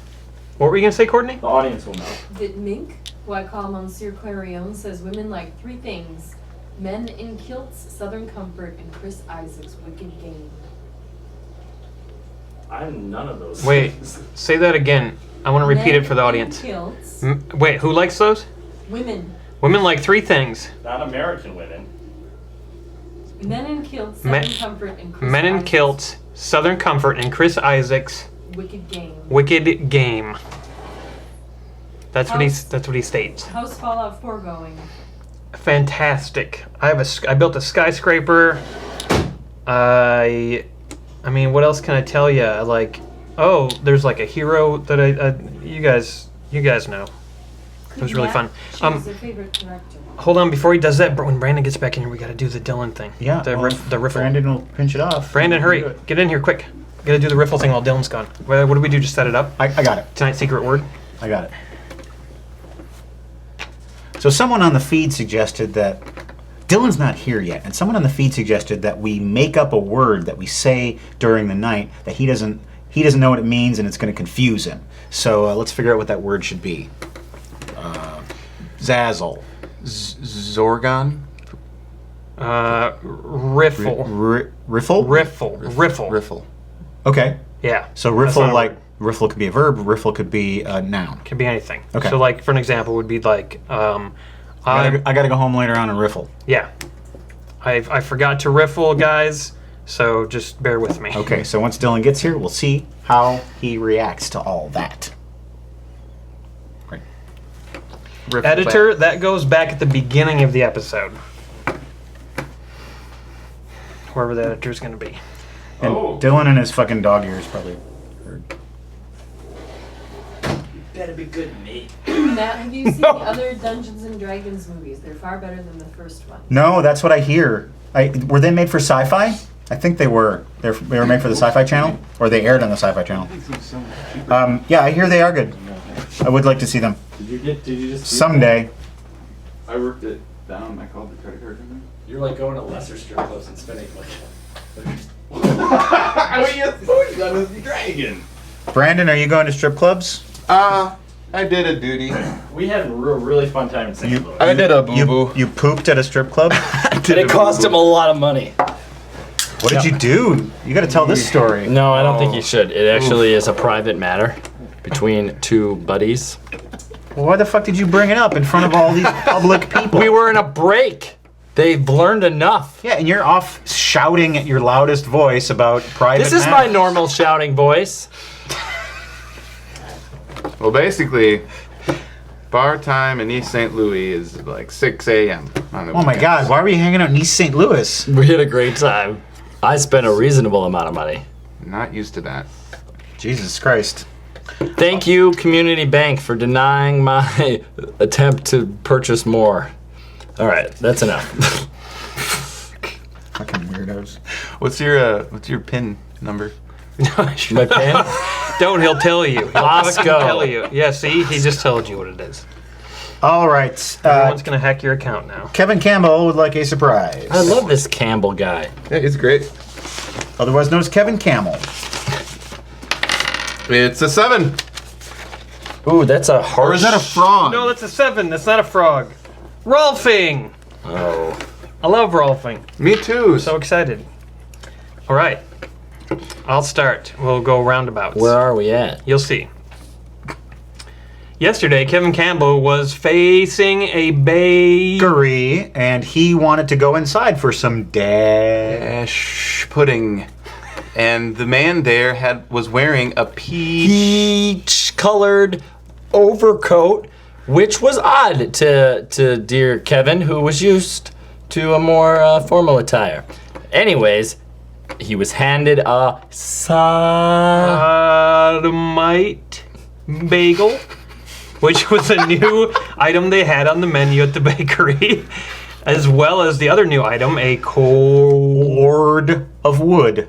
S3: What were you going to say, Courtney?
S6: The audience will know.
S4: That Mink, who I call Monsieur Clarion, says women like 3 things: men in kilts, Southern Comfort, and Chris Isaac's Wicked Game.
S6: I'm none of those.
S3: Wait,
S6: things.
S3: say that again. I want to repeat it for the
S4: Men in
S3: audience.
S4: Kilts,
S3: Wait, who likes those?
S4: women.
S3: Women like 3 things.
S6: Not American women.
S4: Men in kilts,
S3: Men-
S4: Southern Comfort, and Chris
S3: Men in
S4: Isaac's
S3: Kilts, Southern Comfort, and Chris Isaac's
S4: Wicked Game.
S3: Wicked Game. That's what he states.
S4: How's Fallout 4 going?
S3: Fantastic. I built a skyscraper. I mean, what else can I tell you? There's like a hero that you guys know. It was really fun.
S4: Choose a favorite character.
S3: Hold on, before he does that, when Brandon gets back in here, we got to do the Dylan thing.
S1: Yeah.
S3: The riffle.
S1: Brandon will pinch it off.
S3: Brandon, hurry.
S1: Do it.
S3: Get in here quick. Got to do the riffle thing while Dylan's gone. What do we do? Just set it up?
S1: I got it.
S3: Tonight's secret word?
S1: I got it. So someone on the feed suggested that Dylan's not here yet, and someone on the feed suggested that we make up a word that we say during the night that he doesn't know what it means, and it's going to confuse him. So let's figure out what that word should be. Zazzle.
S2: Zorgon?
S3: Riffle.
S1: Riffle?
S3: Riffle.
S1: Okay.
S3: Yeah.
S1: So
S3: That's
S1: riffle,
S3: not a
S1: like
S3: word.
S1: riffle could be a verb. Riffle could be a noun.
S3: Could be anything.
S1: Okay.
S3: So, like, for an example, would be like,
S1: I gotta go home later on and riffle.
S3: yeah. I forgot to riffle, guys, so just bear with me.
S1: Okay, so once Dylan gets here, we'll see how he reacts to all that. Right.
S3: Editor, that goes back at the beginning of the episode. Whoever the editor's going to be.
S1: And
S6: Oh.
S1: Dylan and his fucking dog ears probably heard.
S6: Better be good, mate.
S4: Matt, have you seen the other Dungeons and Dragons movies? They're far better than the first one.
S1: No, that's what I hear. Were they made for Sci-Fi? I think they were. They were made for the Sci-Fi Channel, or they aired on the Sci-Fi Channel. Yeah, I hear they are good. I would like to see them
S7: Did you just see
S1: someday.
S2: I worked it down. I called the credit card company.
S6: You're like going to lesser strip clubs and spending like.
S2: I mean, yes, food gun is the dragon.
S1: Brandon, are you going to strip clubs?
S2: I did a duty.
S6: We had a really fun time in St. Louis.
S2: I did a boo-boo.
S1: You pooped at a strip club?
S5: And it cost him a lot of money.
S1: What did you do? You got to tell this story.
S5: No, I don't think you should. It actually is a private matter between 2 buddies.
S1: Well, why the fuck did you bring it up in front of all these public people?
S5: We were in a break. They've learned enough.
S1: Yeah, and you're off shouting at your loudest voice about private
S5: This is my
S1: matters.
S5: normal shouting voice.
S2: Well, basically, bar time in East St. Louis is like 6 a.m. on the
S1: Oh my
S2: weekends.
S1: God, why were you hanging out in East St. Louis?
S5: We had a great time. I spent a reasonable amount of money.
S2: Not used to that.
S1: Jesus Christ.
S5: Thank you, Community Bank, for denying my attempt to purchase more. All right, that's enough.
S1: Fucking weirdos.
S2: What's your PIN number?
S5: My pen?
S3: Don't, he'll tell you. He'll
S5: Bosco.
S3: fucking tell you. Yeah, see? He just told you what it is.
S1: All right.
S3: Everyone's going to hack your account now.
S1: Kevin Campbell would like a surprise.
S5: I love this Campbell guy.
S2: Yeah, he's great.
S1: Otherwise known as Kevin Camel.
S2: It's a 7.
S5: Ooh, that's a harsh...
S2: Or is that a frog?
S3: No, that's a 7. That's not a frog. Rolfing!
S5: Oh.
S3: I love Rolfing.
S2: Me too.
S3: So excited. All right. I'll start. We'll go roundabouts.
S5: Where are we at?
S3: You'll see. Yesterday, Kevin Campbell was facing a
S1: Bakery, and he wanted to go inside for some
S2: Ash pudding. And the man there was wearing a
S5: Peach-colored overcoat, which was odd to dear Kevin, who was used to a more formal attire. Anyways, he was handed a
S3: sodomite bagel, which was a new item they had on the menu at the bakery, as well as the other new item, a
S1: cord of wood.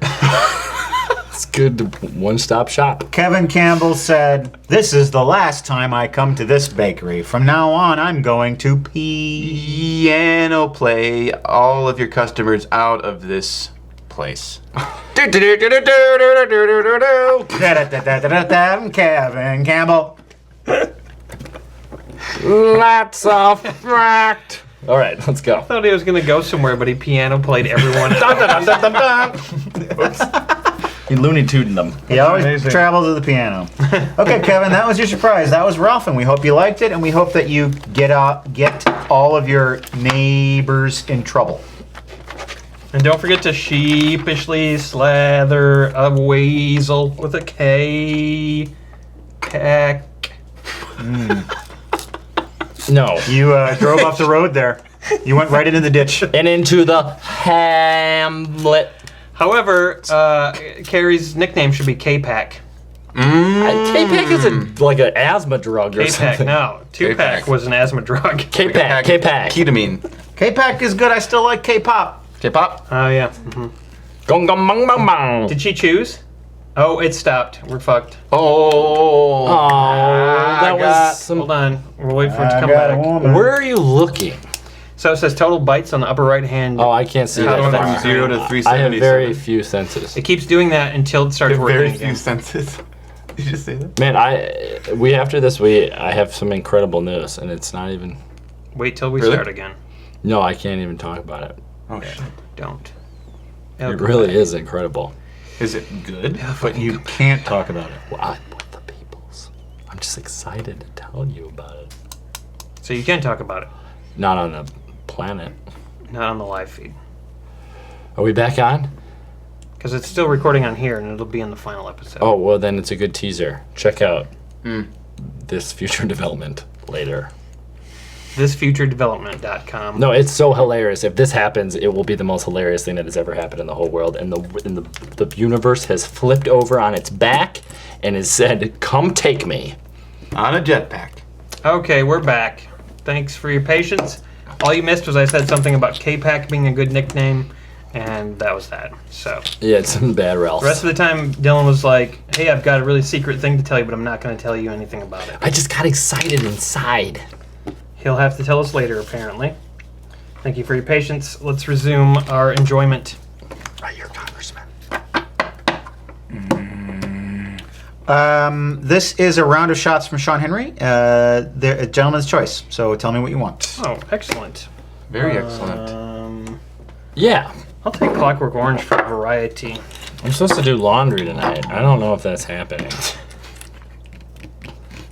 S5: It's good to one-stop shop.
S1: Kevin Campbell said, "This is the last time I come to this bakery. From now on, I'm going to
S2: piano play all of your customers out of this place."
S1: Kevin Campbell.
S5: Lots of fact. All right, let's go.
S3: I thought he was going to go somewhere, but he piano played everyone. Dun, dun, dun, dun, dun, dun.
S5: He Looney Tuning them.
S1: He always
S3: Amazing.
S1: travels to the piano. Okay, Kevin, that was your surprise. That was rough, and we hope you liked it, and we hope that you get all of your neighbors in trouble.
S3: And don't forget to sheepishly slather a weasel with a K. Pack.
S5: No.
S1: You drove off the road there. You went right into the ditch.
S5: And into the Hamlet.
S3: However, Carrie's nickname should be K-Pack.
S5: K-Pack is like an asthma drug or
S3: K-Pack,
S5: something.
S3: no. 2-pack
S2: K-Pack.
S3: was an asthma drug.
S5: K-Pack. K-Pack.
S2: Ketamine.
S1: K-Pack is good. I still like K-pop.
S2: K-pop.
S3: Oh, yeah.
S5: Gong gong bang bang bang.
S3: Did she choose? Oh, it stopped. We're fucked.
S2: Oh.
S5: That was some.
S3: Hold on. We'll wait for it to
S1: I
S3: come
S1: got a
S3: back.
S1: woman.
S5: Where are you looking?
S3: So it says total bytes on the upper right hand.
S5: Oh, I can't see
S3: How
S5: that
S3: do I
S5: far.
S3: from
S2: 0 to
S5: I have
S2: 377.
S5: very few senses.
S3: It keeps doing that until it starts working
S2: Very
S3: again.
S2: few senses. Did you just say that?
S5: Man, after this I have some incredible news, and it's not even.
S3: Wait till we
S2: Really?
S3: start again.
S5: No, I can't even talk about it.
S2: Oh shit.
S3: Don't.
S5: It really is incredible.
S2: Is it good?
S1: But you can't talk about it.
S5: What the peoples? I'm just excited to tell you about it.
S3: So you can talk about it.
S5: Not on the planet.
S3: Not on the live feed.
S5: Are we back on?
S3: Because it's still recording on here and it'll be in the final episode.
S5: Oh, well, then it's a good teaser. Check out this future development later.
S3: Thisfuturedevelopment.com.
S5: No, it's so hilarious. If this happens, it will be the most hilarious thing that has ever happened in the whole world. And the universe has flipped over on its back and has said, "Come take me."
S2: On a jetpack.
S3: Okay, we're back. Thanks for your patience. All you missed was I said something about K-Pack being a good nickname, and that was that. So
S5: Yeah, it's some bad Ralph.
S3: the rest of the time, Dylan was like, "Hey, I've got a really secret thing to tell you, but I'm not going to tell you anything about it."
S5: I just got excited inside.
S3: He'll have to tell us later, apparently. Thank you for your patience. Let's resume our enjoyment.
S5: Right, you're congressman.
S1: This is a round of shots from Sean Henry. A gentleman's choice. So tell me what you want.
S3: Oh, excellent.
S2: Very excellent.
S5: Yeah.
S3: I'll take Clockwork Orange for variety.
S5: I'm supposed to do laundry tonight. I don't know if that's happening.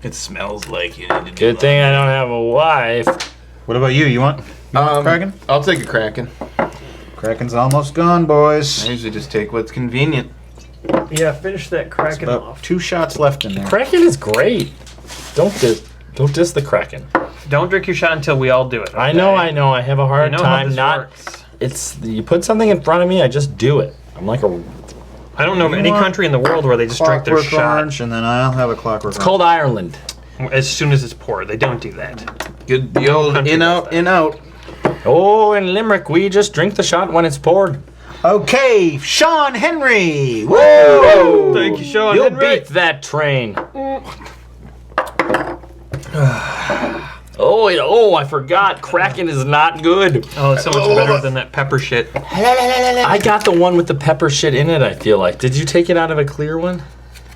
S2: It smells like you need to do
S5: Good thing I don't have a wife.
S1: What about you? You want Kraken?
S2: I'll take a Kraken.
S1: Kraken's almost gone, boys.
S2: I usually just take what's convenient.
S3: Yeah, finish that Kraken
S1: About
S3: off.
S1: 2 shots left in there.
S5: Kraken is great. Don't diss the Kraken.
S3: Don't drink your shot until we all do it.
S5: I know. I have a
S3: I
S5: hard
S3: know how
S5: time
S3: this
S5: not.
S3: works.
S5: It's you put something in front of me, I just do it. I'm like a.
S3: I don't know of
S1: You
S3: any
S1: want
S3: country in the world where they just drink their
S1: Clockwork
S3: shot
S1: Orange, and then I'll have a Clockwork
S5: It's called Ireland.
S3: as soon as it's poured. They don't do that.
S2: Good. The old
S3: Country
S2: in
S3: does
S2: out,
S3: that.
S2: in out.
S5: Oh, in Limerick, we just drink the shot when it's poured.
S1: Okay, Sean Henry. Whoa!
S3: Thank you, Sean.
S5: You'll
S3: Henry.
S5: beat that train. Oh, I forgot. Kraken is not good.
S3: Oh, it's so much better than that pepper shit.
S5: I got the one with the pepper shit in it, I feel like. Did you take it out of a clear one?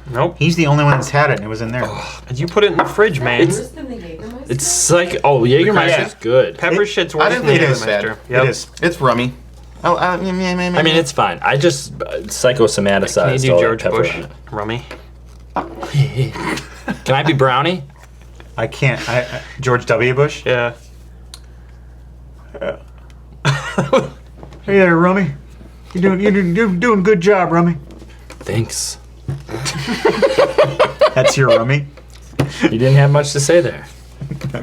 S3: Nope.
S1: He's the only one that's had it, and it was in there.
S3: You put it in the fridge, man.
S4: Worse than the Jägermeister?
S5: It's like, oh, Jägermeister's good.
S3: Pepper shit's worse
S2: I
S3: than
S2: didn't
S3: the
S2: think it was
S3: Jägermeister.
S2: bad.
S3: Yep.
S1: It is.
S2: It's rummy.
S5: I mean, it's fine. I just
S3: Can
S5: psychosomaticized
S3: you do
S5: all
S3: George
S5: that pepper
S3: Bush
S5: on it.
S3: rummy?
S5: Can I be brownie?
S1: I can't. George W. Bush.
S3: Yeah.
S1: Hey there, Rummy. You're doing a good job, Rummy.
S5: Thanks.
S1: That's your Rummy.
S5: You didn't have much to say there.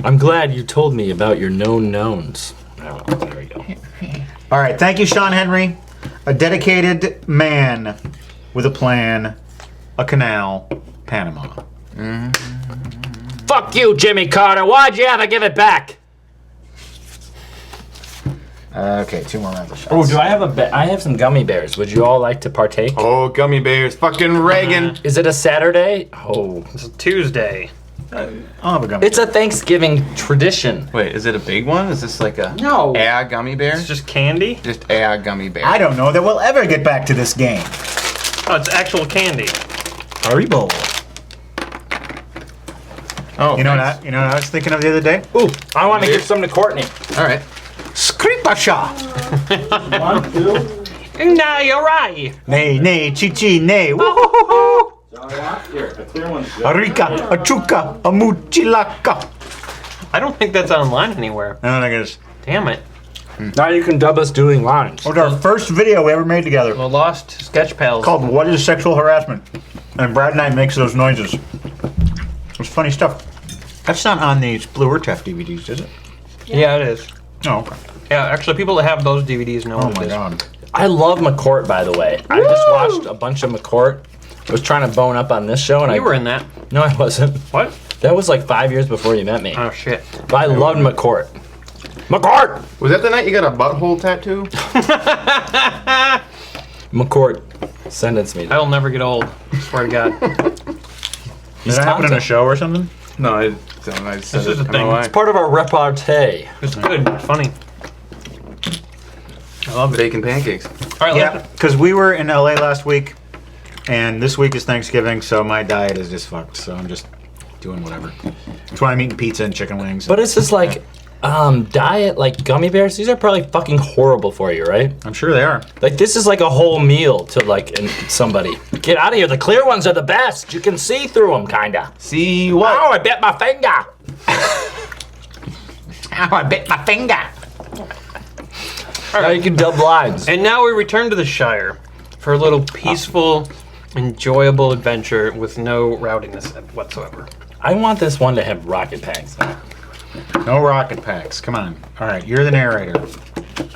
S5: I'm glad you told me about your known knowns. Oh, there we go.
S1: All right, thank you, Sean Henry. A dedicated man with a plan, a canal, Panama.
S5: Fuck you, Jimmy Carter. Why'd you ever give it back?
S1: Okay, 2 more rounds of shots.
S5: Oh, do I have I have some gummy bears. Would you all like to partake?
S2: Oh, gummy bears. Fucking Reagan.
S5: Is it a Saturday? Oh,
S3: It's a Tuesday.
S1: I'll have a gummy.
S5: it's a Thanksgiving tradition.
S2: Wait, is it a big one? Is this like a
S5: No.
S2: gummy bear?
S3: It's just candy?
S2: Just a gummy bear.
S1: I don't know that we'll ever get back to this game.
S3: Oh, it's actual candy.
S1: Haribo.
S2: Oh,
S1: You know
S2: nice.
S1: what? You know what I was thinking of the other day?
S5: Ooh, I want to give some to Courtney.
S2: All right.
S1: Skripasha.
S6: 1, 2.
S3: Nah, you're right.
S1: Nay, nay, chi, nay. Woo-hoo-hoo-hoo.
S6: Here, a clear one's good.
S1: A rika, a chuka, a muchilaka.
S3: I don't think that's online anywhere.
S1: I don't think it is.
S3: Damn it.
S5: Now you can dub us doing lines.
S1: It was our first video we ever made together
S3: The Lost Sketch Pals.
S1: called What is Sexual Harassment? And Brad Knight makes those noises. It was funny stuff. That's not on these Blue Urtef DVDs, is it?
S3: Yeah, it is.
S1: Oh, okay.
S3: Yeah, actually, people that have those DVDs know
S1: Oh
S3: what
S1: my
S3: it is.
S1: god.
S5: I love McCourt, by the way. I just watched a bunch of McCourt. I was trying to bone up on this show, and
S3: You were in that.
S5: No, I wasn't.
S3: What?
S5: That was like 5 years before you met me.
S3: Oh, shit.
S5: But I loved McCourt. McCourt!
S2: Was that the night you got a butthole tattoo?
S5: McCourt, sentence me.
S3: I'll never get old. Swear to God.
S1: Did that happen in a show or something?
S2: No, I don't. I said
S3: This is
S2: it.
S3: the
S2: I don't
S3: thing.
S2: know why.
S5: Part of our repartee.
S3: It's good. Funny. I love it.
S2: Bacon pancakes.
S3: All right,
S1: Yeah, because we were in LA last week, and this week is Thanksgiving, so my diet is just fucked. So I'm just doing whatever. That's why I'm eating pizza and chicken wings.
S5: But it's just like, diet, like gummy bears, these are probably fucking horrible for you, right?
S1: I'm sure they are.
S5: Like, this is like a whole meal to, like, somebody. Get out of here. The clear ones are the best. You can see through them, kinda.
S2: See what?
S5: Oh, I bit my finger.
S1: Ow, I bit my finger.
S5: Now you can dub lines.
S3: And now we return to the Shire for a little peaceful, enjoyable adventure with no rowdiness whatsoever.
S5: I want this one to have rocket packs.
S1: No rocket packs. Come on. All right, you're the narrator.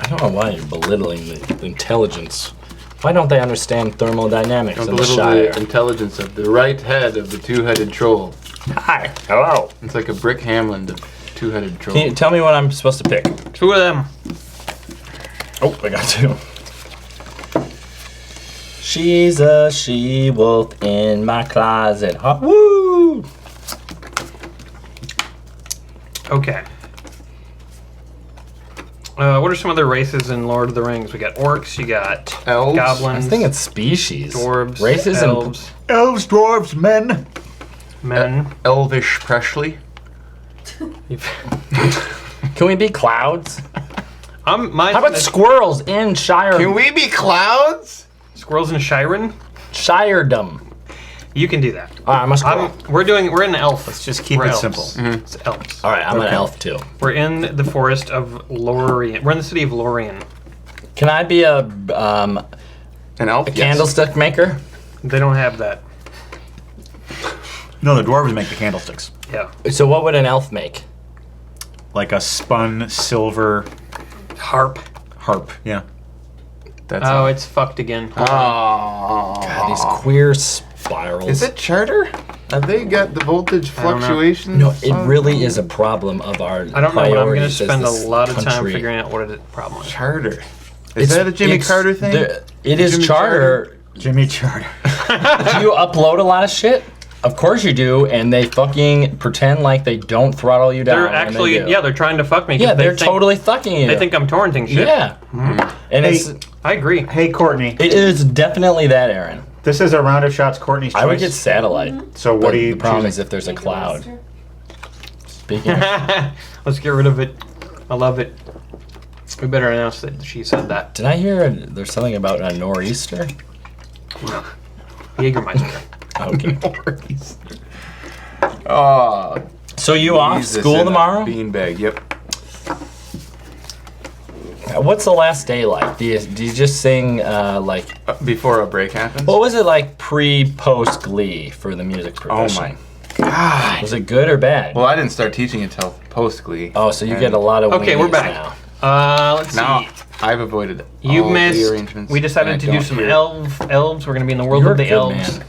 S5: I don't know why you're belittling the intelligence. Why don't they understand thermodynamics
S2: Don't
S5: in the
S2: belittle
S5: Shire?
S2: the intelligence of the right head of the two-headed troll.
S5: Hi. Hello.
S2: It's like a Brick Hamlin of two-headed troll.
S5: Can you tell me what I'm supposed to pick?
S3: 2 of them.
S5: Oh, I got 2. She's a she-wolf in my closet. Huh? Woo!
S3: Okay. What are some other races in Lord of the Rings? We got orcs, you got
S2: Elves?
S5: I
S3: goblins,
S5: think it's species.
S3: dwarves,
S5: Races
S3: elves,
S1: Elves, dwarves, men.
S3: men.
S2: Elvish Presley.
S5: and... Can we be clouds?
S3: Mine's
S5: How about squirrels in Shire?
S2: Can we be clouds?
S3: squirrels and Shiren?
S5: Shiredom.
S3: You can do that.
S5: All right, I'm a squirrel.
S3: We're an elf.
S1: Let's just keep
S3: We're
S1: it
S3: elves.
S1: simple.
S3: It's elves.
S5: All right, I'm an elf too.
S3: We're in the forest of Lorien. We're in the city of Lorien.
S5: Can I be a
S2: An elf? Yes.
S5: candlestick maker?
S3: They don't have that.
S1: No, the dwarves make the candlesticks.
S3: Yeah.
S5: So what would an elf make?
S1: Like a spun silver
S3: Harp.
S1: harp. Yeah.
S2: That's
S3: Oh, it's fucked again.
S2: Oh.
S5: God, these queer spirals.
S2: Is it charter? Have they got the voltage
S3: I don't know.
S2: fluctuations?
S5: No, it really is a problem of our
S3: I don't know, but I'm going to
S5: priorities as
S3: spend a
S5: this
S3: lot of time
S5: country.
S3: figuring out what the problem is.
S2: Charter. Is that a Jimmy Carter thing?
S5: It is
S2: Jimmy
S5: charter.
S1: Jimmy Charter.
S5: Do you upload a lot of shit? Of course you do, and they fucking pretend like they don't throttle you down.
S3: They're
S5: when
S3: actually,
S5: they do.
S3: yeah, they're trying to fuck me. 'cause
S5: Yeah,
S3: they
S5: they're
S3: think-
S5: totally fucking you.
S3: They think I'm torrenting shit.
S5: Yeah. And
S1: Hey.
S5: it's
S3: I agree.
S1: Hey, Courtney.
S5: it is definitely that, Aaron.
S1: This is a round of shots. Courtney's choice.
S5: I would get satellite.
S1: So what
S5: But
S1: do you
S5: the problem
S1: choosing?
S5: is if there's a
S4: Make
S5: cloud.
S4: monster.
S5: Speaking of,
S3: Let's get rid of it. I love it. We better announce that she said that.
S5: Did I hear there's something about a nor'easter?
S3: Jägermeister.
S5: Okay.
S2: Oh,
S5: So you off
S2: Jesus
S5: school
S2: in a
S5: tomorrow?
S2: Beanbag. Yep.
S5: What's the last day like? Do you just sing like?
S2: Before a break happens.
S5: What was it like post Glee for the music
S2: Oh
S5: profession?
S2: my God.
S5: Was it good or bad?
S2: Well, I didn't start teaching until post Glee.
S5: Oh, so you get a lot of.
S3: Okay, we're
S5: weenies
S3: back.
S5: now.
S3: Let's
S2: Now
S3: see.
S2: I've avoided
S3: You
S2: all
S3: missed.
S2: the arrangements.
S3: We decided
S2: and I
S3: to do
S2: don't
S3: some
S2: hear-
S3: elves. We're going to be in the world
S5: You're
S3: of the
S5: good,
S3: elves.
S5: man.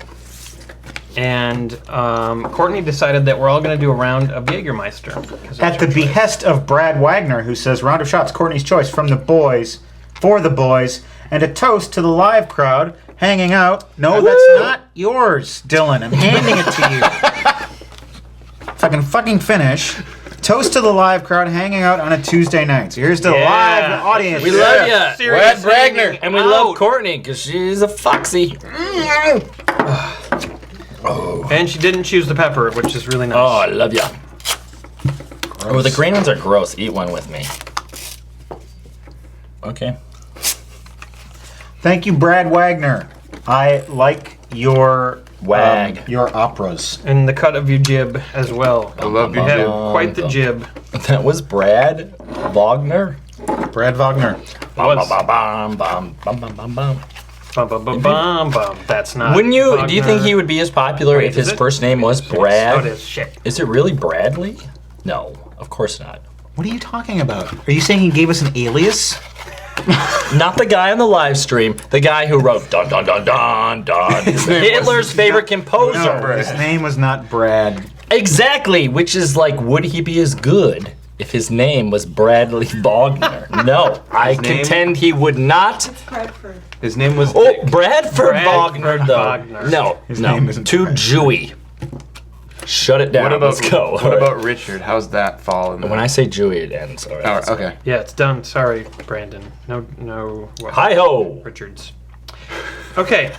S3: And Courtney decided that we're all going to do a round of Jägermeister. 'cause it's
S1: At the
S3: her choice.
S1: behest of Brad Wagner, who says, round of shots, Courtney's choice from the boys, for the boys, and a toast to the live crowd hanging out. No, that's not yours, Dylan. I'm handing it to you. If I can fucking finish. Toast to the live crowd hanging out on a Tuesday night. So here's the live audience.
S5: We love you,
S3: Serious
S5: Brad Bragner,
S3: hanging
S5: and we
S3: out.
S5: love Courtney because she's a foxy.
S3: And she didn't choose the pepper, which is really nice.
S5: Oh, I love you. Oh, the green ones are gross. Eat one with me. Okay.
S1: Thank you, Brad Wagner. I like your your operas.
S3: And the cut of your jib as well.
S2: I love
S3: You
S2: your
S3: have
S2: jib.
S3: quite the jib.
S5: That was Brad Wagner.
S1: Brad Wagner.
S5: Bum, bum, bum, bum, bum, bum, bum, bum.
S3: Bum, bum, bum, bum, bum. That's not.
S5: Wouldn't you? Do you think
S3: Wagner.
S5: he would be as popular
S3: Wait,
S5: if
S3: is
S5: his
S3: it?
S5: first name was Brad?
S3: Oh, it is. Shit.
S5: Is it really Bradley? No, of course not.
S1: What are you talking about? Are you saying he gave us an alias?
S5: Not the guy on the live stream. The guy who wrote dun dun dun dun dun. Hitler's favorite composer.
S1: No, his name was not Brad.
S5: Exactly, which is like, would he be as good if his name was Bradley Wagner? No, I
S2: His name?
S5: contend he would not.
S4: Bradford.
S2: His name was.
S5: Oh,
S2: Dick.
S5: Bradford Wagner, though.
S3: Wagner.
S5: No,
S1: His
S5: no,
S1: name isn't
S5: too
S1: Brad.
S5: Jewy. Shut it down.
S2: What about?
S5: Let's go.
S2: What about Richard? How's that fall in?
S5: When I say Jewy, it ends. All right.
S2: Oh,
S5: let's go.
S2: okay.
S3: Yeah, it's done. Sorry, Brandon. No. What?
S5: Hi ho.
S3: Richards. Okay.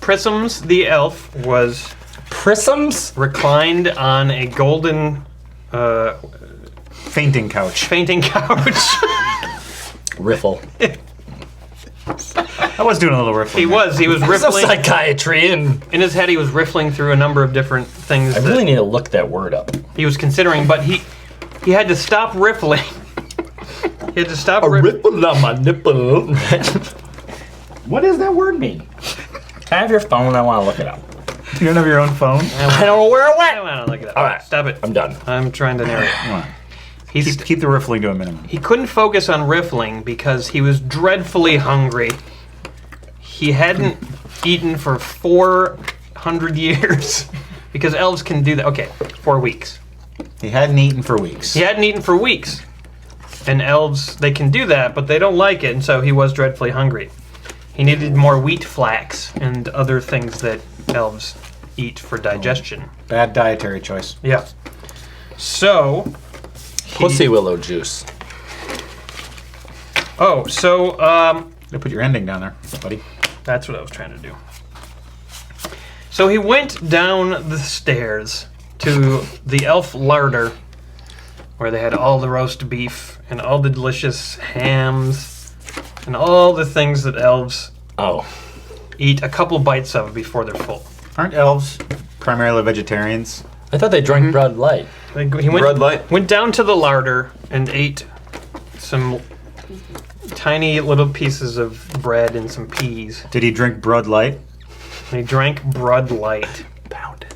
S3: Prisms the elf was
S5: Prisms.
S3: reclined on a golden
S1: Fainting couch.
S3: fainting couch.
S5: Riffle.
S1: I was doing a little riffle.
S3: He was
S5: There's no
S3: riffling.
S5: psychiatry, and
S3: In his head, he was riffling through a number of different things
S5: I
S3: that
S5: really need to look that word up.
S3: he was considering, but he had to stop riffling. He had to stop
S5: A
S3: riffling.
S5: ripple on my nipple. What does that word mean? I have your phone. I want to look it up.
S1: You don't have your own phone?
S5: I don't know where it
S3: I
S5: went.
S3: don't want to look it up.
S5: All right.
S3: Stop it.
S5: I'm done.
S3: I'm trying to narrate.
S1: Come on.
S3: He's
S1: Keep the riffling to a minimum.
S3: He couldn't focus on riffling because he was dreadfully hungry. He hadn't eaten for 400 years because elves can do that. Okay, 4 weeks.
S1: He hadn't eaten for weeks.
S3: He hadn't eaten for weeks. And elves, they can do that, but they don't like it, and so he was dreadfully hungry. He needed more wheat flax and other things that elves eat for digestion.
S1: Bad dietary choice.
S3: Yeah. So,
S5: Pussy willow juice.
S1: You put your ending down there, buddy.
S3: that's what I was trying to do. So he went down the stairs to the elf larder where they had all the roast beef and all the delicious hams and all the things that elves
S5: Oh,
S3: eat a couple bites of before they're full.
S1: Aren't elves primarily vegetarians?
S5: I thought they drank Bud Light.
S3: He
S2: Bud Light.
S3: went down to the larder and ate some tiny little pieces of bread and some peas.
S1: Did he drink Bud Light?
S3: And he drank Bud Light.
S5: Pound it.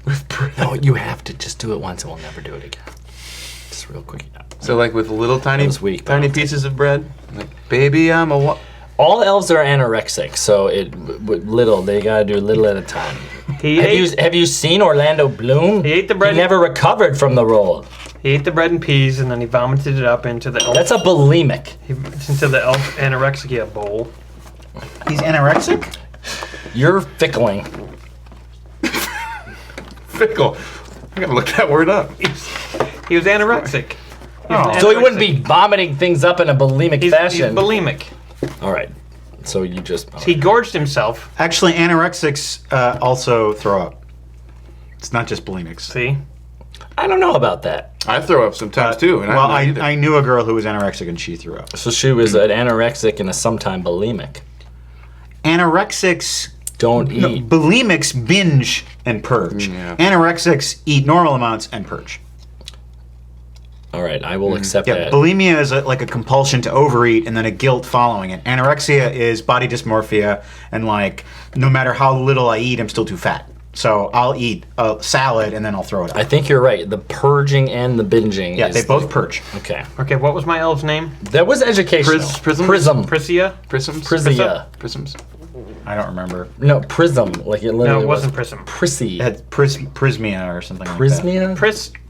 S5: With bread. No, you have to just do it once and we'll never do it again. Just real quick.
S2: So like with little tiny,
S5: That was weak, but
S2: tiny
S5: I'll take
S2: pieces of bread. Like, baby, I'm a.
S5: All elves are anorexic, so little. They gotta do little at a time. Have you seen Orlando Bloom?
S3: He ate the bread.
S5: He never recovered from the role.
S3: He ate the bread and peas, and then he vomited it up into the elf.
S5: That's a bulimic.
S3: Into the elf anorexia bowl.
S1: He's anorexic?
S5: You're fickling.
S2: Fickle. I gotta look that word up.
S3: He was anorexic.
S5: So he wouldn't be vomiting things up in a bulimic
S3: He's
S5: fashion.
S3: bulimic.
S5: All right. So you just.
S3: He gorged himself.
S1: Actually, anorexics also throw up. It's not just bulimics.
S3: See,
S5: I don't know about that.
S2: I throw up sometimes too. And
S1: Well,
S2: I'm not either.
S1: I knew a girl who was anorexic and she threw up.
S5: So she was an anorexic and a sometime bulimic.
S1: Anorexics,
S5: Don't
S1: no,
S5: eat.
S1: bulimics binge and purge.
S2: Yeah.
S1: Anorexics eat normal amounts and purge.
S5: All right, I will accept
S1: Yeah,
S5: that.
S1: bulimia is like a compulsion to overeat and then a guilt following it. Anorexia is body dysmorphia and like no matter how little I eat, I'm still too fat. So I'll eat a salad and then I'll throw it
S5: I
S1: up.
S5: think you're right. The purging and the binging.
S1: Yeah,
S5: is
S1: they both purge.
S5: Okay.
S3: Okay, what was my elf's name?
S5: That was educational.
S2: Prism?
S5: Prism.
S3: Priscia?
S2: Prisms?
S5: Prisia.
S2: Prisms?
S1: I don't remember.
S5: No, prism. Like it literally
S3: No, it
S5: was
S3: wasn't Prism.
S5: Prissy.
S1: It had prismia or something like that.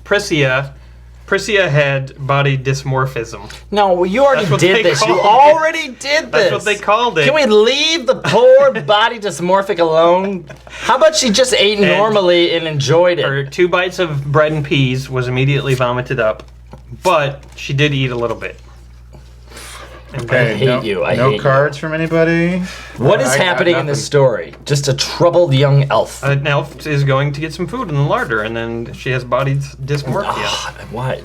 S5: Prismia?
S3: Priscia had body dysmorphism.
S5: No, you already
S3: That's what
S5: did
S3: they
S5: this. You
S3: called it.
S5: already did this.
S3: That's what they called it.
S5: Can we leave the poor body dysmorphic alone? How about she just ate normally and enjoyed it?
S3: Her 2 bites of bread and peas was immediately vomited up, but she did eat a little bit.
S5: I hate you. I
S1: no
S5: hate you.
S1: cards from anybody?
S5: What is
S2: I got
S5: happening in this
S2: nothing.
S5: story? Just a troubled young elf.
S3: An elf is going to get some food in the larder, and then she has body dysmorphia.
S5: Why?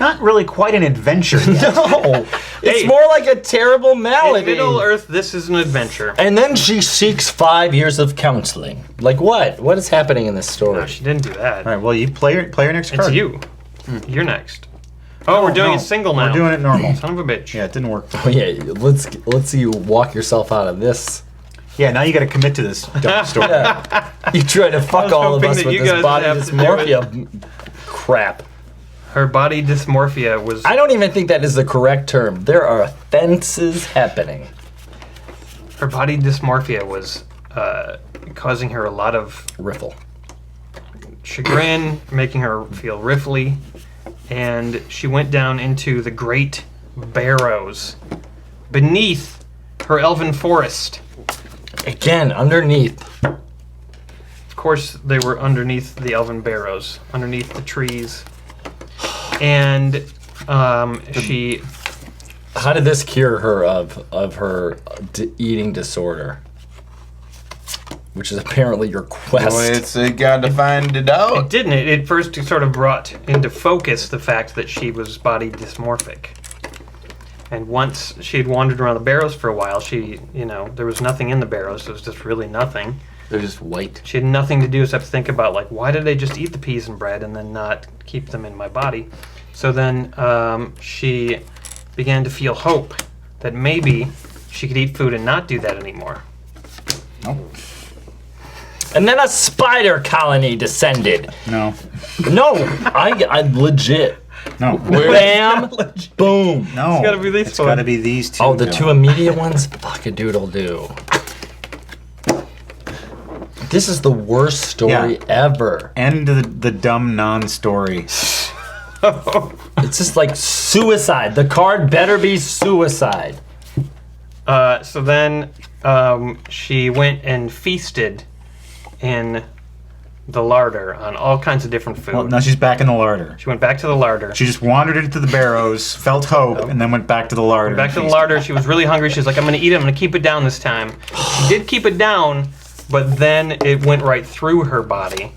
S1: Not really quite an adventure yet.
S5: No, it's
S3: Hey.
S5: more like a terrible
S3: In
S5: malady.
S3: Middle Earth, this is an adventure.
S5: And then she seeks 5 years of counseling. Like what? What is happening in this
S3: No,
S5: story?
S3: she didn't do that.
S1: All right, well, you play your next
S3: It's
S1: card.
S3: you. You're next. Oh, we're doing
S1: No,
S3: it single now.
S1: We're doing it normal.
S3: Son of a bitch.
S1: Yeah, it didn't work.
S5: Oh yeah, let's see you walk yourself out of this.
S1: Yeah, now you got to commit to this dumb story.
S5: You try to fuck
S3: was
S5: all of
S3: hoping
S5: us
S3: that
S5: with
S3: you
S5: this
S3: guys
S5: body
S3: would have to do
S5: dysmorphia crap.
S3: Her body dysmorphia was.
S5: I don't even think that is the correct term. There are offenses happening.
S3: Her body dysmorphia was causing her a lot of
S5: Riffle.
S3: chagrin, making her feel riffly, and she went down into the great barrows beneath her elven forest.
S5: Again, underneath.
S3: Of course, they were underneath the elven barrows, underneath the trees, and she.
S5: How did this cure her of her eating disorder? Which is apparently your quest.
S2: Well, it's got to find it out.
S3: Didn't it? It first sort of brought into focus the fact that she was body dysmorphic. And once she had wandered around the barrows for a while, there was nothing in the barrows. There was just really nothing.
S2: They're just white.
S3: She had nothing to do except think about, like, why did I just eat the peas and bread and then not keep them in my body? So then she began to feel hope that maybe she could eat food and not do that anymore.
S5: And then a spider colony descended.
S1: No.
S5: No, I legit.
S1: No.
S5: Bam, boom.
S1: No.
S3: It's gotta be these
S1: It's
S3: two.
S1: got to be these two.
S5: Oh, the
S1: No.
S5: 2 immediate ones? Fuck a doodle do. This is the worst story ever.
S1: End the dumb non-story.
S5: It's just like suicide. The card better be suicide.
S3: So then she went and feasted in the larder on all kinds of different food.
S1: Well, now she's back in the larder.
S3: She went back to the larder.
S1: She just wandered into the barrows, felt hope, and then went back to the larder.
S3: Back to the
S1: and
S3: larder. She was really hungry. She was like, I'm going to eat it. I'm going to keep it down this time. She did keep it down, but then it went right through her body.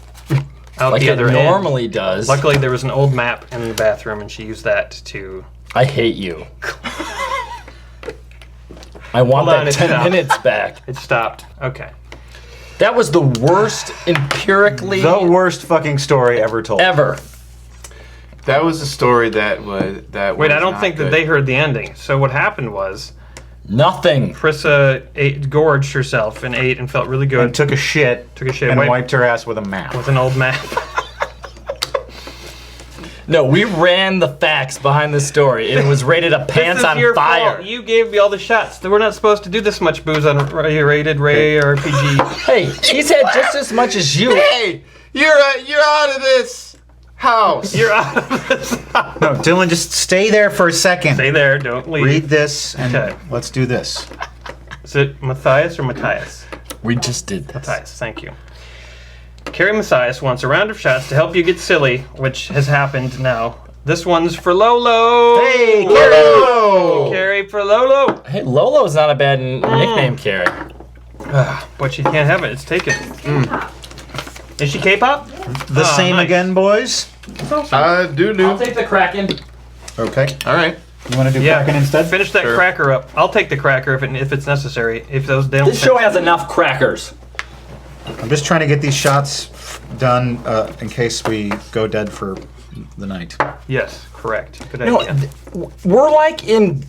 S3: Out
S5: Like
S3: the
S5: it
S3: other end.
S5: normally does.
S3: Luckily, there was an old map in the bathroom, and she used that to.
S5: I hate you. I want
S3: Hold on,
S5: that
S3: it
S5: 10
S3: stopped.
S5: minutes back.
S3: It stopped. Okay.
S5: That was the worst empirically
S1: The worst fucking story ever told.
S5: ever.
S2: That was a story that was
S3: Wait, I don't
S2: not
S3: think that
S2: good.
S3: they heard the ending. So what happened was
S5: Nothing.
S3: Prissa gorged herself and ate and felt really good.
S1: And took a shit.
S3: Took a shit,
S1: And
S3: wiped-
S1: wiped her ass with a map.
S3: with an old map.
S5: No, we ran the facts behind the story, and it was rated a pants
S3: This is
S5: on
S3: your
S5: fire.
S3: fault. You gave me all the shots. We're not supposed to do this much booze on rated Ray RPG.
S5: Hey, he's had just as much as you.
S2: Hey, you're out of this house.
S3: You're out of this.
S1: No, Dylan, just stay there for a second.
S3: Stay there. Don't leave.
S1: Read this, and
S3: Okay.
S1: let's do this.
S3: Is it Matthias or Matthias?
S5: We just did this.
S3: Matthias, thank you. Carrie Matthias wants a round of shots to help you get silly, which has happened now. This one's for Lolo.
S1: Hey,
S3: Lolo! Carrie for Lolo.
S5: Hey, Lolo's not a bad nickname, Carrie.
S3: But she can't have it. It's taken. Is she K-pop?
S1: The
S3: Oh,
S1: same
S3: nice.
S1: again, boys.
S2: I'll
S7: I'll take the Kraken.
S1: Okay.
S2: All right.
S1: You want to do
S3: Yeah.
S1: Kraken instead?
S3: Finish that
S2: Sure.
S3: cracker up. I'll take the cracker if it's necessary. If those they don't.
S5: This show has enough crackers.
S1: I'm just trying to get these shots done in case we go dead for the night.
S3: Yes, correct. Good
S5: No,
S3: idea.
S5: we're like in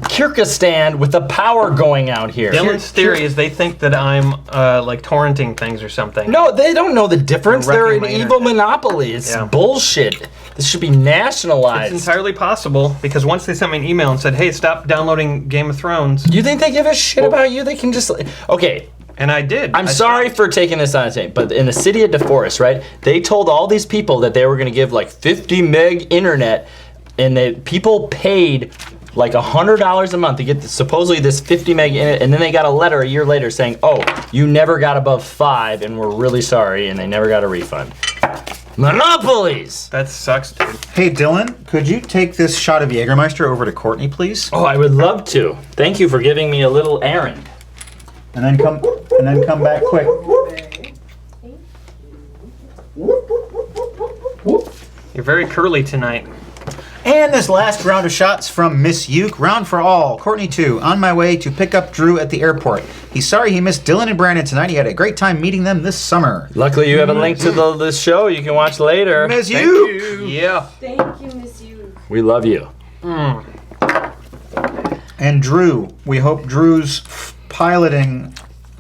S5: Kyrgyzstan with the power going out here.
S3: Dylan's theory is they think that I'm like torrenting things or something.
S5: No, they don't know the difference.
S3: You're
S5: They're
S3: wrecking
S5: an
S3: my
S5: evil
S3: internet.
S5: monopoly. It's
S3: Yeah.
S5: bullshit. This should be
S3: It's
S5: nationalized.
S3: entirely possible because once they sent me an email and said, "Hey, stop downloading Game of Thrones,"
S5: You think they give a shit about you? They can just okay.
S3: and I did.
S5: I'm
S3: I
S5: sorry
S3: stopped.
S5: for taking this on a tape, but in the city of DeForest, right? They told all these people that they were going to give like 50 meg internet, and people paid like $100 a month to get supposedly this 50 meg internet, and then they got a letter a year later saying, "Oh, you never got above 5, and we're really sorry," and they never got a refund. Monopolies.
S3: That sucks, dude.
S1: Hey, Dylan, could you take this shot of Jägermeister over to Courtney, please?
S5: Oh, I would love to. Thank you for giving me a little errand.
S1: And then come back quick.
S3: You're very curly tonight.
S1: And this last round of shots from Miss Uke, round for all. Courtney 2, on my way to pick up Drew at the airport. He's sorry he missed Dylan and Brandon tonight. He had a great time meeting them this summer.
S5: Luckily, you have a link to this show you can watch later.
S1: Miss
S2: Thank
S1: Uke!
S2: you.
S3: Yeah.
S4: Thank you, Miss You.
S5: We love you.
S1: And Drew, we hope Drew's piloting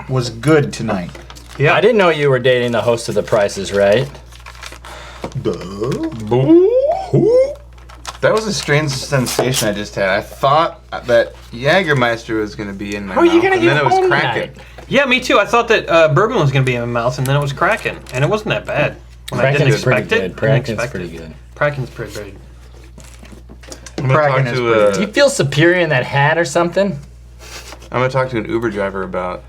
S1: was good tonight.
S3: Yeah.
S5: I didn't know you were dating the host of The Price is Right.
S2: That was a strange sensation I just had. I thought that Jägermeister was going to be in my
S5: How are you
S2: mouth,
S5: gonna
S2: and
S5: get
S2: then it was
S5: home
S2: Kraken.
S5: tonight?
S3: Yeah, me too. I thought that bourbon was going to be in my mouth, and then it was Kraken, and it wasn't that bad. When I didn't
S5: Kraken's pretty
S3: expect it.
S5: good.
S3: I
S5: Kraken's
S3: didn't expect
S5: pretty
S3: it.
S5: good.
S3: Kraken's pretty good.
S2: I'm going
S1: Kraken
S2: to
S1: is
S2: talk
S1: pretty
S2: to
S5: Do you feel superior in that hat or something?
S2: I'm going to talk to an Uber driver about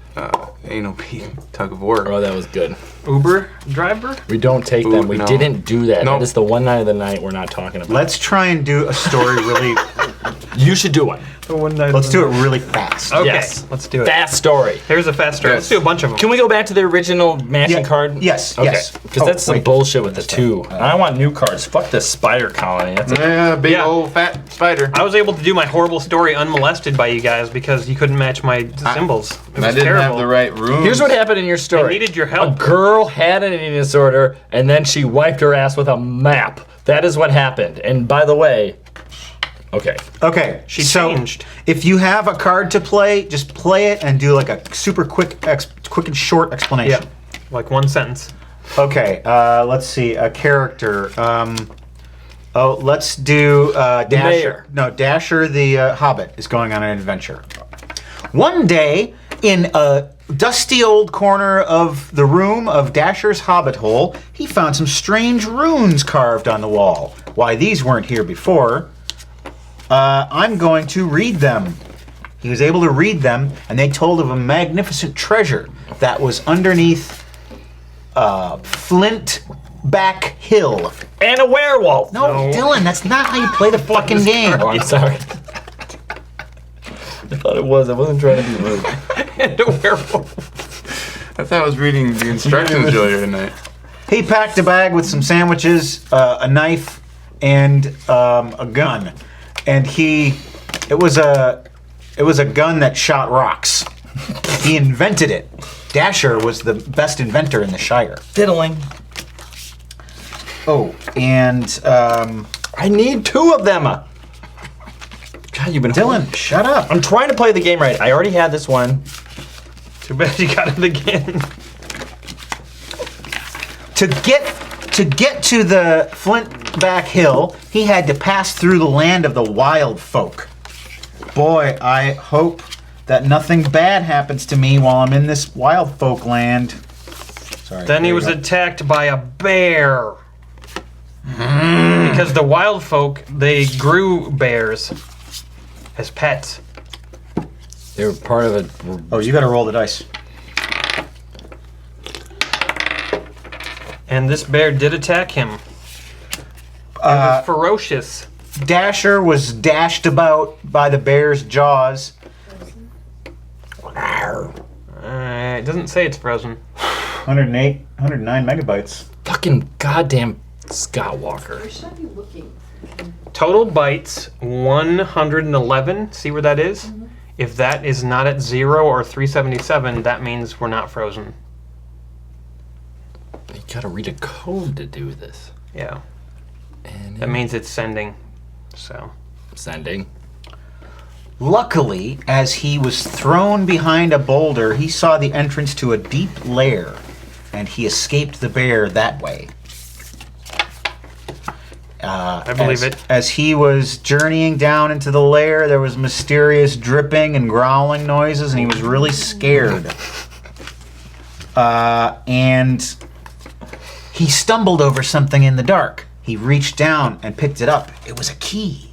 S2: anal pee tug of war.
S5: Oh, that was good.
S3: Uber driver?
S5: We don't take them. We
S2: no.
S5: didn't do that.
S2: Nope.
S5: That is the one night of the night we're not talking about.
S1: Let's try and do a story really.
S5: You should do one.
S3: The one night.
S1: Let's do it really fast.
S3: Okay,
S5: Yes.
S3: let's do it.
S5: Fast story.
S3: Here's a fast story.
S2: Yes.
S3: Let's do a bunch of them.
S5: Can we go back to the original matching
S1: Yeah,
S5: card?
S1: yes,
S5: Okay.
S1: yes.
S5: Because
S1: Oh,
S5: that's some
S1: wait.
S5: bullshit with the 2. I want new cards. Fuck this spider colony. That's a
S2: Yeah, big
S3: Yeah.
S2: old fat spider.
S3: I was able to do my horrible story unmolested by you guys because you couldn't match my symbols. It was
S2: I didn't
S3: terrible.
S2: have the right room.
S5: Here's what happened in your story.
S3: I needed your
S5: A
S3: help.
S5: girl had an eating disorder, and then she wiped her ass with a map. That is what happened. And by the way, okay.
S1: Okay,
S3: She
S1: so
S3: changed.
S1: if you have a card to play, just play it and do like a super quick and short explanation.
S3: Yeah, like one sentence.
S1: Okay, let's see. A character. Let's do Dasher.
S5: mayor.
S1: No, Dasher the Hobbit is going on an adventure. One day, in a dusty old corner of the room of Dasher's Hobbit hole, he found some strange runes carved on the wall. Why these weren't here before? I'm going to read them. He was able to read them, and they told of a magnificent treasure that was underneath Flintback Hill.
S5: And a werewolf.
S1: No, Dylan, that's not how you play the fucking game.
S5: Oh, I'm sorry. I thought it was. I wasn't trying to be rude.
S3: And a werewolf.
S2: I thought I was reading the instructions earlier tonight.
S1: He packed a bag with some sandwiches, a knife, and a gun. And it was a gun that shot rocks. He invented it. Dasher was the best inventor in the Shire.
S5: Diddling.
S1: Oh, and
S5: I need 2 of them. God, you've been
S1: Dylan, shut up.
S5: I'm trying to play the game right. I already had this one.
S3: Too bad you got it again.
S1: To get to the Flintback Hill, he had to pass through the land of the wild folk. Boy, I hope that nothing bad happens to me while I'm in this wild folk land. Sorry.
S3: Then he
S1: there
S3: was
S1: you go.
S3: attacked by a bear. Because the wild folk, they grew bears as pets.
S5: They were part of it.
S1: Oh, you gotta roll the dice.
S3: And this bear did attack him. It was ferocious.
S1: Dasher was dashed about by the bear's jaws.
S3: It doesn't say it's frozen.
S1: 108, 109 megabytes.
S5: Fucking goddamn Scott Walker.
S4: Where should I be looking?
S3: Total bytes 111. See where that is?
S4: Mm-hmm.
S3: If that is not at 0 or 377, that means we're not frozen.
S5: You gotta read a code to do this.
S3: Yeah.
S5: And
S3: That means it's sending. So.
S5: sending.
S1: Luckily, as he was thrown behind a boulder, he saw the entrance to a deep lair, and he escaped the bear that way.
S3: I believe it.
S1: As he was journeying down into the lair, there was mysterious dripping and growling noises, and he was really scared. And he stumbled over something in the dark. He reached down and picked it up. It was a key.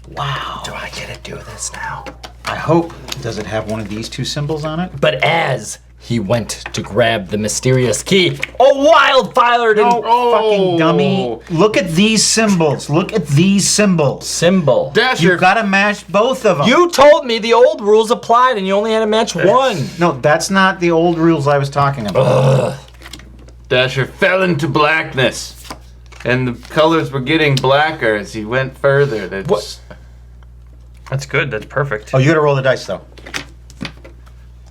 S1: Wow.
S5: Do I get to do this now?
S1: I hope. Does it have one of these two symbols on it?
S5: But as he went to grab the mysterious key, a wildfire
S1: Fucking dummy. Look at these symbols. Look at these symbols.
S5: symbol.
S2: Dasher.
S1: You've got to match both of them.
S5: You told me the old rules applied and you only had to match one.
S1: No, that's not the old rules I was talking about.
S2: Dasher fell into blackness, and the colors were getting blacker as he went further.
S3: That's good. That's perfect.
S1: Oh, you got to roll the dice, though.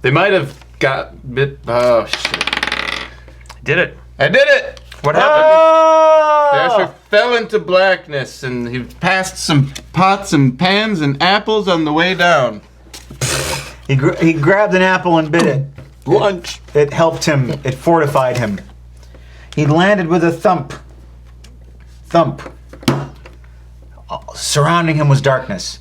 S2: They might have got bit. Oh shit!
S3: Did it.
S2: I did it.
S3: What happened?
S2: Dasher fell into blackness, and he passed some pots and pans and apples on the way down.
S1: He grabbed an apple and bit it.
S2: Lunch.
S1: It helped him. It fortified him. He landed with a thump. Thump. Surrounding him was darkness.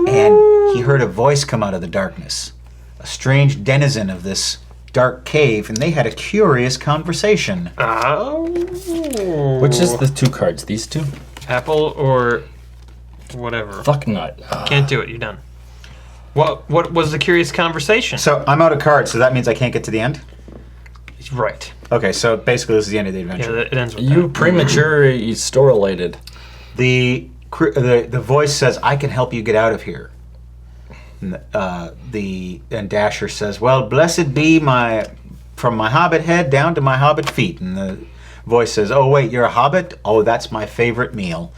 S1: And he heard a voice come out of the darkness. A strange denizen of this dark cave, and they had a curious conversation.
S3: Oh.
S5: Which is the two cards? These two?
S3: Apple or whatever.
S5: Fuck nut.
S3: Can't do it. You're done. What was the curious conversation?
S1: So I'm out of cards, so that means I can't get to the end?
S3: Right.
S1: Okay, so basically this is the end of the
S3: Yeah,
S1: adventure.
S3: it ends with
S5: You
S3: that.
S5: premature store-related.
S1: The voice says, "I can help you get out of here." And, and Dasher says, "Well, blessed be from my hobbit head down to my hobbit feet." And the voice says, "Oh wait, you're a hobbit? Oh, that's my favorite meal."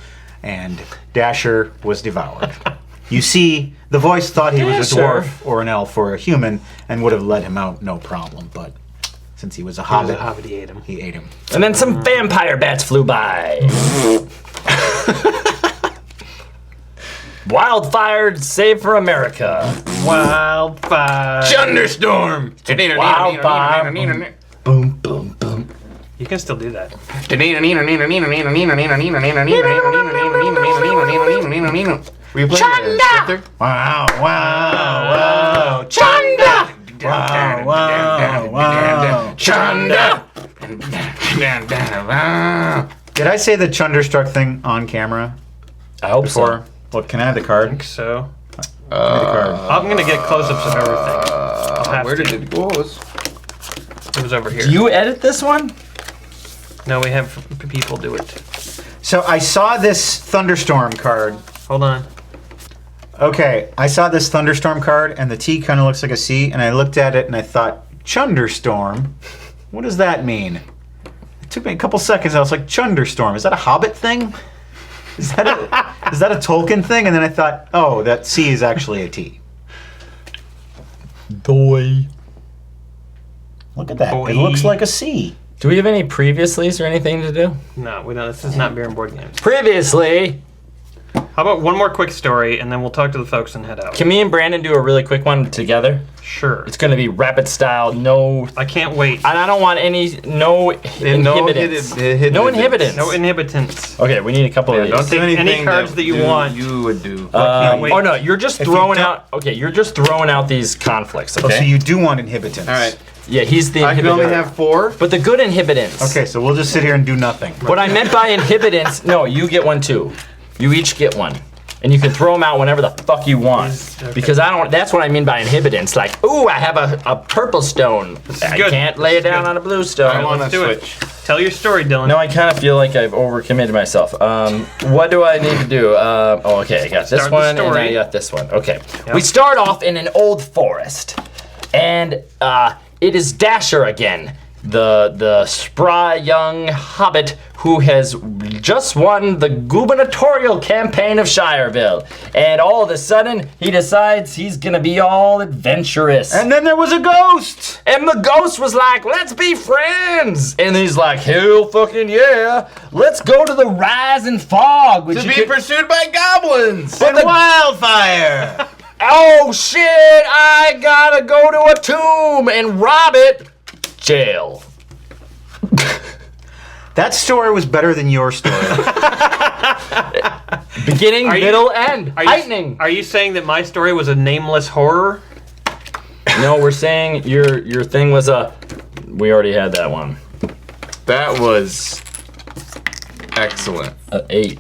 S1: And Dasher was devoured. You see, the voice thought he was a
S5: Dasher.
S1: dwarf or an elf or a human and would have let him out no problem. But since he was a
S3: He was
S1: hobbit,
S3: a hobbit, he ate him.
S1: he ate him.
S5: And then some vampire bats flew by. Wildfire save for America.
S3: Wildfire.
S2: Thunderstorm.
S5: Wildfire. Boom, boom, boom.
S3: You can still do that.
S2: Will you play
S5: Chanda!
S1: Wow, wow, wow.
S5: Chanda!
S1: Wow, wow, wow.
S2: Chanda.
S1: Did I say the Chunderstruck thing on camera
S5: I hope
S1: before?
S5: so.
S1: What, can I have the
S3: I
S1: card?
S3: think so.
S1: Give me the card.
S3: I'm gonna get close-ups of everything. I'll have
S2: Where
S3: to.
S2: did it go?
S3: It was over here.
S5: Do you edit this one?
S3: No, we have people do it.
S1: So I saw this Thunderstorm card.
S3: Hold on.
S1: Okay, I saw this Thunderstorm card, and the T kind of looks like a C, and I looked at it and I thought, Chunderstorm? What does that mean? It took me a couple seconds. I was like, Chunderstorm? Is that a Hobbit thing? Is that a Tolkien thing? And then I thought, oh, that C is actually a T.
S5: Boy.
S1: Look at that.
S3: Boy.
S1: It looks like a C.
S5: Do we have any previouslys or anything to do?
S3: No, we don't. This is not beer and board games.
S5: Previously,
S3: How about one more quick story, and then we'll talk to the folks and head out.
S5: can me and Brandon do a really quick one together?
S3: Sure.
S5: It's gonna be rapid style, no.
S3: I can't wait.
S5: And I don't want any, no inhibitants. No inhibitants.
S3: No inhibitants.
S5: Okay, we need a couple of these.
S3: Don't take any cards that you want.
S2: You would do.
S3: can't wait.
S5: Oh no, you're just
S1: If you
S5: throwing
S1: don't-
S5: out. Okay, you're just throwing out these conflicts. Okay.
S1: Oh, so you do want inhibitants.
S2: All right.
S5: Yeah, he's the
S2: I can only
S5: inhibitor.
S2: have 4.
S5: But the good inhibitants.
S1: Okay, so we'll just sit here and do nothing.
S5: What I meant by inhibitants, no, you get one too. You each get one. And you can throw them out whenever the fuck you want.
S3: Okay.
S5: Because I don't, that's what I mean by inhibitants. Like, ooh, I have a purple stone. I
S3: good.
S5: can't lay it
S3: This is
S5: down
S3: good.
S5: on a blue stone.
S2: I want to
S3: Let's do it.
S2: switch.
S3: Tell your story, Dylan.
S5: No, I kind of feel like I've overcommitted myself. What do I need to do? Oh, okay, I got this
S3: Start the
S5: one and
S3: story.
S5: I got this one. Okay.
S3: Yep.
S5: We start off in an old forest. And it is Dasher again. the spry young hobbit who has just won the gubernatorial campaign of Shireville. And all of a sudden, he decides he's gonna be all adventurous.
S1: And then there was a ghost!
S5: And the ghost was like, let's be friends! And he's like, hell fucking yeah! Let's go to the rising fog! Which
S2: To
S5: you
S2: be
S5: could-
S2: pursued by goblins.
S1: And wildfire!
S5: Oh shit! I gotta go to a tomb and rob it! Jail.
S1: That story was better than your story.
S5: Beginning,
S3: Are you-
S5: middle, end.
S3: Are you,
S5: Heightening.
S3: Are you saying that my story was a nameless horror?
S5: No, we're saying your thing was a. We already had that one.
S2: That was excellent.
S5: 8.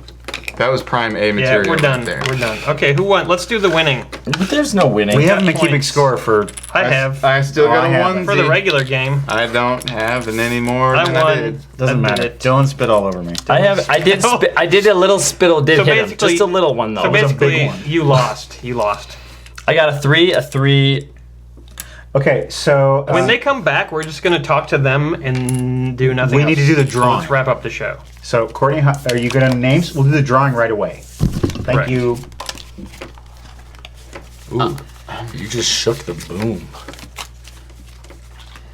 S2: That was prime A
S3: Yeah,
S2: material.
S3: we're done.
S2: Right there.
S3: We're done. Okay, who won? Let's do the winning.
S5: There's no winning.
S1: We haven't been keeping
S3: points.
S1: score for.
S3: I have.
S2: I still
S1: Oh,
S2: got
S1: I
S2: a
S1: haven't.
S2: onesie.
S3: For the regular game.
S2: I don't have an anymore.
S3: I
S2: than
S3: won.
S2: did.
S1: Doesn't
S3: I did
S1: matter.
S3: it.
S1: Dylan spit all over me.
S5: I did a little spittle did
S3: So
S5: hit him.
S3: basically-
S5: Just a little one though.
S3: So
S1: was a big
S3: basically,
S1: one.
S3: you lost. You lost.
S5: I got a 3.
S1: Okay, so.
S3: When they come back, we're just going to talk to them and do nothing
S1: We
S3: else.
S1: need to do the
S3: So
S1: drawing.
S3: let's wrap up the show.
S1: So, Courtney, are you good on names? We'll do the drawing right away. Thank
S3: Correct.
S1: you.
S5: Ooh, you just shook the boom.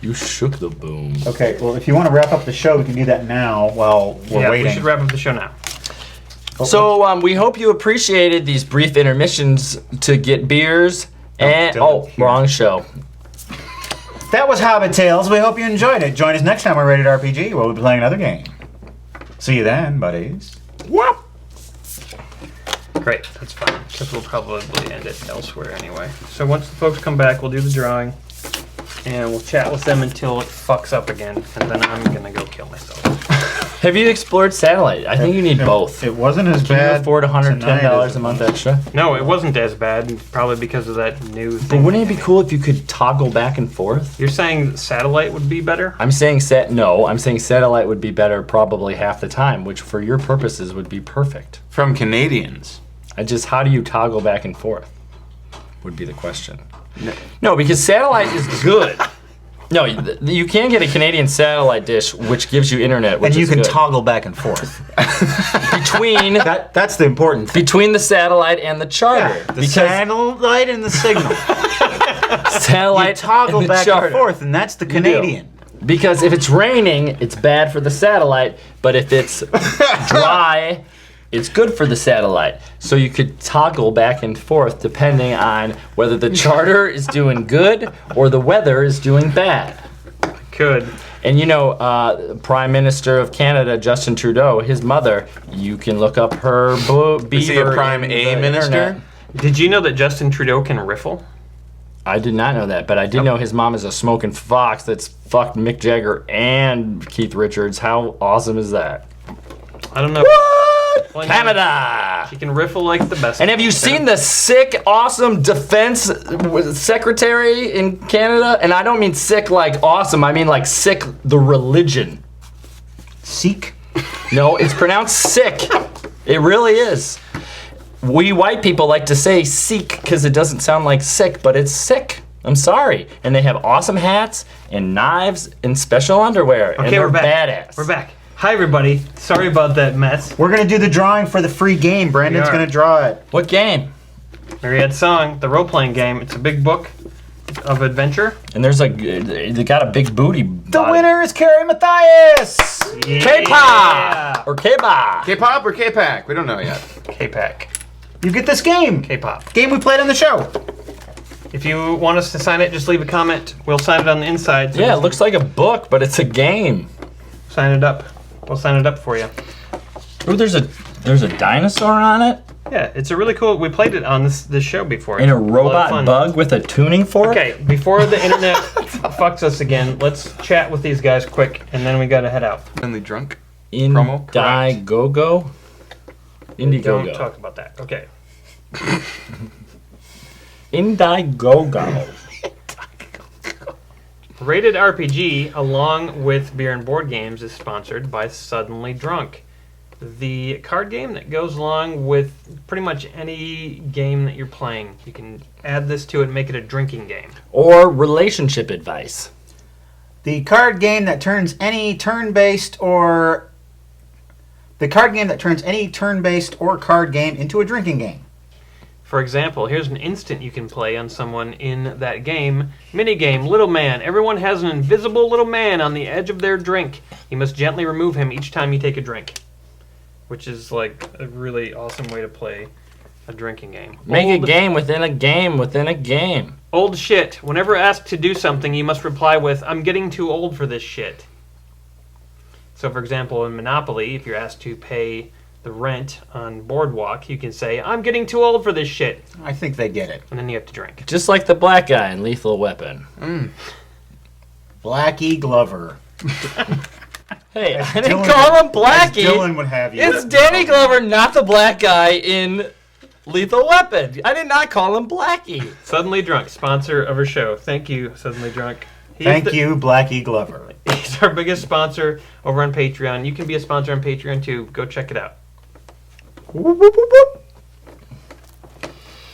S5: You shook the boom.
S1: Okay, well, if you want to wrap up the show, we can do that now while we're
S3: Yeah,
S1: waiting.
S3: we should wrap up the show now.
S5: So we hope you appreciated these brief intermissions to get beers and
S1: Dylan,
S5: wrong show.
S1: That was Hobbit Tales. We hope you enjoyed it. Join us next time on Rated RPG, where we'll be playing another game. See you then, buddies.
S3: Great, that's fine, because we'll probably end it elsewhere anyway. So once the folks come back, we'll do the drawing, and we'll chat with them until it fucks up again, and then I'm gonna go kill myself.
S5: Have you explored satellite? I think you need both.
S1: It wasn't as
S5: Can you
S1: bad.
S5: afford $110
S1: tonight
S5: a month extra?
S3: No, it wasn't as bad, probably because of that new
S5: But
S3: thing.
S5: wouldn't it be cool if you could toggle back and forth?
S3: You're saying satellite would be better?
S5: I'm saying satellite would be better probably half the time, which for your purposes would be perfect.
S2: From Canadians.
S5: How do you toggle back and forth? Would be the question. No, because satellite is good. No, you can get a Canadian satellite dish, which gives you internet, which
S1: And you
S5: is
S1: can
S5: good.
S1: toggle back and forth.
S5: between
S1: That's the important thing.
S5: between the satellite and the charter.
S1: The satellite and the signal.
S5: satellite
S1: You toggle
S5: and the
S1: back
S5: charter.
S1: and forth, and that's the
S5: do.
S1: Canadian.
S5: Because if it's raining, it's bad for the satellite, but if it's dry, it's good for the satellite. So you could toggle back and forth depending on whether the charter is doing good or the weather is doing bad.
S3: Could.
S5: And you know, Prime Minister of Canada, Justin Trudeau, his mother, you can look up her beaver.
S2: Is he a Prime
S5: in
S2: A
S5: the
S2: minister?
S5: internet.
S3: Did you know that Justin Trudeau can riffle?
S5: I did not know that, but I did know his mom is a smoking fox that's fucked Mick Jagger and Keith Richards. How awesome is that?
S3: I don't know.
S5: What?
S3: Well,
S5: Canada!
S3: She can riffle like the best.
S5: And have you seen the sick, awesome defense secretary in Canada? And I don't mean sick like awesome, I mean like sick the religion.
S1: Seek.
S5: No, it's pronounced sick. It really is. We white people like to say seek because it doesn't sound like sick, but it's sick. I'm sorry. And they have awesome hats and knives and special underwear. and
S3: Okay,
S5: they're
S3: we're back.
S5: badass.
S3: We're back. Hi, everybody. Sorry about that mess.
S1: We're going to do the drawing for the free game. Brandon's
S3: We are.
S1: going to draw it.
S5: What game?
S3: Myriad Song, the role-playing game. It's a big book of adventure.
S5: And there's they got a big booty.
S1: The winner is Carrie Matthias!
S5: K-pop! Or K-pop.
S2: K-pop or K-pack? We don't know yet.
S3: K-Pack.
S1: You get this game.
S3: K-pop.
S1: Game we played on the show.
S3: If you want us to sign it, just leave a comment. We'll sign it on the inside. So
S5: Yeah, it
S3: just
S5: looks like a book, but it's a game.
S3: sign it up. We'll sign it up for you.
S5: Ooh, there's a dinosaur on it?
S3: Yeah, it's a really cool. We played it on this show before.
S5: And a
S3: It's lot of
S5: robot
S3: fun.
S5: bug with a tuning fork?
S3: Okay, before the internet fucks us again, let's chat with these guys quick, and then we gotta head out.
S2: Finally drunk. Promo?
S5: Indiegogo?
S3: Don't
S5: Indiegogo.
S3: talk about that. Okay.
S5: Indiegogo.
S3: Rated RPG, along with beer and board games, is sponsored by Suddenly Drunk, the card game that goes along with pretty much any game that you're playing. You can add this to it and make it a drinking game.
S5: Or relationship advice.
S1: The card game that turns any turn-based or card game into a drinking game.
S3: For example, here's an instant you can play on someone in that game. Minigame, Little Man. Everyone has an invisible little man on the edge of their drink. You must gently remove him each time you take a drink. Which is like a really awesome way to play a drinking game.
S5: Make a game within a game within a game.
S3: Old shit. Whenever asked to do something, you must reply with, I'm getting too old for this shit. So for example, in Monopoly, if you're asked to pay the rent on Boardwalk, you can say, I'm getting too old for this shit.
S1: I think they get it.
S3: And then you have to drink.
S5: Just like the black guy in Lethal Weapon.
S1: Blackie Glover.
S5: Hey,
S1: As
S5: I didn't
S1: Dylan
S5: call him
S1: As
S5: Blackie.
S1: Dylan would have you.
S5: It's Danny Glover, not the black guy in Lethal Weapon. I did not call him Blackie.
S3: Suddenly Drunk, sponsor of our show. Thank you, Suddenly Drunk.
S1: Thank you, Blackie Glover.
S3: He's our biggest sponsor over on Patreon. You can be a sponsor on Patreon too. Go check it out.
S1: Whoop, whoop, whoop, whoop.